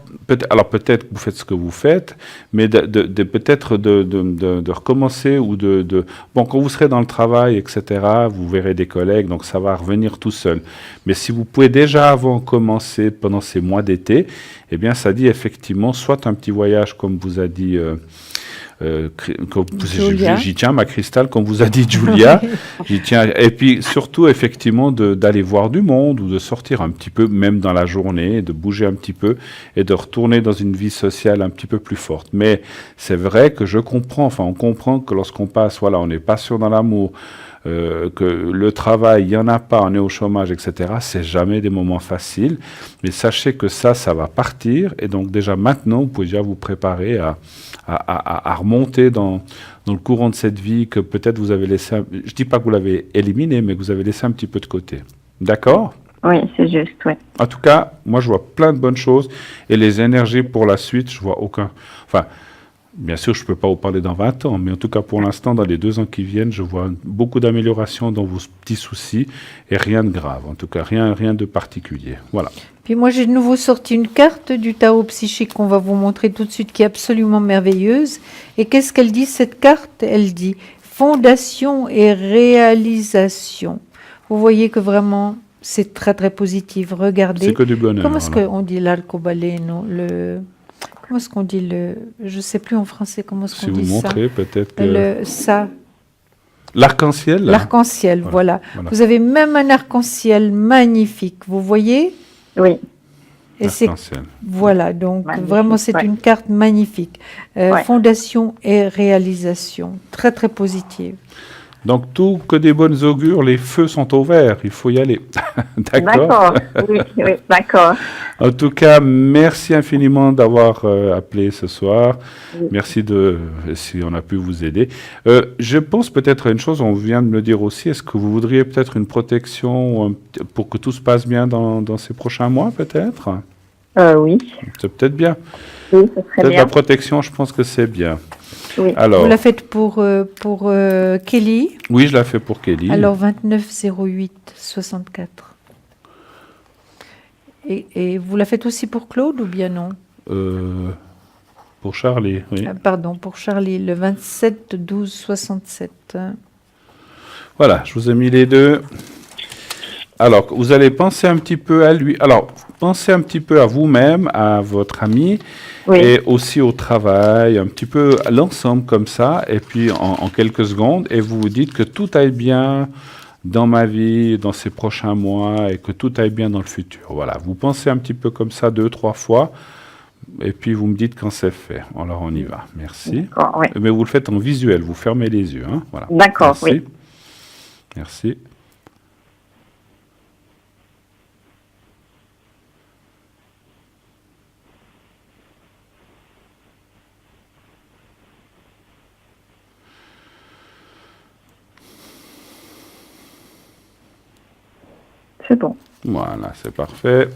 [SPEAKER 1] alors peut-être que vous faites ce que vous faites, mais peut-être de recommencer ou bon, quand vous serez dans le travail, etc. Vous verrez des collègues, donc ça va revenir tout seul. Mais si vous pouvez déjà avant commencer pendant ces mois d'été, eh bien ça dit effectivement soit un petit voyage comme vous a dit.
[SPEAKER 2] Julia.
[SPEAKER 1] J'y tiens, ma cristal, comme vous a dit Julia, j'y tiens. Et puis surtout, effectivement, d'aller voir du monde ou de sortir un petit peu, même dans la journée, de bouger un petit peu et de retourner dans une vie sociale un petit peu plus forte. Mais c'est vrai que je comprends, on comprend que lorsqu'on passe, voilà, on est pas sûr dans l'amour, que le travail, il n'y en a pas, on est au chômage, etc. C'est jamais des moments faciles. Mais sachez que ça va partir. Et donc déjà maintenant, vous pouvez déjà vous préparer à remonter dans le courant de cette vie que peut-être vous avez laissé, je ne dis pas que vous l'avez éliminé, mais que vous avez laissé un petit peu de côté. D'accord ?
[SPEAKER 5] Oui, c'est juste, oui.
[SPEAKER 1] En tout cas, moi je vois plein de bonnes choses et les énergies pour la suite, je vois aucun. Enfin, bien sûr, je ne peux pas vous parler dans 20 ans, mais en tout cas pour l'instant, dans les 2 ans qui viennent, je vois beaucoup d'améliorations dans vos petits soucis et rien de grave, en tout cas rien de particulier. Voilà.
[SPEAKER 2] Puis moi, j'ai de nouveau sorti une carte du Tao psychique qu'on va vous montrer tout de suite, qui est absolument merveilleuse. Et qu'est-ce qu'elle dit, cette carte? Elle dit fondation et réalisation. Vous voyez que vraiment, c'est très, très positif. Regardez.
[SPEAKER 1] C'est que du bonheur.
[SPEAKER 2] Comment est-ce
[SPEAKER 1] alors.
[SPEAKER 2] qu'on dit l'arcobaleno? Comment est-ce qu'on dit le... Je ne sais plus en français comment est-ce
[SPEAKER 1] Si
[SPEAKER 2] qu'on
[SPEAKER 1] vous
[SPEAKER 2] dit ça.
[SPEAKER 1] montrez, peut-être que...
[SPEAKER 2] Ça.
[SPEAKER 1] L'arc-en-ciel là.
[SPEAKER 2] L'arc-en-ciel, voilà. Vous avez même un arc-en-ciel magnifique, vous voyez?
[SPEAKER 5] Oui.
[SPEAKER 2] Et c'est
[SPEAKER 1] L'arc-en-ciel.
[SPEAKER 2] voilà, donc
[SPEAKER 5] Magnifique,
[SPEAKER 2] vraiment c'est
[SPEAKER 5] ouais.
[SPEAKER 2] une carte magnifique.
[SPEAKER 5] Ouais.
[SPEAKER 2] Fondation et réalisation, très très positive.
[SPEAKER 1] Donc tout que des bonnes augures, les feux sont au vert, il faut y aller. D'accord.
[SPEAKER 5] D'accord. Oui, d'accord.
[SPEAKER 1] En tout cas, merci infiniment d'avoir appelé ce soir.
[SPEAKER 5] Oui.
[SPEAKER 1] Merci si on a pu vous aider. Je pense peut-être à une chose, on vient de me le dire aussi, est-ce que vous voudriez peut-être une protection pour que tout se passe bien dans ces prochains mois peut-être?
[SPEAKER 5] Oui.
[SPEAKER 1] C'est peut-être bien.
[SPEAKER 5] Oui, ce serait
[SPEAKER 1] Peut-être
[SPEAKER 5] bien.
[SPEAKER 1] la protection, je pense que c'est bien.
[SPEAKER 5] Oui.
[SPEAKER 1] Alors,
[SPEAKER 2] Vous la faites pour Kelly,
[SPEAKER 1] oui, je la fais pour Kelly.
[SPEAKER 2] alors 2908 64. Et vous la faites aussi pour Claude ou bien non?
[SPEAKER 1] Pour Charlie, oui.
[SPEAKER 2] Pardon, pour Charlie, le 27 12 67.
[SPEAKER 1] Voilà, je vous ai mis les deux. Alors, vous allez penser un petit peu à lui. Alors, pensez un petit peu à vous-même, à votre ami,
[SPEAKER 5] Oui.
[SPEAKER 1] et aussi au travail, un petit peu à l'ensemble comme ça, et puis en quelques secondes, et vous vous dites que tout aille bien dans ma vie, dans ces prochains mois, et que tout aille bien dans le futur. Voilà, vous pensez un petit peu comme ça 2-3 fois, et puis vous me dites quand c'est fait. Alors, on y va. Merci.
[SPEAKER 5] D'accord, oui.
[SPEAKER 1] Mais vous le faites en visuel, vous fermez les yeux. Hein. Voilà.
[SPEAKER 5] D'accord,
[SPEAKER 1] Merci.
[SPEAKER 5] oui.
[SPEAKER 1] Merci.
[SPEAKER 5] C'est bon.
[SPEAKER 1] Voilà, c'est parfait.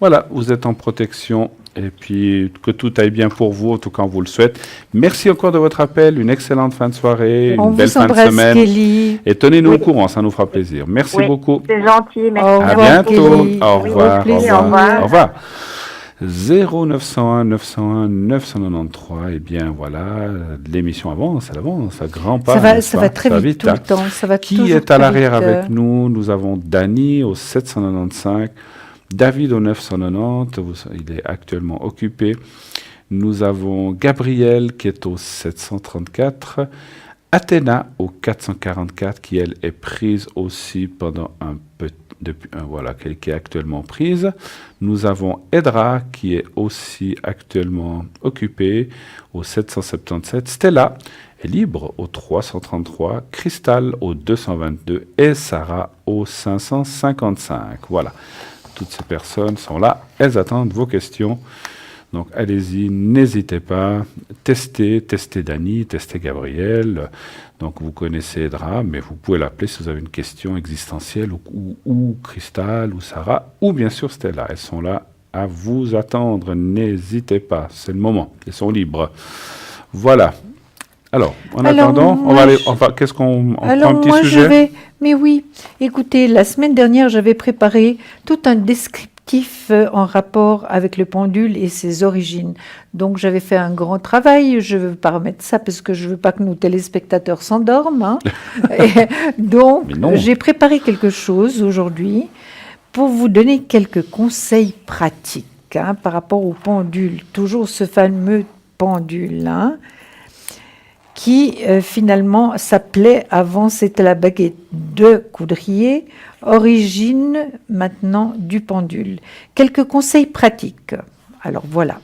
[SPEAKER 1] Voilà, vous êtes en protection et puis que tout aille bien pour vous, en tout cas on vous le souhaite. Merci encore de votre appel, une excellente fin de soirée,
[SPEAKER 2] On
[SPEAKER 1] une belle
[SPEAKER 2] vous
[SPEAKER 1] fin de
[SPEAKER 2] embrasse,
[SPEAKER 1] semaine.
[SPEAKER 2] Kelly.
[SPEAKER 1] Et tenez-nous
[SPEAKER 5] Oui.
[SPEAKER 1] au courant, ça nous fera plaisir. Merci
[SPEAKER 5] Oui,
[SPEAKER 1] beaucoup.
[SPEAKER 5] c'est gentil. Merci.
[SPEAKER 2] Au
[SPEAKER 1] À
[SPEAKER 2] revoir,
[SPEAKER 1] bientôt.
[SPEAKER 2] Kelly.
[SPEAKER 1] Au
[SPEAKER 2] Oui,
[SPEAKER 1] revoir.
[SPEAKER 2] au plaisir.
[SPEAKER 1] Au revoir.
[SPEAKER 5] Au
[SPEAKER 1] Au revoir. 0901 993. Eh bien voilà, l'émission avance, elle avance à grands pas. n'est-ce
[SPEAKER 2] Ça
[SPEAKER 1] pas
[SPEAKER 2] va très vite tout
[SPEAKER 1] hein.
[SPEAKER 2] le temps. Ça va
[SPEAKER 1] Qui
[SPEAKER 2] toujours
[SPEAKER 1] est à
[SPEAKER 2] très
[SPEAKER 1] l'arrière
[SPEAKER 2] vite,
[SPEAKER 1] avec nous? Nous avons Dany au 795, David au 990, il est actuellement occupé. Nous avons Gabriel qui est au 734, Athéna au 444 qui elle est prise aussi pendant voilà, qui est actuellement prise. Nous avons Edra qui est aussi actuellement occupée au 777. Stella est libre au 333. Cristal au 222 et Sarah au 555. Voilà, toutes ces personnes sont là. Elles attendent vos questions. Donc allez-y, n'hésitez pas, testez Dany, testez Gabriel. Donc vous connaissez Edra, mais vous pouvez l'appeler si vous avez une question existentielle, ou Cristal, ou Sarah, ou bien sûr Stella. Elles sont là à vous attendre, n'hésitez pas, c'est le moment, elles sont libres. Voilà. Alors, en attendant, qu'est-ce qu'on prend un petit sujet?
[SPEAKER 2] Mais oui, écoutez, la semaine dernière, j'avais préparé tout un descriptif en rapport avec le pendule et ses origines. Donc, j'avais fait un grand travail. Je ne veux pas remettre ça parce que je ne veux pas que nos téléspectateurs s'endorment. Hein. Donc, j'ai préparé quelque chose aujourd'hui pour vous donner quelques conseils pratiques par rapport au pendule. Toujours ce fameux pendule, qui finalement s'appelait, avant c'était la baguette de Coudrier, origine maintenant du pendule. Quelques conseils pratiques. Alors voilà,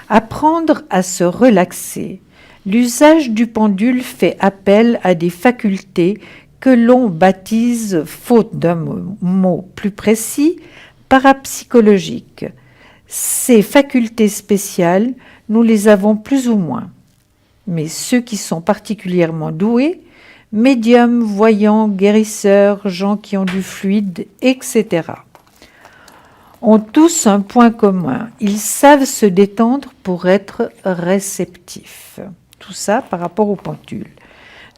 [SPEAKER 2] apprendre à se relaxer. L'usage du pendule fait appel à des facultés que l'on baptise, faute d'un mot plus précis, parapsychologiques. Ces facultés spéciales, nous les avons plus ou moins. Mais ceux qui sont particulièrement doués, médiums, voyants, guérisseurs, gens qui ont du fluide, etc., ont tous un point commun. Ils savent se détendre pour être réceptifs. Tout ça par rapport au pendule.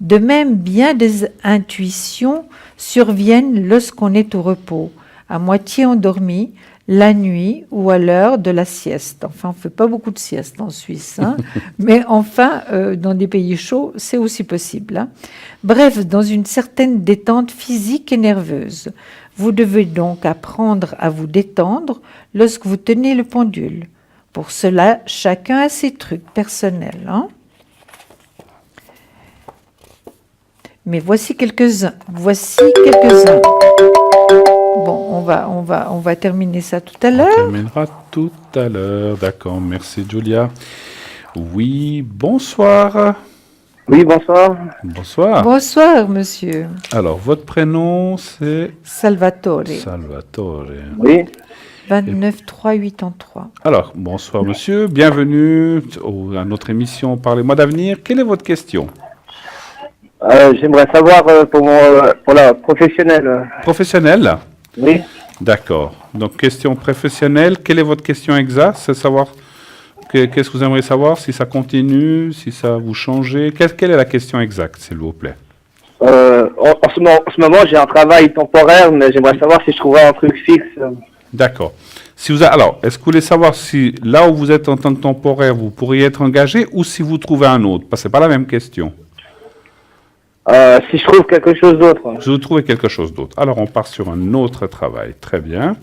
[SPEAKER 2] De même, bien des intuitions surviennent lorsqu'on est au repos, à moitié endormi, la nuit ou à l'heure de la sieste. Enfin, on ne fait pas beaucoup de sieste en Suisse, mais enfin, dans des pays chauds, c'est aussi possible. Bref, dans une certaine détente physique et nerveuse. Vous devez donc apprendre à vous détendre lorsque vous tenez le pendule. Pour cela, chacun a ses trucs personnels. Mais voici quelques-uns. Bon, on va terminer ça tout à l'heure.
[SPEAKER 1] On terminera tout à l'heure, d'accord. Merci, Julia. Oui, bonsoir.
[SPEAKER 6] Oui, bonsoir.
[SPEAKER 1] Bonsoir.
[SPEAKER 2] Bonsoir, monsieur.
[SPEAKER 1] Alors, votre prénom, c'est
[SPEAKER 2] Salvatore.
[SPEAKER 1] Salvatore.
[SPEAKER 6] Oui.
[SPEAKER 2] 29 383.
[SPEAKER 1] Alors, bonsoir, monsieur. Bienvenue à notre émission Parlez-moi d'avenir. Quelle est votre question?
[SPEAKER 6] J'aimerais savoir pour la professionnelle.
[SPEAKER 1] Professionnelle?
[SPEAKER 6] Oui.
[SPEAKER 1] D'accord. Donc, question professionnelle. Quelle est votre question exacte? C'est savoir qu'est-ce que vous aimeriez savoir, si ça continue, si ça vous changez. Quelle est la question exacte, s'il vous plaît?
[SPEAKER 6] En ce moment, j'ai un travail temporaire, mais j'aimerais savoir si je trouverais un truc fixe.
[SPEAKER 1] D'accord. Alors, est-ce que vous voulez savoir si là où vous êtes en tant que temporaire, vous pourriez être engagé ou si vous trouvez un autre? Parce que ce n'est pas la même question.
[SPEAKER 6] Si je trouve quelque chose d'autre.
[SPEAKER 1] Si vous trouvez quelque chose d'autre. Alors, on part sur un autre travail. Très bien.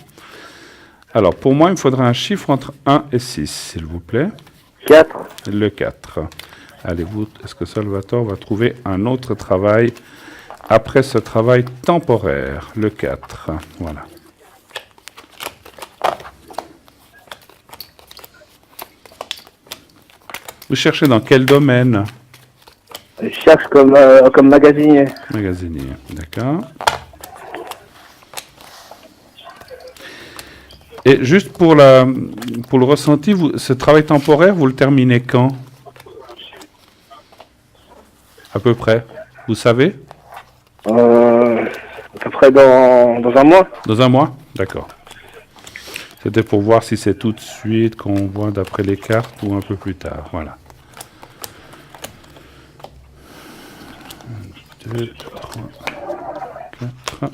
[SPEAKER 1] Alors, pour moi, il me faudra un chiffre entre 1 et 6, s'il vous plaît.
[SPEAKER 6] 4.
[SPEAKER 1] Le 4. Allez-vous, est-ce que Salvatore va trouver un autre travail après ce travail temporaire? Le 4. Voilà. Vous cherchez dans quel domaine?
[SPEAKER 6] Je cherche comme magasinier.
[SPEAKER 1] Magasinier, d'accord. Et juste pour le ressenti, ce travail temporaire, vous le terminez quand? À peu près, vous savez?
[SPEAKER 6] À peu près dans un mois.
[SPEAKER 1] Dans un mois? D'accord. C'était pour voir si c'est tout de suite qu'on voit d'après les cartes ou un peu plus tard. Voilà. 1, 2, 3, 4.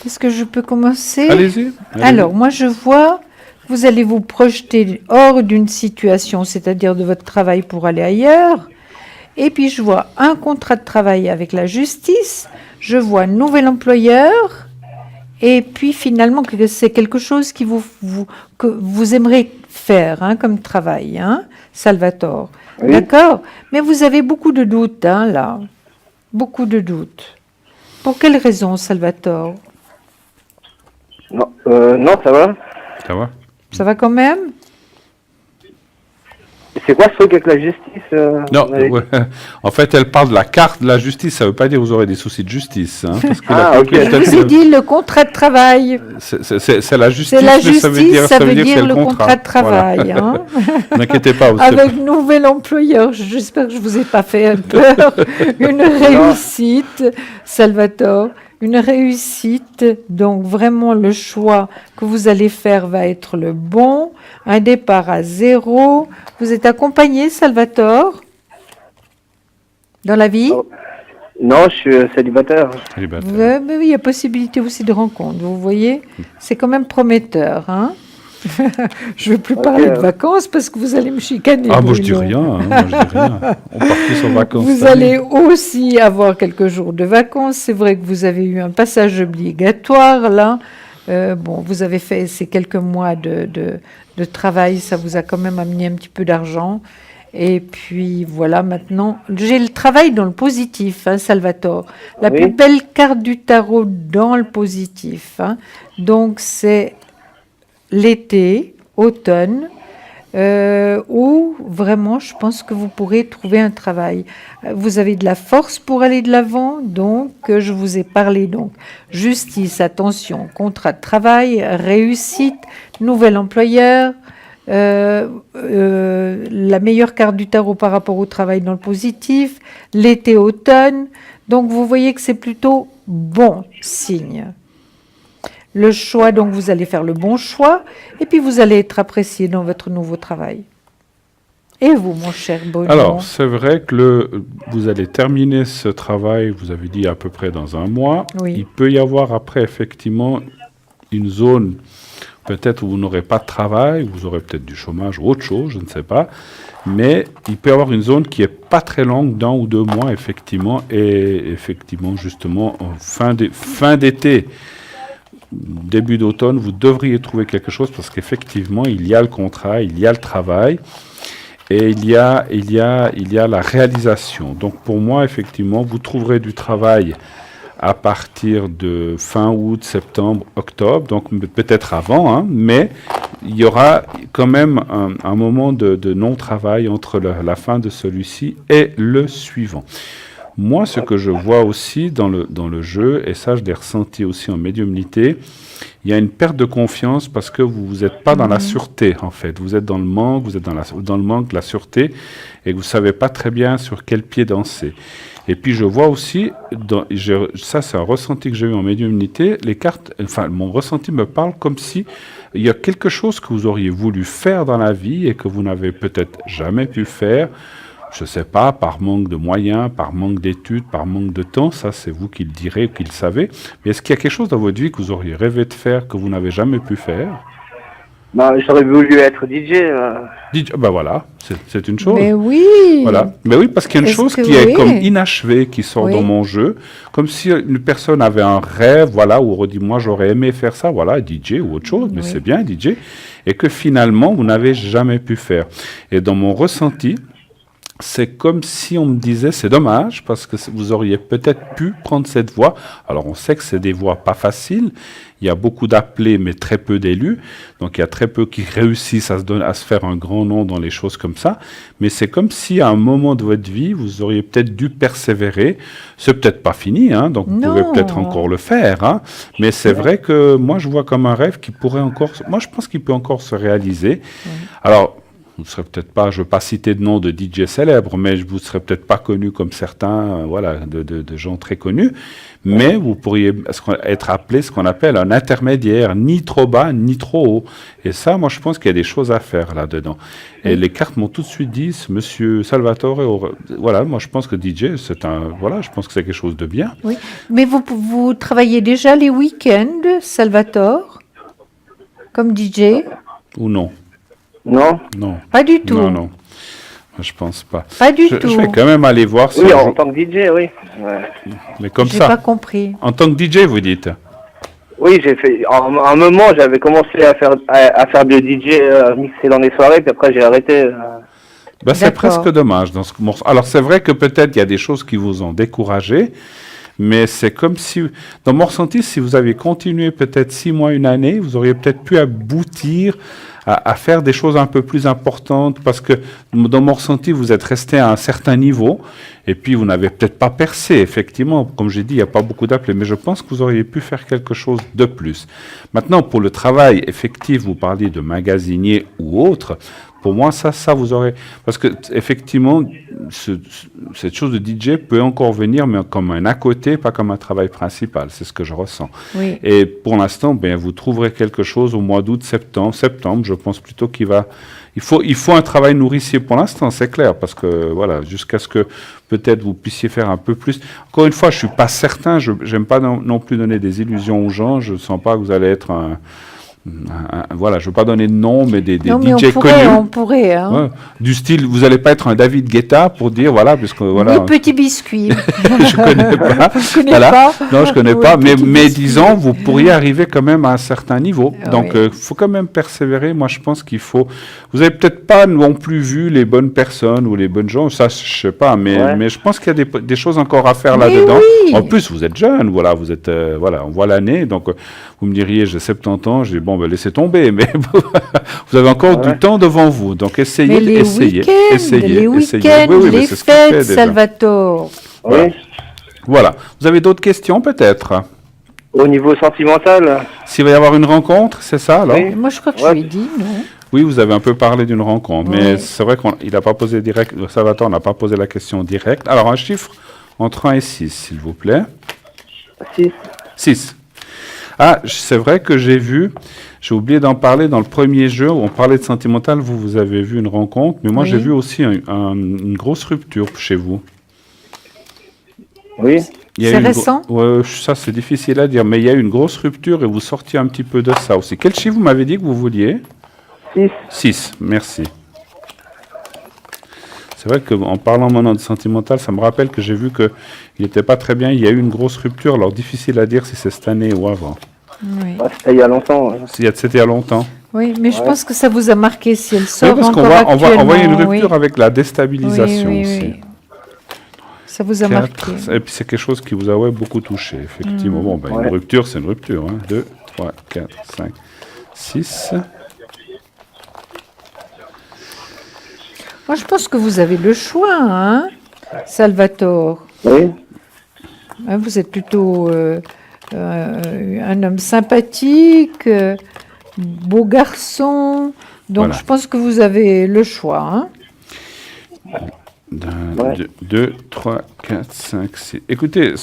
[SPEAKER 2] Est-ce que je peux commencer?
[SPEAKER 1] Allez-y.
[SPEAKER 2] Alors, moi, je vois, vous allez vous projeter hors d'une situation, c'est-à-dire de votre travail pour aller ailleurs. Et puis, je vois un contrat de travail avec la justice. Je vois un nouvel employeur. Et puis, finalement, que c'est quelque chose que vous aimeriez faire comme travail, Salvatore.
[SPEAKER 6] Oui.
[SPEAKER 2] D'accord? Mais vous avez beaucoup de doutes, là. Beaucoup de doutes. Pour quelle raison, Salvatore?
[SPEAKER 6] Non, ça va.
[SPEAKER 1] Ça va?
[SPEAKER 2] Ça va quand même?
[SPEAKER 6] C'est quoi ce truc avec la justice
[SPEAKER 1] Non,
[SPEAKER 6] vous avez dit
[SPEAKER 1] ouais. En fait, elle parle de la carte de la justice. Ça ne veut pas dire que vous aurez des soucis de justice. Hein, parce que
[SPEAKER 6] Ah,
[SPEAKER 1] la
[SPEAKER 6] ok.
[SPEAKER 2] Je vous ai dit le contrat de travail.
[SPEAKER 1] c'est la justice,
[SPEAKER 2] C'est la
[SPEAKER 1] mais
[SPEAKER 2] justice, ça veut
[SPEAKER 1] que
[SPEAKER 2] dire
[SPEAKER 1] c'est
[SPEAKER 2] le contrat de travail.
[SPEAKER 1] Voilà.
[SPEAKER 2] Hein.
[SPEAKER 1] N'inquiétez pas.
[SPEAKER 2] Avec nouvel employeur, j'espère que je vous ai pas fait peur. Une réussite, Salvatore, une réussite. Donc vraiment le choix que vous allez faire va être le bon. Un départ à 0. Vous êtes accompagné, Salvatore, dans la vie?
[SPEAKER 6] Oh. Non, je suis célibataire.
[SPEAKER 1] Célibataire.
[SPEAKER 2] Mais oui, il y a possibilité aussi de rencontre. Vous voyez, c'est quand même prometteur, hein. Je ne veux plus parler de vacances parce que vous allez me chicaner.
[SPEAKER 1] Ah, moi je dis
[SPEAKER 2] Bruno.
[SPEAKER 1] rien. Hein, moi, je dis rien. On part tous en vacances.
[SPEAKER 2] Vous
[SPEAKER 1] cette année.
[SPEAKER 2] allez aussi avoir quelques jours de vacances. C'est vrai que vous avez eu un passage obligatoire là. Bon, vous avez fait ces quelques mois de travail, ça vous a quand même amené un petit peu d'argent. Et puis voilà, maintenant, j'ai le travail dans le positif, hein, Salvatore. La
[SPEAKER 6] Oui.
[SPEAKER 2] plus belle carte du tarot dans le positif. Hein. Donc c'est l'été, automne, où vraiment je pense que vous pourrez trouver un travail. Vous avez de la force pour aller de l'avant, donc je vous ai parlé donc justice, attention, contrat de travail, réussite, nouvel employeur, la meilleure carte du tarot par rapport au travail dans le positif, l'été, automne, donc vous voyez que c'est plutôt bon signe. Le choix, donc vous allez faire le bon choix, et puis vous allez être apprécié dans votre nouveau travail. Et vous, mon cher Bruno?
[SPEAKER 1] Alors, c'est vrai que vous allez terminer ce travail, vous avez dit à peu près dans un mois.
[SPEAKER 2] Oui.
[SPEAKER 1] Il peut y avoir après, effectivement, une zone peut-être où vous n'aurez pas de travail, vous aurez peut-être du chômage ou autre chose, je ne sais pas. Mais il peut y avoir une zone qui n'est pas très longue, d'un ou deux mois, effectivement, et effectivement, justement, en fin d'été, début d'automne, vous devriez trouver quelque chose parce qu'effectivement, il y a le contrat, il y a le travail et il y a la réalisation. Donc pour moi, effectivement, vous trouverez du travail à partir de fin août, septembre, octobre, donc peut-être avant, hein, mais il y aura quand même un moment de non-travail entre la fin de celui-ci et le suivant. Moi, ce que je vois aussi dans le jeu, et ça je l'ai ressenti aussi en médiumnité, il y a une perte de confiance parce que vous n'êtes pas dans la sûreté, en fait. Vous êtes dans le manque, vous êtes dans le manque de la sûreté, et vous ne savez pas très bien sur quel pied danser. Et puis je vois aussi, ça c'est un ressenti que j'ai eu en médiumnité, les cartes, enfin mon ressenti me parle comme si il y a quelque chose que vous auriez voulu faire dans la vie et que vous n'avez peut-être jamais pu faire. Je ne sais pas, par manque de moyens, par manque d'études, par manque de temps, ça c'est vous qui le direz, qui le savez. Mais est-ce qu'il y a quelque chose dans votre vie que vous auriez rêvé de faire, que vous n'avez jamais pu faire?
[SPEAKER 6] J'aurais voulu être DJ.
[SPEAKER 1] Dites, ben voilà, c'est une chose.
[SPEAKER 2] Mais oui.
[SPEAKER 1] Voilà. Mais oui, parce qu'il y a une
[SPEAKER 2] Est-ce
[SPEAKER 1] chose
[SPEAKER 2] que
[SPEAKER 1] qui est
[SPEAKER 2] oui?
[SPEAKER 1] comme inachevée, qui sort
[SPEAKER 2] Oui.
[SPEAKER 1] dans mon jeu, comme si une personne avait un rêve, voilà, où on aurait dit, moi j'aurais aimé faire ça, voilà, DJ ou autre chose, mais
[SPEAKER 2] Oui.
[SPEAKER 1] c'est bien DJ, et que finalement vous n'avez jamais pu faire. Et dans mon ressenti, c'est comme si on me disait, c'est dommage, parce que vous auriez peut-être pu prendre cette voie. Alors on sait que c'est des voies pas faciles, il y a beaucoup d'appelés, mais très peu d'élus, donc il y a très peu qui réussissent à se faire un grand nom dans les choses comme ça, mais c'est comme si à un moment de votre vie, vous auriez peut-être dû persévérer. C'est peut-être pas fini, hein, donc vous pouvez
[SPEAKER 2] Non.
[SPEAKER 1] peut-être encore le faire, hein, mais c'est vrai que moi je vois comme un rêve qui pourrait encore, moi je pense qu'il peut encore se réaliser. Alors, vous ne serez peut-être pas, je ne veux pas citer de nom de DJ célèbre, mais vous ne serez peut-être pas connu comme certains, voilà, de gens très connus, mais vous pourriez être appelé ce qu'on appelle un intermédiaire, ni trop bas, ni trop haut. Et ça, moi, je pense qu'il y a des choses à faire là-dedans. Et les cartes m'ont tout de suite dit, Monsieur Salvatore, voilà, moi, je pense que DJ, voilà, je pense que c'est quelque chose de bien.
[SPEAKER 2] Oui. Mais vous travaillez déjà les week-ends, Salvatore, comme DJ?
[SPEAKER 1] Ou non?
[SPEAKER 6] Non.
[SPEAKER 1] Non.
[SPEAKER 2] Pas du tout.
[SPEAKER 1] Non, non. Je pense pas.
[SPEAKER 2] Pas du
[SPEAKER 1] Je
[SPEAKER 2] tout.
[SPEAKER 1] vais quand même aller voir si
[SPEAKER 6] Oui,
[SPEAKER 1] un
[SPEAKER 6] en
[SPEAKER 1] jour-
[SPEAKER 6] tant que DJ, oui. Ouais.
[SPEAKER 1] mais comme
[SPEAKER 2] J'ai
[SPEAKER 1] ça.
[SPEAKER 2] pas compris.
[SPEAKER 1] En tant que DJ, vous dites?
[SPEAKER 6] Oui, j'ai fait. À un moment, j'avais commencé à faire de DJ mixer dans les soirées, puis après j'ai arrêté.
[SPEAKER 1] Ben, c'est
[SPEAKER 2] D'accord.
[SPEAKER 1] presque dommage dans ce morceau. Alors c'est vrai que peut-être il y a des choses qui vous ont découragé, Mais c'est comme si, dans mon ressenti, si vous aviez continué peut-être 6 mois, une année, vous auriez peut-être pu aboutir à faire des choses un peu plus importantes, parce que dans mon ressenti, vous êtes resté à un certain niveau, et puis vous n'avez peut-être pas percé, effectivement. Comme j'ai dit, il n'y a pas beaucoup d'appelés, mais je pense que vous auriez pu faire quelque chose de plus. Maintenant, pour le travail effectif, vous parliez de magasinier ou autre. Pour moi, ça vous aurez... Parce que, effectivement, cette chose de DJ peut encore venir, mais comme un à côté, pas comme un travail principal. C'est ce que je ressens.
[SPEAKER 2] Oui.
[SPEAKER 1] Et pour l'instant, vous trouverez quelque chose au mois d'août, septembre, je pense plutôt qu'il va... Il faut un travail nourricier pour l'instant, c'est clair, parce que, voilà, jusqu'à ce que peut-être vous puissiez faire un peu plus. Encore une fois, je suis pas certain, j'aime pas non plus donner des illusions aux gens, je sens pas que vous allez être voilà, je ne veux pas donner de nom, mais des
[SPEAKER 2] non, mais
[SPEAKER 1] DJ connus.
[SPEAKER 2] On pourrait, hein.
[SPEAKER 1] Ouais, du style, vous n'allez pas être un David Guetta pour dire, voilà, puisque voilà.
[SPEAKER 2] Oui, Petit Biscuit.
[SPEAKER 1] Je connais pas.
[SPEAKER 2] Vous connaissez
[SPEAKER 1] Voilà.
[SPEAKER 2] pas?
[SPEAKER 1] Non, je connais
[SPEAKER 2] Oui,
[SPEAKER 1] pas, mais
[SPEAKER 2] Biscuit.
[SPEAKER 1] disons, vous pourriez arriver quand même à un certain niveau.
[SPEAKER 2] Ah,
[SPEAKER 1] Donc,
[SPEAKER 2] oui.
[SPEAKER 1] faut quand même persévérer. Moi, je pense qu'il faut. Vous avez peut-être pas non plus vu les bonnes personnes ou les bonnes gens. Ça, je sais pas, mais je pense qu'il y a des choses encore à faire
[SPEAKER 2] Mais
[SPEAKER 1] là-dedans.
[SPEAKER 2] oui.
[SPEAKER 1] En plus, vous êtes jeune, voilà, vous êtes, voilà, on voit l'année. Donc, vous me diriez, j'ai 70 ans. Je dis bon, laissez tomber. Mais vous avez encore du temps devant vous, donc essayez,
[SPEAKER 2] Mais les
[SPEAKER 1] essayez.
[SPEAKER 2] les
[SPEAKER 1] Oui,
[SPEAKER 2] week-ends,
[SPEAKER 1] mais
[SPEAKER 2] les
[SPEAKER 1] c'est ce qu'il fait
[SPEAKER 2] fêtes,
[SPEAKER 1] déjà.
[SPEAKER 2] Salvatore.
[SPEAKER 6] Oui.
[SPEAKER 1] Voilà. Vous avez d'autres questions peut-être?
[SPEAKER 6] Au niveau sentimental,
[SPEAKER 1] S'il va y avoir une rencontre, c'est ça alors?
[SPEAKER 6] Oui.
[SPEAKER 2] Moi, je crois que
[SPEAKER 6] Ouais.
[SPEAKER 2] je lui ai dit, non?
[SPEAKER 1] Oui, vous avez un peu parlé d'une rencontre, mais
[SPEAKER 2] Ouais.
[SPEAKER 1] c'est vrai qu'il n'a pas posé direct, Salvatore n'a pas posé la question directe. Alors un chiffre entre 1 et 6, s'il vous plaît.
[SPEAKER 6] 6.
[SPEAKER 1] 6. Ah, c'est vrai que j'ai oublié d'en parler dans le premier jeu, où on parlait de sentimental, vous avez vu une rencontre, mais moi
[SPEAKER 2] Oui.
[SPEAKER 1] j'ai vu aussi une grosse rupture chez vous.
[SPEAKER 6] Oui.
[SPEAKER 1] Il y a
[SPEAKER 2] C'est
[SPEAKER 1] eu une
[SPEAKER 2] récent?
[SPEAKER 1] Ouais, ça c'est difficile à dire, mais il y a eu une grosse rupture et vous sortiez un petit peu de ça aussi. Quel chiffre vous m'avez dit que vous vouliez?
[SPEAKER 6] 6.
[SPEAKER 1] 6, merci. C'est vrai qu'en parlant maintenant de sentimental, ça me rappelle que j'ai vu qu'il n'était pas très bien, il y a eu une grosse rupture, alors difficile à dire si c'est cette année ou avant.
[SPEAKER 2] Oui.
[SPEAKER 6] C'était il y a longtemps.
[SPEAKER 1] C'était il y a longtemps.
[SPEAKER 2] Oui, mais je
[SPEAKER 6] Ouais.
[SPEAKER 2] pense que ça vous a marqué si elle
[SPEAKER 1] Oui,
[SPEAKER 2] sort
[SPEAKER 1] parce qu'on
[SPEAKER 2] encore
[SPEAKER 1] voit, on voit une
[SPEAKER 2] actuellement,
[SPEAKER 1] rupture
[SPEAKER 2] oui.
[SPEAKER 1] avec la déstabilisation
[SPEAKER 2] Oui,
[SPEAKER 1] aussi.
[SPEAKER 2] oui. Ça vous a marqué.
[SPEAKER 1] 4, et puis c'est quelque chose qui vous a beaucoup touché, effectivement. Bon,
[SPEAKER 6] Ouais.
[SPEAKER 1] une rupture, c'est une rupture. 2, 3, 4, 5, 6.
[SPEAKER 2] Moi, je pense que vous avez le choix, hein, Salvatore.
[SPEAKER 6] Oui.
[SPEAKER 2] Hein, vous êtes plutôt un homme sympathique, beau garçon. Donc,
[SPEAKER 1] Voilà.
[SPEAKER 2] je pense que vous avez le choix. Hein.
[SPEAKER 1] 2, 3, 4, 5, 6. Écoutez,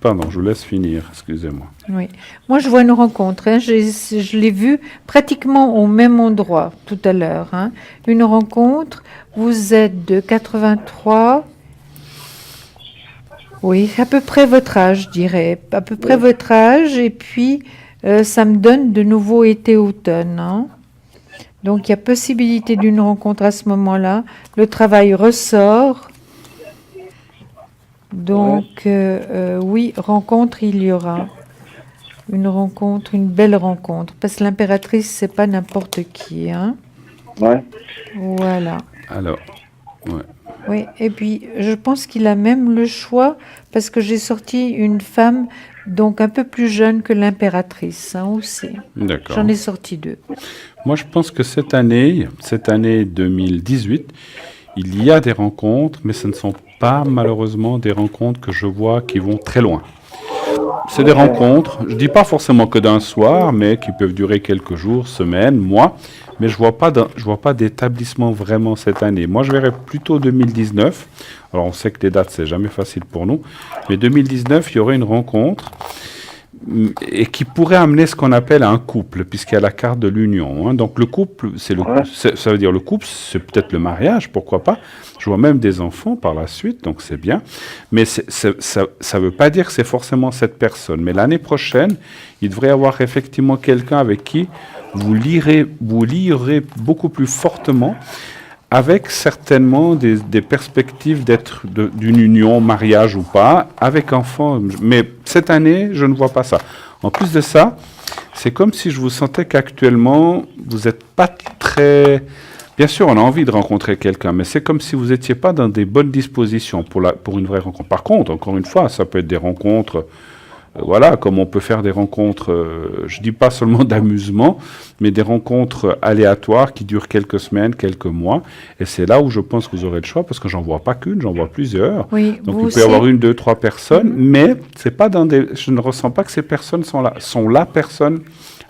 [SPEAKER 1] pardon, je vous laisse finir, excusez-moi.
[SPEAKER 2] Oui. Moi, je vois une rencontre. Hein. Je l'ai vue pratiquement au même endroit tout à l'heure. Hein. Une rencontre. Vous êtes de 83. Oui, à peu près votre âge, je dirais. À peu près votre âge. Et puis, ça me donne de nouveau été-automne. Hein. Donc, il y a possibilité d'une rencontre à ce moment-là. Le travail ressort. Donc, oui, rencontre, il y aura. Une rencontre, une belle rencontre. Parce que l'impératrice, c'est pas n'importe qui. Hein.
[SPEAKER 6] Ouais.
[SPEAKER 2] Voilà.
[SPEAKER 1] Alors, ouais.
[SPEAKER 2] Oui, et puis je pense qu'il a même le choix parce que j'ai sorti une femme donc un peu plus jeune que l'impératrice hein, aussi.
[SPEAKER 1] D'accord.
[SPEAKER 2] J'en ai sorti 2.
[SPEAKER 1] Moi, je pense que cette année 2018, il y a des rencontres, mais ce ne sont pas malheureusement des rencontres que je vois qui vont très loin. C'est des rencontres, je ne dis pas forcément que d'un soir, mais qui peuvent durer quelques jours, semaines, mois, mais je vois pas d'établissement vraiment cette année. Moi, je verrais plutôt 2019. Alors, on sait que les dates, c'est jamais facile pour nous, mais 2019, il y aurait une rencontre et qui pourrait amener ce qu'on appelle un couple, puisqu'il y a la carte de l'union. Hein. Donc, le couple, ça veut dire le couple, c'est peut-être le mariage, pourquoi pas. Je vois même des enfants par la suite, donc c'est bien. Mais ça ne veut pas dire que c'est forcément cette personne. Mais l'année prochaine, il devrait y avoir effectivement quelqu'un avec qui vous lirez beaucoup plus fortement, avec certainement des perspectives d'être d'une union, mariage ou pas, avec enfants. Mais cette année, je ne vois pas ça. En plus de ça, c'est comme si je vous sentais qu'actuellement, vous n'êtes pas très Bien sûr, on a envie de rencontrer quelqu'un, mais c'est comme si vous n'étiez pas dans des bonnes dispositions pour une vraie rencontre. Par contre, encore une fois, ça peut être des rencontres, voilà, comme on peut faire des rencontres, je dis pas seulement d'amusement, mais des rencontres aléatoires qui durent quelques semaines, quelques mois. Et c'est là où je pense que vous aurez le choix, parce que j'en vois pas qu'une, j'en vois plusieurs.
[SPEAKER 2] Oui,
[SPEAKER 1] Donc
[SPEAKER 2] vous
[SPEAKER 1] il peut y avoir
[SPEAKER 2] aussi.
[SPEAKER 1] 1, 2, 3 personnes, mais c'est pas je ne ressens pas que ces personnes sont la personne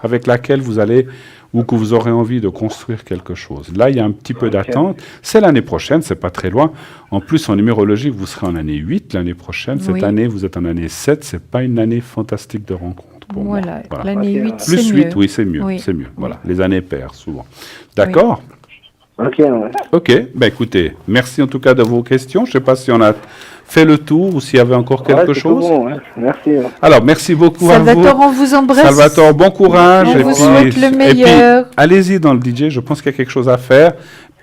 [SPEAKER 1] avec laquelle vous allez ou que vous aurez envie de construire quelque chose. Là, il y a un petit peu d'attente. C'est l'année prochaine, c'est pas très loin. En plus, en numérologie, vous serez en année 8 l'année prochaine. Cette
[SPEAKER 2] Oui.
[SPEAKER 1] année, vous êtes en année 7. C'est pas une année fantastique de rencontres pour moi.
[SPEAKER 2] Voilà,
[SPEAKER 1] Voilà.
[SPEAKER 2] l'année 8, c'est
[SPEAKER 1] Plus
[SPEAKER 2] mieux.
[SPEAKER 1] 8, oui, c'est mieux.
[SPEAKER 2] Oui.
[SPEAKER 1] C'est mieux. Voilà. Les années paires, souvent. D'accord?
[SPEAKER 6] Ok, ouais.
[SPEAKER 1] Ok. Ben écoutez, merci en tout cas de vos questions. Je sais pas si on a fait le tour ou s'il y avait encore quelque
[SPEAKER 6] Ouais, c'est tout
[SPEAKER 1] chose.
[SPEAKER 6] bon, ouais. Merci. Ouais.
[SPEAKER 1] Alors, merci beaucoup à vous.
[SPEAKER 2] Salvatore, on vous embrasse.
[SPEAKER 1] Salvatore, bon courage.
[SPEAKER 2] On vous souhaite le meilleur.
[SPEAKER 1] Et puis, allez-y dans le DJ, je pense qu'il y a quelque chose à faire.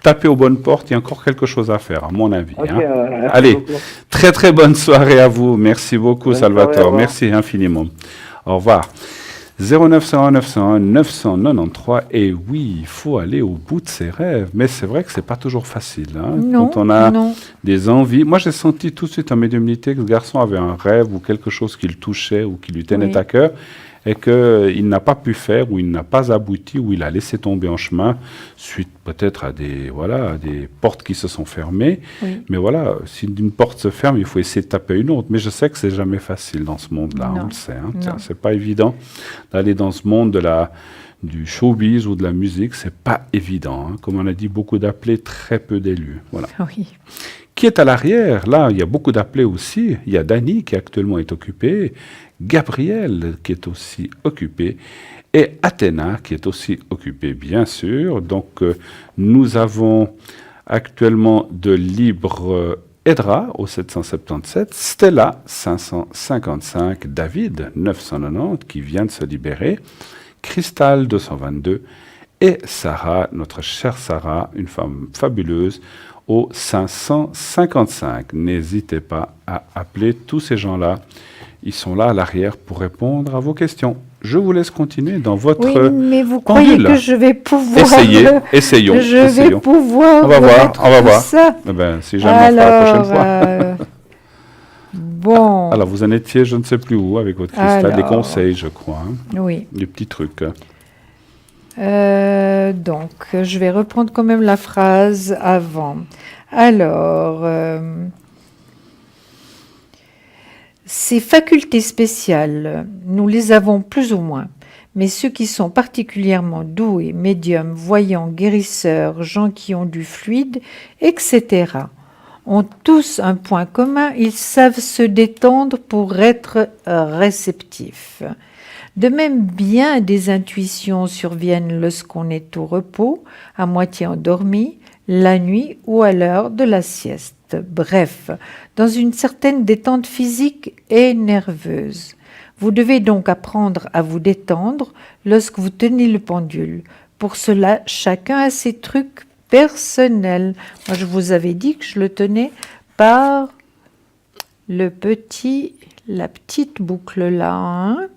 [SPEAKER 1] Tapez aux bonnes portes, il y a encore quelque chose à faire, à mon avis.
[SPEAKER 6] Ok,
[SPEAKER 1] hein.
[SPEAKER 6] merci
[SPEAKER 1] Allez,
[SPEAKER 6] beaucoup.
[SPEAKER 1] très très bonne soirée à vous. Merci beaucoup,
[SPEAKER 6] Bonne soirée, au
[SPEAKER 1] Salvatore.
[SPEAKER 6] revoir.
[SPEAKER 1] Merci infiniment. Au revoir. 0901 901 993. Et oui, il faut aller au bout de ses rêves. Mais c'est vrai que c'est pas toujours facile. Hein,
[SPEAKER 2] Non,
[SPEAKER 1] quand on a
[SPEAKER 2] non.
[SPEAKER 1] des envies. Moi, j'ai senti tout de suite en médiumnité que ce garçon avait un rêve ou quelque chose qui le touchait ou qui lui tenait
[SPEAKER 2] Oui.
[SPEAKER 1] à cœur et qu'il n'a pas pu faire ou il n'a pas abouti ou il a laissé tomber en chemin suite peut-être à des portes qui se sont fermées.
[SPEAKER 2] Oui.
[SPEAKER 1] Mais voilà, si une porte se ferme, il faut essayer de taper une autre. Mais je sais que c'est jamais facile dans ce monde-là,
[SPEAKER 2] Non.
[SPEAKER 1] on le sait. Hein.
[SPEAKER 2] Non.
[SPEAKER 1] C'est pas évident d'aller dans ce monde du showbiz ou de la musique, c'est pas évident. Hein. Comme on a dit, beaucoup d'appelés, très peu d'élus. Voilà.
[SPEAKER 2] Oui.
[SPEAKER 1] Qui est à l'arrière? Là, il y a beaucoup d'appelés aussi. Il y a Dany qui actuellement est occupé, Gabriel qui est aussi occupé, et Athéna qui est aussi occupée, bien sûr. Donc, nous avons actuellement de libre Edra au 777, Stella 555, David 990 qui vient de se libérer, Cristal 222 et Sarah, notre chère Sarah, une femme fabuleuse, au 555. N'hésitez pas à appeler tous ces gens-là. Ils sont là à l'arrière pour répondre à vos questions. Je vous laisse continuer dans votre
[SPEAKER 2] Oui, mais vous croyez
[SPEAKER 1] pendule.
[SPEAKER 2] que je vais pouvoir...
[SPEAKER 1] Essayons.
[SPEAKER 2] Je vais
[SPEAKER 1] essayons.
[SPEAKER 2] pouvoir...
[SPEAKER 1] On va voir,
[SPEAKER 2] mettre
[SPEAKER 1] on va
[SPEAKER 2] tout
[SPEAKER 1] voir.
[SPEAKER 2] ça.
[SPEAKER 1] Eh ben, si jamais on fera la prochaine fois.
[SPEAKER 2] Bon.
[SPEAKER 1] Alors, vous en étiez, je ne sais plus où, avec votre cristal, des
[SPEAKER 2] Alors.
[SPEAKER 1] conseils, je crois. Hein,
[SPEAKER 2] Oui.
[SPEAKER 1] des petits trucs.
[SPEAKER 2] Donc, je vais reprendre quand même la phrase avant. Alors, ces facultés spéciales, nous les avons plus ou moins, mais ceux qui sont particulièrement doués, médiums, voyants, guérisseurs, gens qui ont du fluide, etc., ont tous un point commun, ils savent se détendre pour être réceptifs. De même, bien des intuitions surviennent lorsqu'on est au repos, à moitié endormi, la nuit ou à l'heure de la sieste. Bref, dans une certaine détente physique et nerveuse. Vous devez donc apprendre à vous détendre lorsque vous tenez le pendule. Pour cela, chacun a ses trucs personnels. Moi, je vous avais dit que je le tenais par la petite boucle là, hein.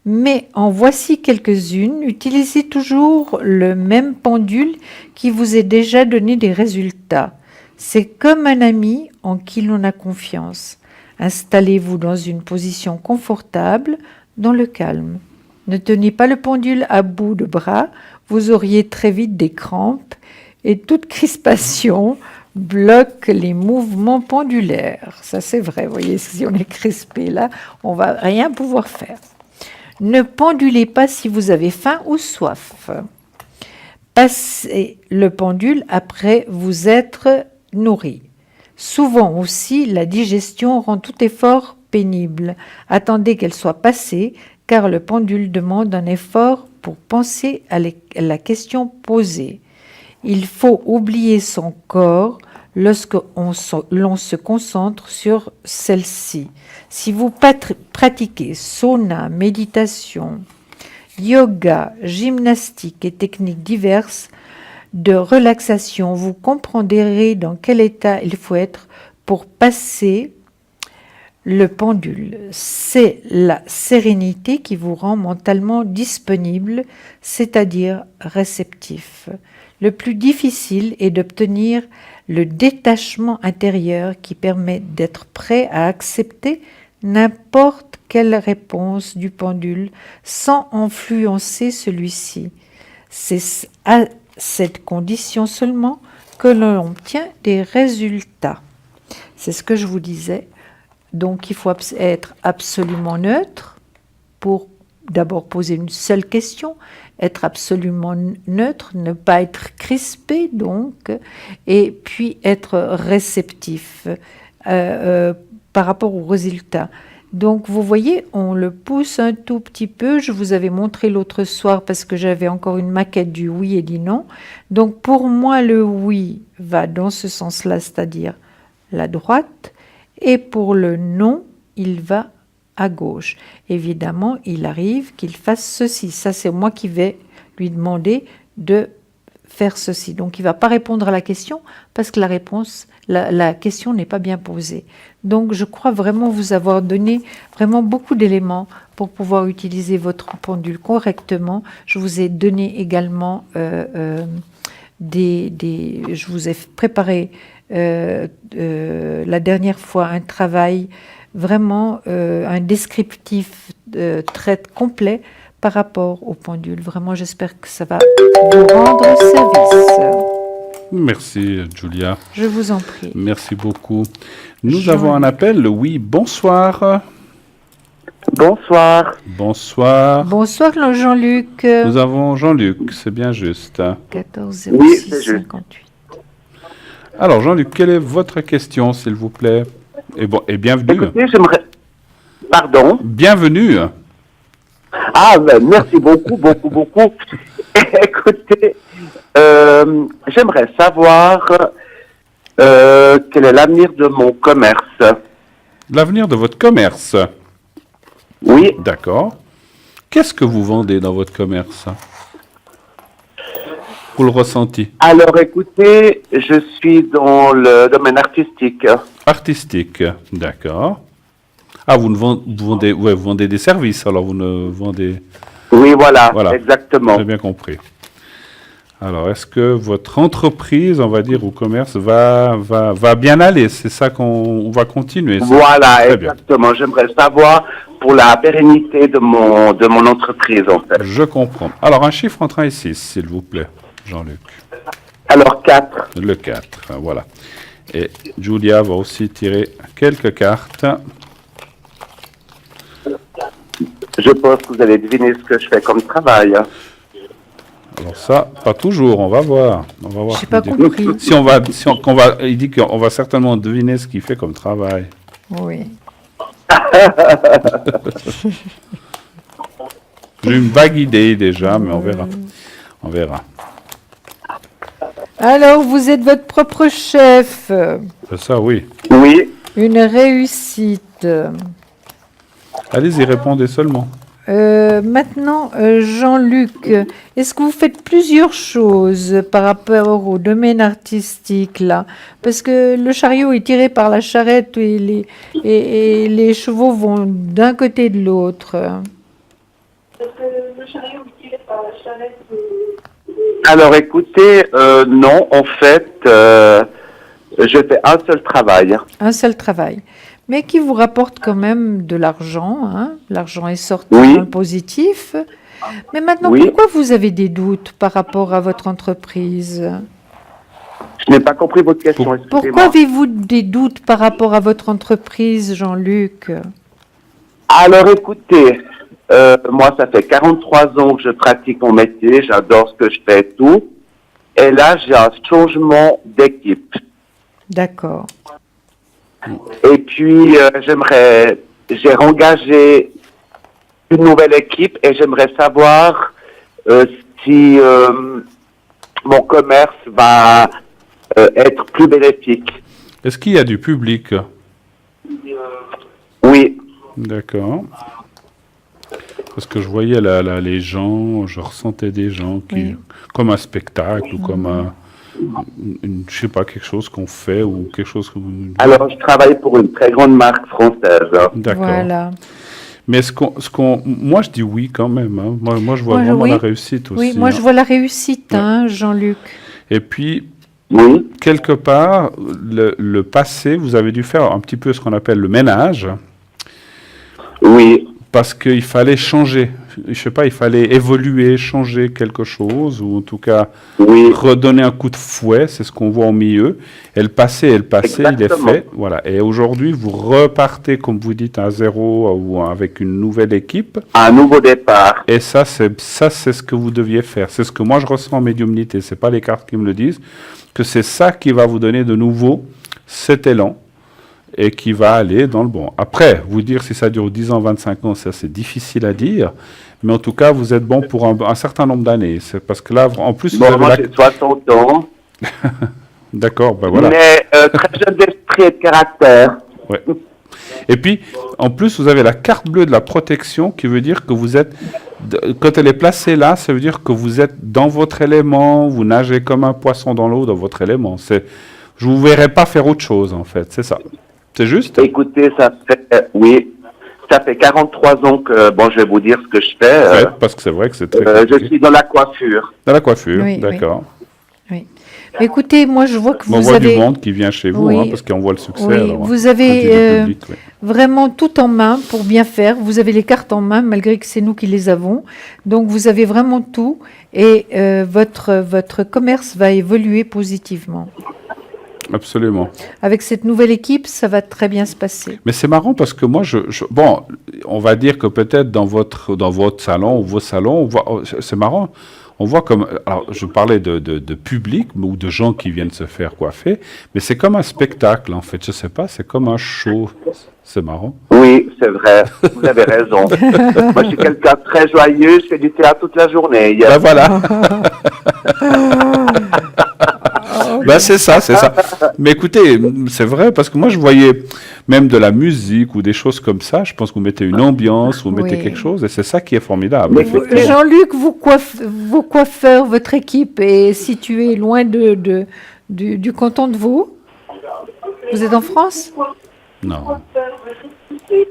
[SPEAKER 2] Mais en voici quelques-unes. Utilisez toujours le même pendule qui vous ait déjà donné des résultats. C'est comme un ami en qui l'on a confiance. Installez-vous dans une position confortable, dans le calme. Ne tenez pas le pendule à bout de bras, vous auriez très vite des crampes et toute crispation bloque les mouvements pendulaires. Ça c'est vrai, vous voyez, si on est crispé là, on va rien pouvoir faire. Ne pendulez pas si vous avez faim ou soif. Passez le pendule après vous être nourri. Souvent aussi, la digestion rend tout effort pénible. Attendez qu'elle soit passée, car le pendule demande un effort pour penser à la question posée. Il faut oublier son corps lorsque l'on se concentre sur celle-ci. Si vous pratiquez sauna, méditation, yoga, gymnastique et techniques diverses de relaxation, vous comprendrez dans quel état il faut être pour passer le pendule. C'est la sérénité qui vous rend mentalement disponible, c'est-à-dire réceptif. Le plus difficile est d'obtenir le détachement intérieur qui permet d'être prêt à accepter n'importe quelle réponse du pendule sans influencer celui-ci. C'est à cette condition seulement que l'on obtient des résultats. C'est ce que je vous disais. Donc il faut être absolument neutre pour d'abord poser une seule question, être absolument neutre, ne pas être crispé donc, et puis être réceptif par rapport aux résultats. Donc vous voyez, on le pousse un tout petit peu. Je vous avais montré l'autre soir parce que j'avais encore une maquette du oui et du non. Donc pour moi, le oui va dans ce sens-là, c'est-à-dire la droite, et pour le non, il va à gauche. Évidemment, il arrive qu'il fasse ceci. Ça, c'est moi qui vais lui demander de faire ceci. Donc, il ne va pas répondre à la question parce que la question n'est pas bien posée. Donc, je crois vraiment vous avoir donné vraiment beaucoup d'éléments pour pouvoir utiliser votre pendule correctement. Je vous ai donné également je vous ai préparé la dernière fois un travail vraiment un descriptif très complet par rapport au pendule. Vraiment, j'espère que ça va vous rendre service.
[SPEAKER 1] Merci, Julia.
[SPEAKER 2] Je vous en prie.
[SPEAKER 1] Merci beaucoup. Nous avons un appel. Oui, bonsoir.
[SPEAKER 7] Bonsoir.
[SPEAKER 1] Bonsoir.
[SPEAKER 2] Bonsoir, Jean-Luc.
[SPEAKER 1] Nous avons Jean-Luc, c'est bien juste.
[SPEAKER 2] 14
[SPEAKER 7] Oui,
[SPEAKER 2] 06
[SPEAKER 7] c'est juste.
[SPEAKER 2] 58.
[SPEAKER 1] Alors, Jean-Luc, quelle est votre question, s'il vous plaît? Et bienvenue.
[SPEAKER 7] Écoutez, j'aimerais... Pardon?
[SPEAKER 1] Bienvenue.
[SPEAKER 7] Ah, ben, merci beaucoup, beaucoup. Écoutez, j'aimerais savoir quel est l'avenir de mon commerce.
[SPEAKER 1] L'avenir de votre commerce.
[SPEAKER 7] Oui,
[SPEAKER 1] D'accord. Qu'est-ce que vous vendez dans votre commerce? Pour le ressenti.
[SPEAKER 7] alors écoutez, je suis dans le domaine artistique.
[SPEAKER 1] Artistique. D'accord. Ah, vous vendez des services, alors vous ne vendez...
[SPEAKER 7] Oui, voilà,
[SPEAKER 1] Voilà.
[SPEAKER 7] exactement.
[SPEAKER 1] J'ai bien compris. Alors, est-ce que votre entreprise, on va dire, ou commerce, va bien aller? C'est ça qu'on va continuer.
[SPEAKER 7] Voilà,
[SPEAKER 1] Très bien.
[SPEAKER 7] exactement. J'aimerais savoir pour la pérennité de mon entreprise, en fait.
[SPEAKER 1] Je comprends. Alors, un chiffre entre 1 et 6, s'il vous plaît, Jean-Luc.
[SPEAKER 7] Alors, 4.
[SPEAKER 1] Le 4, voilà. Et Julia va aussi tirer quelques cartes.
[SPEAKER 7] Je pense que vous allez deviner ce que je fais comme travail.
[SPEAKER 1] Alors ça, pas toujours, on va voir. On va voir.
[SPEAKER 2] J'ai pas
[SPEAKER 1] ce qu'il dit.
[SPEAKER 2] compris.
[SPEAKER 1] Il dit qu'on va certainement deviner ce qu'il fait comme travail.
[SPEAKER 2] Oui.
[SPEAKER 1] J'ai une vague idée déjà, mais on verra. On verra.
[SPEAKER 2] Alors, vous êtes votre propre chef.
[SPEAKER 1] Ça, oui.
[SPEAKER 7] Oui.
[SPEAKER 2] Une réussite.
[SPEAKER 1] Allez-y, répondez seulement.
[SPEAKER 2] Maintenant, Jean-Luc, est-ce que vous faites plusieurs choses par rapport au domaine artistique là? Parce que le chariot est tiré par la charrette et les chevaux vont d'un côté et de l'autre.
[SPEAKER 7] Alors écoutez, non, en fait, je fais un seul travail.
[SPEAKER 2] Un seul travail, mais qui vous rapporte quand même de l'argent. Hein? L'argent est sorti
[SPEAKER 7] Oui.
[SPEAKER 2] dans le positif. Mais maintenant,
[SPEAKER 7] Oui.
[SPEAKER 2] pourquoi vous avez des doutes par rapport à votre entreprise?
[SPEAKER 7] Je n'ai pas compris votre question,
[SPEAKER 2] Pourquoi
[SPEAKER 7] excusez-moi.
[SPEAKER 2] avez-vous des doutes par rapport à votre entreprise, Jean-Luc?
[SPEAKER 7] Alors écoutez, moi ça fait 43 ans que je pratique mon métier, j'adore ce que je fais et tout. Et là, j'ai un changement d'équipe.
[SPEAKER 2] D'accord.
[SPEAKER 7] Et puis, j'ai engagé une nouvelle équipe et j'aimerais savoir si mon commerce va être plus bénéfique.
[SPEAKER 1] Est-ce qu'il y a du public?
[SPEAKER 7] Oui,
[SPEAKER 1] D'accord. Parce que je voyais les gens, je ressentais des gens qui,
[SPEAKER 2] Oui.
[SPEAKER 1] comme un spectacle ou comme je sais pas, quelque chose qu'on fait ou quelque chose que
[SPEAKER 7] alors je travaille pour une très grande marque française.
[SPEAKER 1] D'accord.
[SPEAKER 2] Voilà.
[SPEAKER 1] Mais moi je dis oui quand même. Hein. Moi je vois
[SPEAKER 2] Moi,
[SPEAKER 1] vraiment
[SPEAKER 2] oui.
[SPEAKER 1] la réussite aussi.
[SPEAKER 2] Oui, moi
[SPEAKER 1] hein.
[SPEAKER 2] je vois la réussite, hein, Jean-Luc.
[SPEAKER 1] Et puis,
[SPEAKER 7] Oui,
[SPEAKER 1] quelque part, le passé, vous avez dû faire un petit peu ce qu'on appelle le ménage,
[SPEAKER 7] oui,
[SPEAKER 1] parce qu'il fallait changer. Je sais pas, il fallait évoluer, changer quelque chose, ou en tout cas
[SPEAKER 7] oui,
[SPEAKER 1] redonner un coup de fouet, c'est ce qu'on voit au milieu. Et le passé, il est
[SPEAKER 7] Exactement.
[SPEAKER 1] fait. Voilà. Et aujourd'hui, vous repartez, comme vous dites, à zéro ou avec une nouvelle équipe.
[SPEAKER 7] un nouveau départ.
[SPEAKER 1] Et ça, c'est ce que vous deviez faire. C'est ce que moi je ressens en médiumnité. C'est pas les cartes qui me le disent, que c'est ça qui va vous donner de nouveau cet élan et qui va aller dans le bon. Après, vous dire si ça dure 10 ans, 25 ans, ça c'est difficile à dire. Mais en tout cas, vous êtes bon pour un certain nombre d'années. C'est parce que là, en plus, vous
[SPEAKER 7] Bon,
[SPEAKER 1] avez
[SPEAKER 7] moi
[SPEAKER 1] la...
[SPEAKER 7] j'ai 60 ans,
[SPEAKER 1] D'accord, ben voilà.
[SPEAKER 7] mais très jeune d'esprit et de caractère.
[SPEAKER 1] Ouais. Et puis, en plus, vous avez la carte bleue de la protection qui veut dire que vous êtes, quand elle est placée là, ça veut dire que vous êtes dans votre élément, vous nagez comme un poisson dans l'eau dans votre élément. Je vous verrai pas faire autre chose, en fait, c'est ça. C'est juste?
[SPEAKER 7] Écoutez, ça fait 43 ans que, bon, je vais vous dire ce que je fais.
[SPEAKER 1] Ouais, parce que c'est vrai que c'est très
[SPEAKER 7] Je
[SPEAKER 1] compliqué.
[SPEAKER 7] suis dans la coiffure.
[SPEAKER 1] Dans la coiffure,
[SPEAKER 2] Oui,
[SPEAKER 1] d'accord.
[SPEAKER 2] Oui. Mais écoutez, moi, je vois que
[SPEAKER 1] On
[SPEAKER 2] vous
[SPEAKER 1] voit du
[SPEAKER 2] avez
[SPEAKER 1] monde qui vient chez vous,
[SPEAKER 2] Oui.
[SPEAKER 1] hein, parce qu'on voit le succès.
[SPEAKER 2] Oui,
[SPEAKER 1] alors,
[SPEAKER 2] vous
[SPEAKER 1] hein,
[SPEAKER 2] avez,
[SPEAKER 1] quand il est public, oui.
[SPEAKER 2] vraiment tout en main pour bien faire. Vous avez les cartes en main, malgré que c'est nous qui les avons. Donc, vous avez vraiment tout et votre commerce va évoluer positivement.
[SPEAKER 1] Absolument.
[SPEAKER 2] Avec cette nouvelle équipe, ça va très bien se passer.
[SPEAKER 1] Mais c'est marrant parce que moi, bon, on va dire que peut-être dans votre salon ou vos salons, on voit, c'est marrant, on voit comme, alors je parlais de public ou de gens qui viennent se faire coiffer, mais c'est comme un spectacle en fait, je sais pas, c'est comme un show, c'est marrant.
[SPEAKER 7] Oui, c'est vrai, vous avez raison. Moi, je suis quelqu'un de très joyeux, je fais du théâtre toute la journée.
[SPEAKER 1] Ben voilà. Ben c'est ça, c'est ça. Mais écoutez, c'est vrai, parce que moi je voyais même de la musique ou des choses comme ça, je pense que vous mettez une ambiance, vous mettez
[SPEAKER 2] Oui.
[SPEAKER 1] quelque chose, et c'est ça qui est formidable.
[SPEAKER 7] Mais
[SPEAKER 1] effectivement.
[SPEAKER 2] Jean-Luc, vos coiffeurs, votre équipe est située loin du canton de Vaud. Vous êtes en France?
[SPEAKER 1] Non.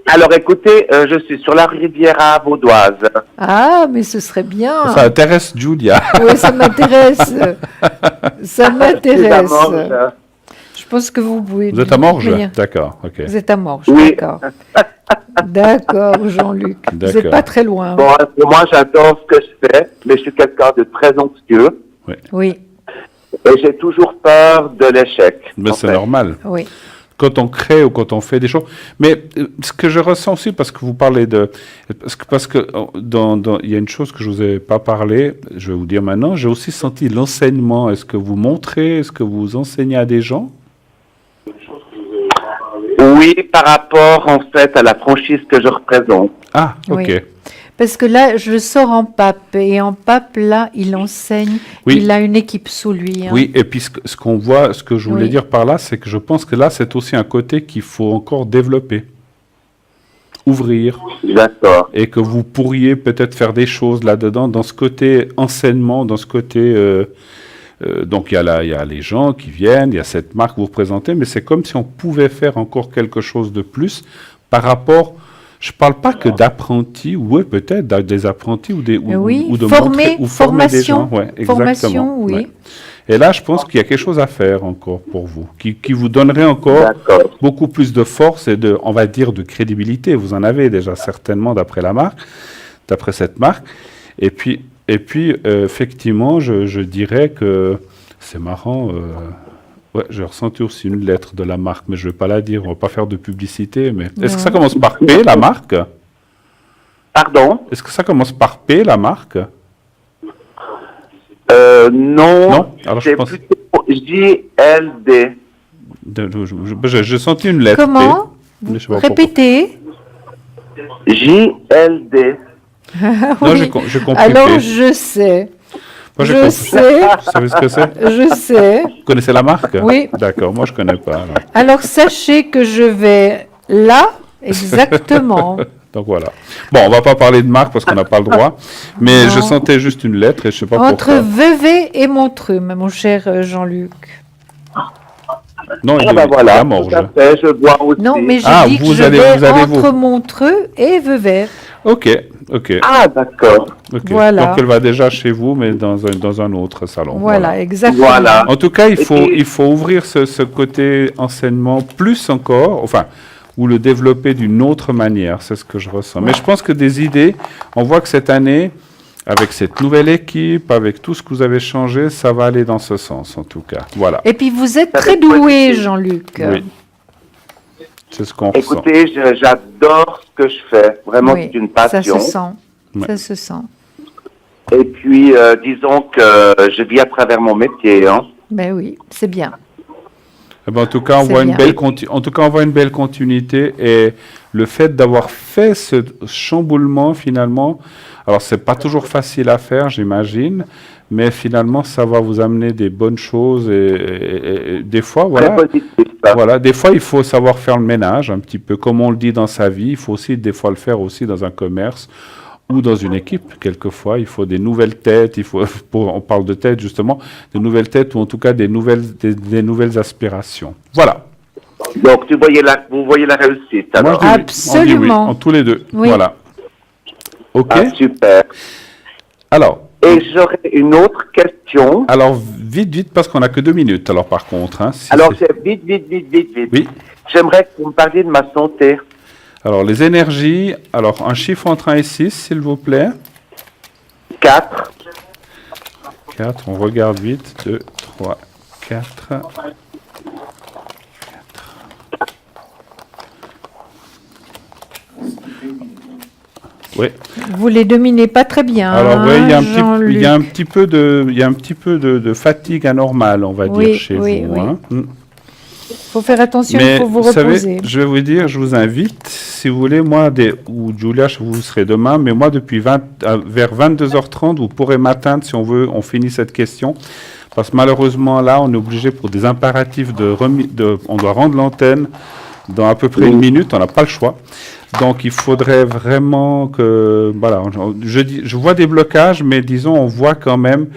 [SPEAKER 7] Alors, écoutez, je suis sur la Riviera vaudoise.
[SPEAKER 2] Ah, mais ce serait bien.
[SPEAKER 1] Ça intéresse Julia.
[SPEAKER 2] Oui, ça m'intéresse. Ça m'intéresse.
[SPEAKER 7] Évidemment,
[SPEAKER 2] Je pense que vous pouvez.
[SPEAKER 1] Vous êtes à Morges?
[SPEAKER 2] venir.
[SPEAKER 1] D'accord, ok.
[SPEAKER 2] Vous êtes à Morges,
[SPEAKER 7] Oui.
[SPEAKER 2] d'accord. D'accord, Jean-Luc. Vous n'êtes
[SPEAKER 1] D'accord.
[SPEAKER 2] pas très loin.
[SPEAKER 7] Bon, moi, j'adore ce que je fais, mais je suis quelqu'un de très anxieux
[SPEAKER 2] Oui,
[SPEAKER 7] et j'ai toujours peur de l'échec.
[SPEAKER 1] Mais
[SPEAKER 7] en
[SPEAKER 1] c'est
[SPEAKER 7] fait.
[SPEAKER 1] normal.
[SPEAKER 2] oui.
[SPEAKER 1] Quand on crée ou quand on fait des choses. Mais ce que je ressens aussi, parce que vous parlez de... Parce que il y a une chose que je ne vous ai pas parlé, je vais vous dire maintenant, j'ai aussi senti l'enseignement. Est-ce que vous montrez, est-ce que vous enseignez à des gens?
[SPEAKER 7] Oui, par rapport, en fait, à la franchise que je représente.
[SPEAKER 1] Ah, ok.
[SPEAKER 2] Oui. Parce que là, je sors en pape, et en pape, là, il enseigne,
[SPEAKER 1] Oui.
[SPEAKER 2] il a une équipe sous lui. hein.
[SPEAKER 1] Oui, et puis ce qu'on voit, ce que je voulais
[SPEAKER 2] Oui.
[SPEAKER 1] dire par là, c'est que je pense que là, c'est aussi un côté qu'il faut encore développer, ouvrir,
[SPEAKER 7] D'accord.
[SPEAKER 1] et que vous pourriez peut-être faire des choses là-dedans, dans ce côté enseignement, dans ce côté... donc il y a les gens qui viennent, il y a cette marque que vous représentez, mais c'est comme si on pouvait faire encore quelque chose de plus par rapport... Je ne parle pas que d'apprentis, oui peut-être des apprentis ou
[SPEAKER 2] Oui,
[SPEAKER 1] ou de
[SPEAKER 2] former,
[SPEAKER 1] montrer, ou former des gens.
[SPEAKER 2] formation,
[SPEAKER 1] Ouais, exactement.
[SPEAKER 2] formation, oui.
[SPEAKER 1] Ouais. Et là, je pense qu'il y a quelque chose à faire encore pour vous, qui vous donnerait encore
[SPEAKER 7] D'accord.
[SPEAKER 1] beaucoup plus de force et on va dire, de crédibilité. Vous en avez déjà certainement d'après cette marque. Et puis effectivement, je dirais que c'est marrant. Ouais, j'ai ressenti aussi une lettre de la marque, mais je ne vais pas la dire, on ne va pas faire de publicité. Mais est-ce que ça commence par P, la marque?
[SPEAKER 7] Pardon?
[SPEAKER 1] Est-ce que ça commence par P, la marque?
[SPEAKER 7] Non.
[SPEAKER 1] Non? Alors je
[SPEAKER 7] C'est
[SPEAKER 1] pense...
[SPEAKER 7] plutôt JLD.
[SPEAKER 1] J'ai senti une lettre
[SPEAKER 2] Comment?
[SPEAKER 1] P. Je sais pas pourquoi.
[SPEAKER 2] Répétez.
[SPEAKER 7] JLD.
[SPEAKER 1] Non, j'ai compris
[SPEAKER 2] Alors,
[SPEAKER 1] P.
[SPEAKER 2] je sais.
[SPEAKER 1] Moi, j'ai
[SPEAKER 2] Je
[SPEAKER 1] compris.
[SPEAKER 2] sais.
[SPEAKER 1] Vous savez ce que c'est?
[SPEAKER 2] Je sais.
[SPEAKER 1] Vous connaissez la marque?
[SPEAKER 2] Oui.
[SPEAKER 1] D'accord, moi je ne connais pas. Alors.
[SPEAKER 2] Alors, sachez que je vais là, exactement.
[SPEAKER 1] Donc voilà. Bon, on ne va pas parler de marque parce qu'on n'a pas le droit, mais
[SPEAKER 2] Non.
[SPEAKER 1] je sentais juste une lettre et je ne sais pas
[SPEAKER 2] Entre
[SPEAKER 1] pourquoi.
[SPEAKER 2] Vevey et Montreuil, mon cher Jean-Luc.
[SPEAKER 1] Non, il
[SPEAKER 7] Ah
[SPEAKER 1] est
[SPEAKER 7] ben
[SPEAKER 1] à
[SPEAKER 7] voilà,
[SPEAKER 1] Morges.
[SPEAKER 7] tout à fait, je vois aussi.
[SPEAKER 2] Non, mais je
[SPEAKER 1] Ah,
[SPEAKER 2] dis que
[SPEAKER 1] vous
[SPEAKER 2] je
[SPEAKER 1] allez-
[SPEAKER 2] vais
[SPEAKER 1] vous allez
[SPEAKER 2] entre
[SPEAKER 1] vous.
[SPEAKER 2] Montreux et Vevey.
[SPEAKER 1] Ok, ok.
[SPEAKER 7] Ah, d'accord.
[SPEAKER 1] Ok.
[SPEAKER 2] Voilà.
[SPEAKER 1] Donc elle va déjà chez vous, mais dans un autre salon.
[SPEAKER 2] Voilà, exactement.
[SPEAKER 7] Voilà.
[SPEAKER 1] En tout cas,
[SPEAKER 7] Et puis-
[SPEAKER 1] il faut ouvrir ce côté enseignement plus encore, enfin, ou le développer d'une autre manière, c'est ce que je ressens. Mais je pense que des idées, on voit que cette année, avec cette nouvelle équipe, avec tout ce que vous avez changé, ça va aller dans ce sens, en tout cas. Voilà.
[SPEAKER 2] Et puis vous êtes
[SPEAKER 7] Ça
[SPEAKER 2] très
[SPEAKER 7] va être
[SPEAKER 2] doué,
[SPEAKER 7] positif.
[SPEAKER 2] Jean-Luc.
[SPEAKER 1] Oui. C'est ce qu'on ressent.
[SPEAKER 7] Écoutez, j'adore ce que je fais. Vraiment,
[SPEAKER 2] Oui,
[SPEAKER 7] c'est une passion.
[SPEAKER 2] Ça se sent.
[SPEAKER 1] Ouais.
[SPEAKER 2] Ça se sent.
[SPEAKER 7] Et puis, disons que je vis à travers mon métier. Hein.
[SPEAKER 2] Ben oui, c'est bien.
[SPEAKER 1] Eh ben, en tout cas, on
[SPEAKER 2] C'est
[SPEAKER 1] voit
[SPEAKER 2] bien.
[SPEAKER 1] en tout cas, on voit une belle continuité et le fait d'avoir fait ce chamboulement finalement, alors c'est pas toujours facile à faire, j'imagine, mais finalement, ça va vous amener des bonnes choses et des fois, voilà.
[SPEAKER 7] Très positif. Ça.
[SPEAKER 1] Voilà, des fois, il faut savoir faire le ménage, un petit peu comme on le dit dans sa vie. Il faut aussi, des fois, le faire aussi dans un commerce ou dans une équipe. Quelquefois, il faut des nouvelles têtes. On parle de têtes, justement, des nouvelles têtes ou en tout cas des nouvelles aspirations. Voilà.
[SPEAKER 7] Donc, vous voyez la réussite.
[SPEAKER 1] Moi,
[SPEAKER 7] Alors.
[SPEAKER 1] je dis oui. On dit
[SPEAKER 2] Absolument.
[SPEAKER 1] oui, en tous les deux.
[SPEAKER 2] Oui.
[SPEAKER 1] Voilà. OK.
[SPEAKER 7] Ah, super.
[SPEAKER 1] Alors,
[SPEAKER 7] Et j'aurais une autre question.
[SPEAKER 1] vite, parce qu'on n'a que 2 minutes. Alors, par contre, hein, si
[SPEAKER 7] Alors,
[SPEAKER 1] c'est-
[SPEAKER 7] c'est vite.
[SPEAKER 1] Oui.
[SPEAKER 7] J'aimerais que vous me parliez de ma santé.
[SPEAKER 1] Alors, les énergies. Alors, un chiffre entre 1 et 6, s'il vous plaît.
[SPEAKER 7] 4.
[SPEAKER 1] 4, on regarde vite. 2, 3, 4. Oui.
[SPEAKER 2] Vous les dominez pas très bien.
[SPEAKER 1] Alors oui, il y a un petit,
[SPEAKER 2] Jean-Luc.
[SPEAKER 1] il y a un petit peu de fatigue anormale, on va
[SPEAKER 2] Oui,
[SPEAKER 1] dire chez
[SPEAKER 2] oui,
[SPEAKER 1] vous.
[SPEAKER 2] oui.
[SPEAKER 1] Hein. Mm.
[SPEAKER 2] Faut faire attention, il
[SPEAKER 1] Mais
[SPEAKER 2] faut vous
[SPEAKER 1] vous savez,
[SPEAKER 2] reposer.
[SPEAKER 1] je vais vous dire, je vous invite, si vous voulez, moi, ou Julia, vous serez demain, mais moi, vers 22h30, vous pourrez m'atteindre si on veut, on finit cette question. Parce que malheureusement, là, on est obligé pour des impératifs on doit rendre l'antenne dans à peu près 1 minute, on n'a pas le choix. Donc, il faudrait vraiment que, voilà, je vois des blocages, mais disons, on voit quand même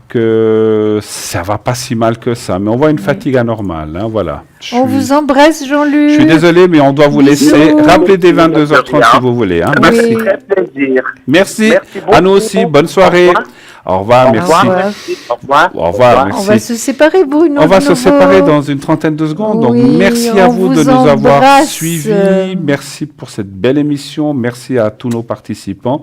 [SPEAKER 1] que ça va pas si mal que ça, mais on voit une fatigue anormale, hein, voilà.
[SPEAKER 2] On vous embrasse, Jean-Luc.
[SPEAKER 1] Je suis désolé, mais on doit vous
[SPEAKER 2] Bisous.
[SPEAKER 1] laisser. Rappelez dès 22h30 si vous voulez. Hein.
[SPEAKER 2] Oui.
[SPEAKER 1] Merci.
[SPEAKER 7] Très plaisir.
[SPEAKER 1] Merci.
[SPEAKER 7] Merci beaucoup.
[SPEAKER 1] À nous aussi. Bonne soirée. Au revoir.
[SPEAKER 7] Au
[SPEAKER 1] Merci.
[SPEAKER 7] revoir. Merci. Au revoir.
[SPEAKER 1] Au revoir.
[SPEAKER 2] On
[SPEAKER 1] Merci.
[SPEAKER 2] va se séparer, Bruno.
[SPEAKER 1] On va
[SPEAKER 2] de
[SPEAKER 1] se
[SPEAKER 2] nouveau.
[SPEAKER 1] séparer dans une trentaine de secondes. Donc,
[SPEAKER 2] Oui,
[SPEAKER 1] merci à
[SPEAKER 2] on
[SPEAKER 1] vous de
[SPEAKER 2] vous
[SPEAKER 1] nous avoir
[SPEAKER 2] embrasse.
[SPEAKER 1] suivis. Merci pour cette belle émission. Merci à tous nos participants.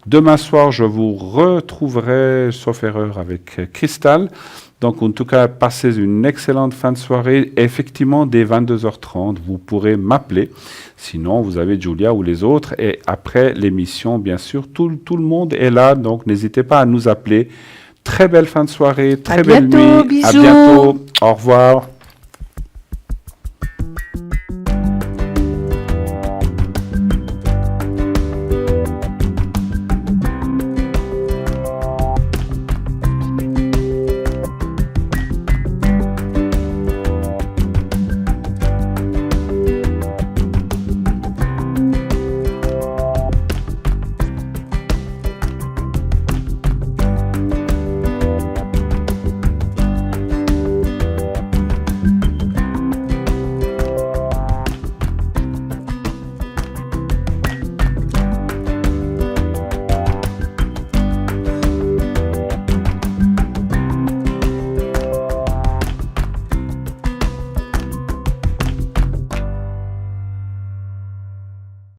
[SPEAKER 1] Demain soir, je vous retrouverai, sauf erreur, avec Cristal. Donc, en tout cas, passez une excellente fin de soirée. Effectivement, dès 22h30, vous pourrez m'appeler. Sinon, vous avez Julia ou les autres. Et après l'émission, bien sûr, tout le monde est là. Donc, n'hésitez pas à nous appeler. Très belle fin de soirée, très belle
[SPEAKER 2] bientôt,
[SPEAKER 1] nuit. À
[SPEAKER 2] bisous.
[SPEAKER 1] bientôt. Au revoir.